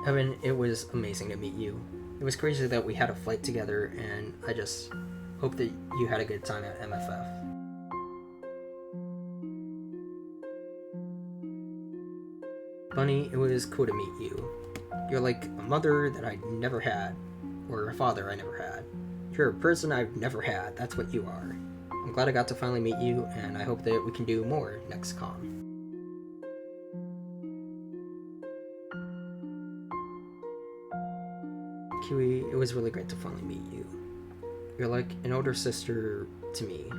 Evan, it was amazing to meet you. It was crazy that we had a flight together, and I just hope that you had a good time at MFF. Bunny, it was cool to meet you. You're like a mother that I never had, or a father I never had. You're a person I've never had, that's what you are. I'm glad I got to finally meet you, and I hope that we can do more next con. Kiwi, it was really great to finally meet you. You're like an older sister to me,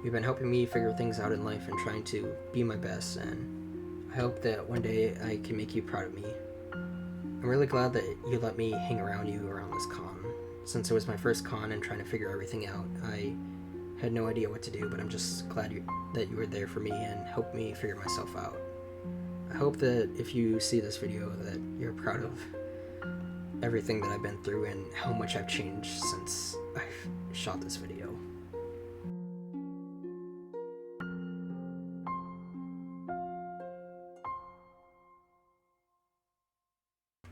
You've been helping me figure things out in life and trying to be my best, and I hope that one day I can make you proud of me. I'm really glad that you let me hang around you around this con. Since it was my first con and trying to figure everything out, I had no idea what to do, but I'm just glad that you were there for me and helped me figure myself out. I hope that if you see this video that you're proud of everything that I've been through and how much I've changed since I've shot this video.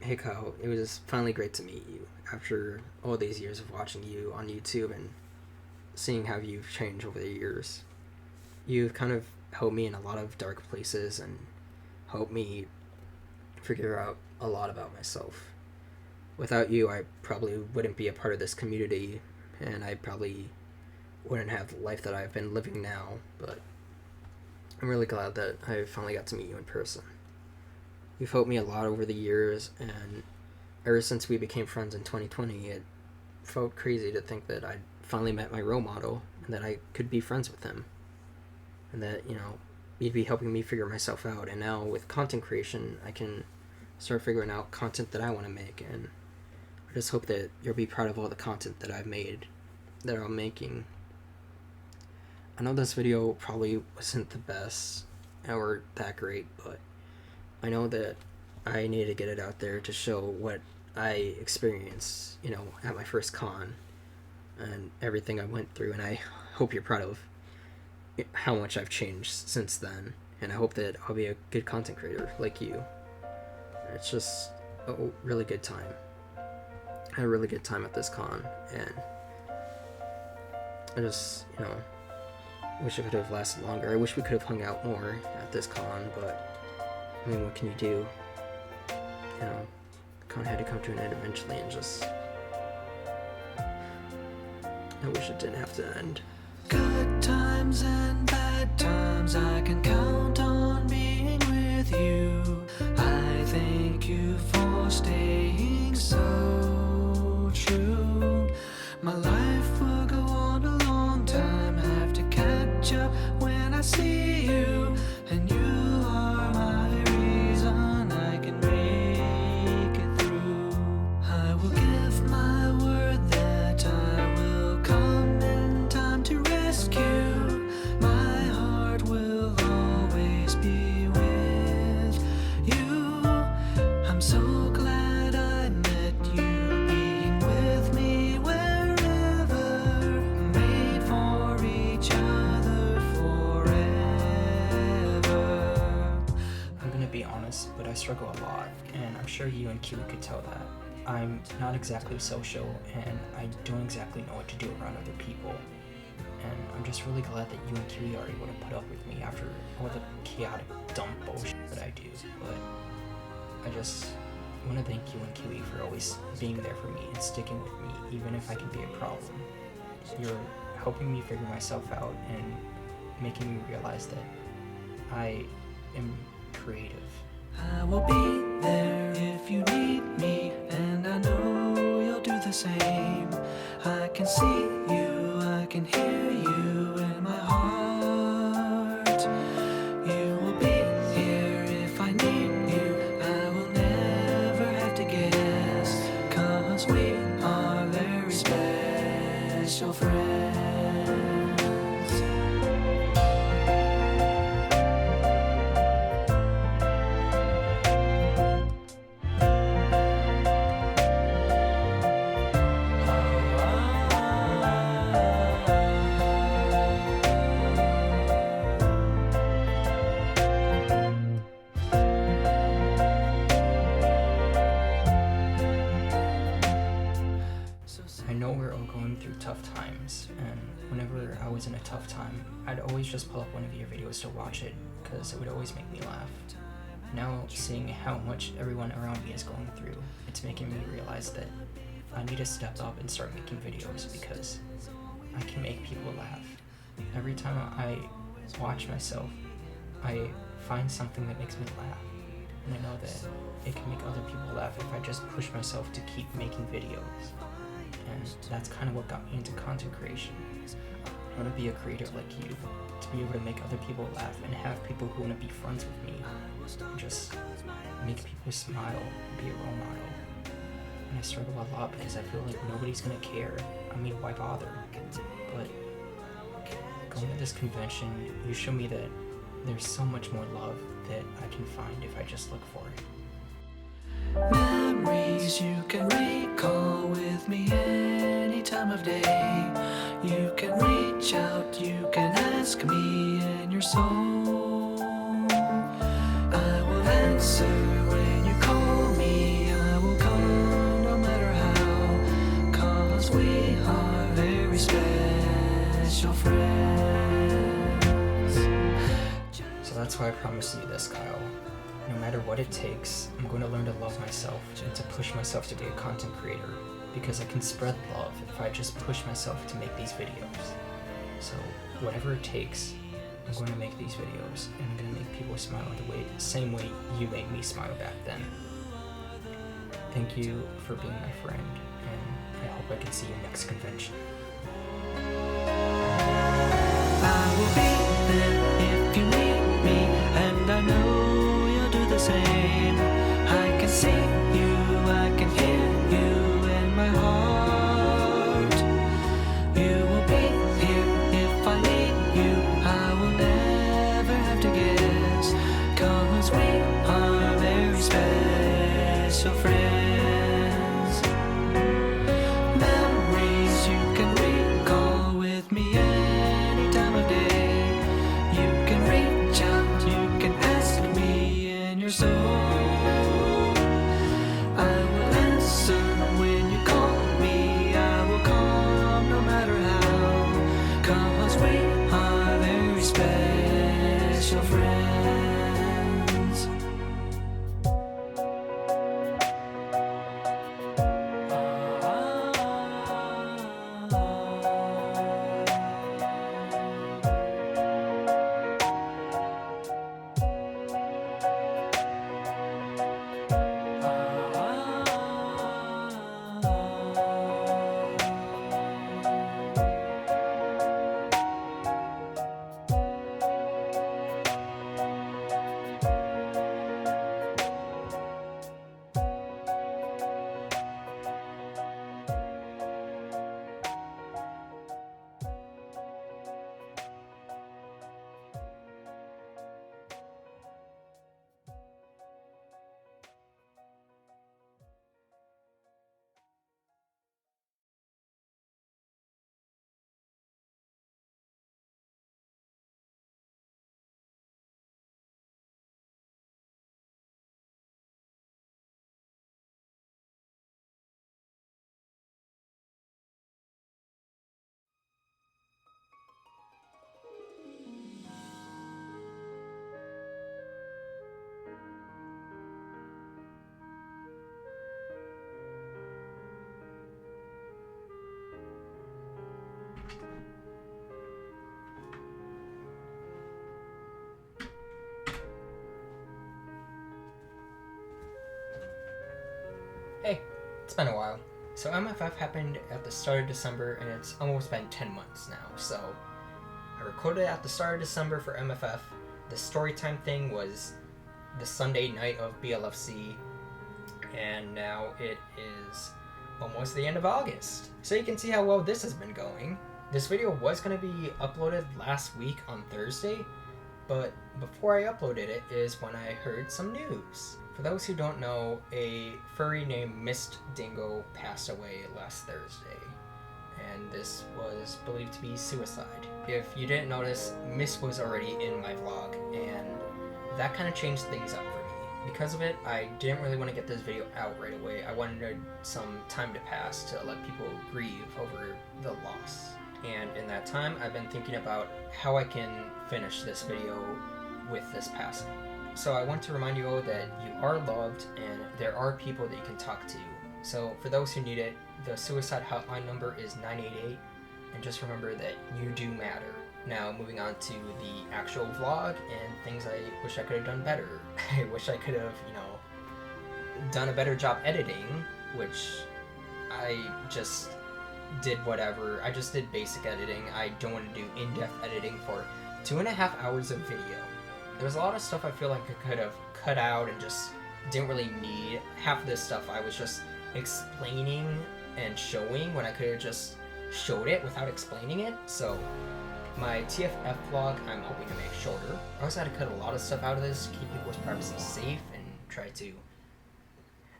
Hey Kyle, it was finally great to meet you after all these years of watching you on YouTube and seeing how you've changed over the years. You've kind of helped me in a lot of dark places and helped me figure out a lot about myself. Without you, I probably wouldn't be a part of this community, and I probably wouldn't have the life that I've been living now, but I'm really glad that I finally got to meet you in person. You've helped me a lot over the years, and ever since we became friends in 2020, it felt crazy to think that I'd finally met my role model, and that I could be friends with him, and that, you'd be helping me figure myself out, and now with content creation, I can start figuring out content that I want to make, and I just hope that you'll be proud of all the content that I've made, that I'm making. I know this video probably wasn't the best or that great, but I know that I need to get it out there to show what I experienced, at my first con and everything I went through, and I hope you're proud of how much I've changed since then, and I hope that I'll be a good content creator like you. It's just a really good time. I had a really good time at this con, and I just, wish it could have lasted longer. I wish we could have hung out more at this con, but I mean, what can you do? The con had to come to an end eventually, and just I wish it didn't have to end. Good times and bad times, I can count on being with you. I thank you for staying so true. My life will go on a long time, have to catch up when I see you. And you are my reason I can make it through. I will give my word that I will come in time to rescue. My heart will always be with you. I'm so glad I met you, being with me wherever, made for each other forever. I'm gonna be honest, but I struggle a lot, and I'm sure you and Kiwi could tell that. I'm not exactly social, and I don't exactly know what to do around other people. And I'm just really glad that you and Kiwi are able to put up with me after all the chaotic, dumb bullshit that I do. But I just want to thank you and Kiwi for always being there for me and sticking with me, even if I can be a problem. You're helping me figure myself out and making me realize that I am creative. I will be there if you need me, and I know you'll do the same. I can see you, I can hear you in my heart. You will be here if I need you. I will never have to guess, 'cause we are very special friends. I know we're all going through tough times, and whenever I was in a tough time, I'd always just pull up one of your videos to watch it, because it would always make me laugh. Now, seeing how much everyone around me is going through, it's making me realize that I need to step up and start making videos, because I can make people laugh. Every time I watch myself, I find something that makes me laugh, and I know that it can make other people laugh if I just push myself to keep making videos. And that's kind of what got me into content creation. I want to be a creator like you, to be able to make other people laugh and have people who want to be friends with me, and just make people smile, be a role model. And I struggle a lot because I feel like nobody's gonna care. I mean, why bother? But going to this convention, you show me that there's so much more love that I can find if I just look for it. Memories you can recall with me any time of day. You can reach out, you can ask me in your soul. I will answer when you call me, I will come no matter how, 'cause we are very special friends. So that's why I promised you this, Kyle. No matter what it takes, I'm going to learn to love myself and to push myself to be a content creator, because I can spread love if I just push myself to make these videos. So whatever it takes, I'm going to make these videos, and I'm going to make people smile the same way you made me smile back then. Thank you for being my friend, and I hope I can see you next convention. I will be there if you need me, and I know the same. I can see you, I can hear you in my heart. You will be here if I need you. I will never have to guess, 'cause we are very special friends. Memories you can recall with me any time of day. You can reach out, you can ask me your soul. I will answer when you call me, I will come no matter how, 'cause we are very special friends. It's been a while. So MFF happened at the start of December, and it's almost been 10 months now. So I recorded at the start of December for MFF. The storytime thing was the Sunday night of BLFC, and now it is almost the end of August. So you can see how well this has been going. This video was going to be uploaded last week on Thursday, but before I uploaded it is when I heard some news. For those who don't know, a furry named Mist Dingo passed away last Thursday, and this was believed to be suicide. If you didn't notice, Mist was already in my vlog, and that kind of changed things up for me. Because of it, I didn't really want to get this video out right away. I wanted some time to pass to let people grieve over the loss. And in that time, I've been thinking about how I can finish this video with this passing. So I want to remind you all that you are loved and there are people that you can talk to. So for those who need it, the suicide hotline number is 988, and just remember that you do matter. Now moving on to the actual vlog and things I wish I could have done better. I wish I could have, done a better job editing, which I just did whatever. I just did basic editing. I don't want to do in-depth editing for 2.5 hours of video. There's a lot of stuff I feel like I could have cut out and just didn't really need. Half of this stuff I was just explaining and showing when I could have just showed it without explaining it. So my TFF vlog I'm hoping to make shorter. I also had to cut a lot of stuff out of this to keep people's privacy safe and try to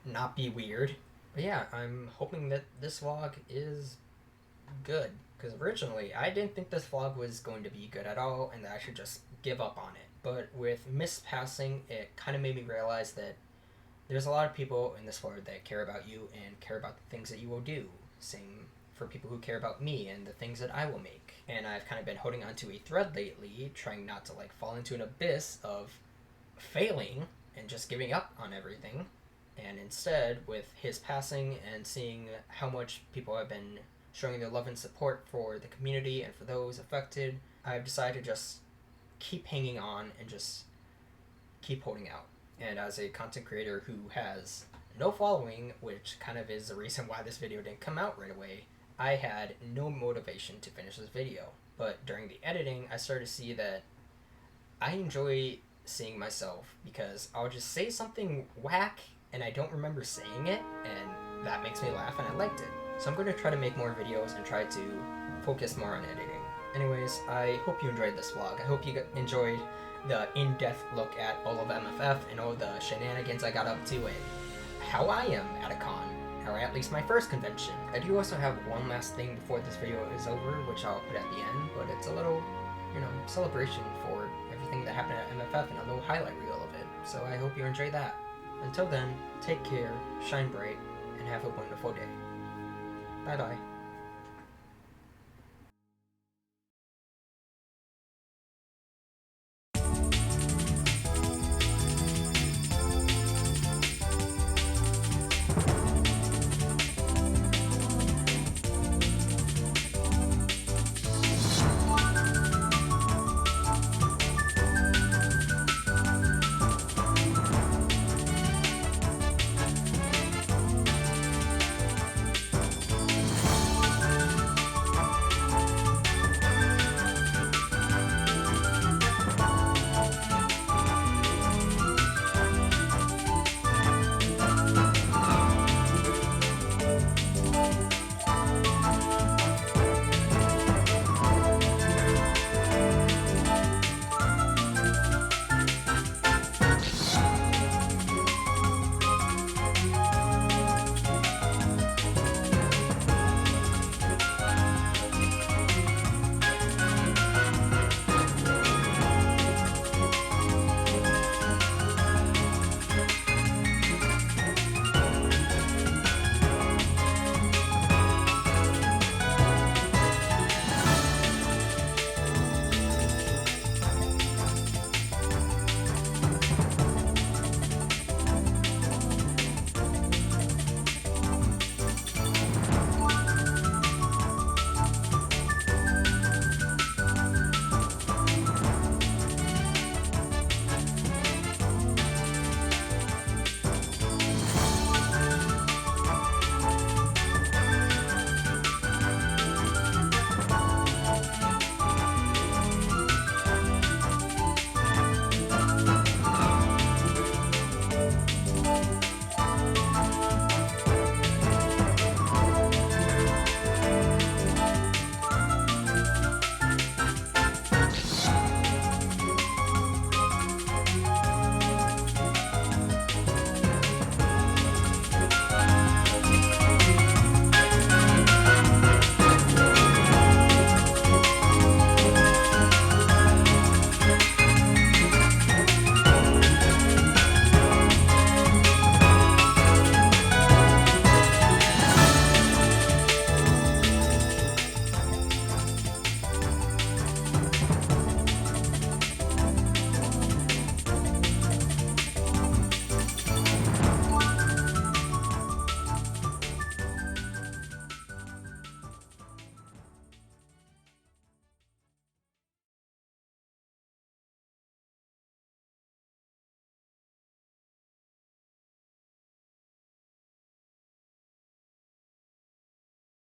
not be weird. But yeah, I'm hoping that this vlog is good, because originally I didn't think this vlog was going to be good at all and that I should just give up on it. But with Miss passing, it kind of made me realize that there's a lot of people in this world that care about you and care about the things that you will do. Same for people who care about me and the things that I will make. And I've kind of been holding onto a thread lately, trying not to fall into an abyss of failing and just giving up on everything. And instead, with his passing and seeing how much people have been showing their love and support for the community and for those affected, I've decided to just keep hanging on and just keep holding out. And as a content creator who has no following, which kind of is the reason why this video didn't come out right away, I had no motivation to finish this video. But during the editing, I started to see that I enjoy seeing myself, because I'll just say something whack and I don't remember saying it, and that makes me laugh and I liked it. So I'm going to try to make more videos and try to focus more on editing. Anyways, I hope you enjoyed this vlog. I hope you enjoyed the in-depth look at all of MFF and all the shenanigans I got up to and how I am at a con, or at least my first convention. I do also have one last thing before this video is over, which I'll put at the end, but it's a little, celebration for everything that happened at MFF and a little highlight reel of it. So I hope you enjoy that. Until then, take care, shine bright, and have a wonderful day. Bye-bye.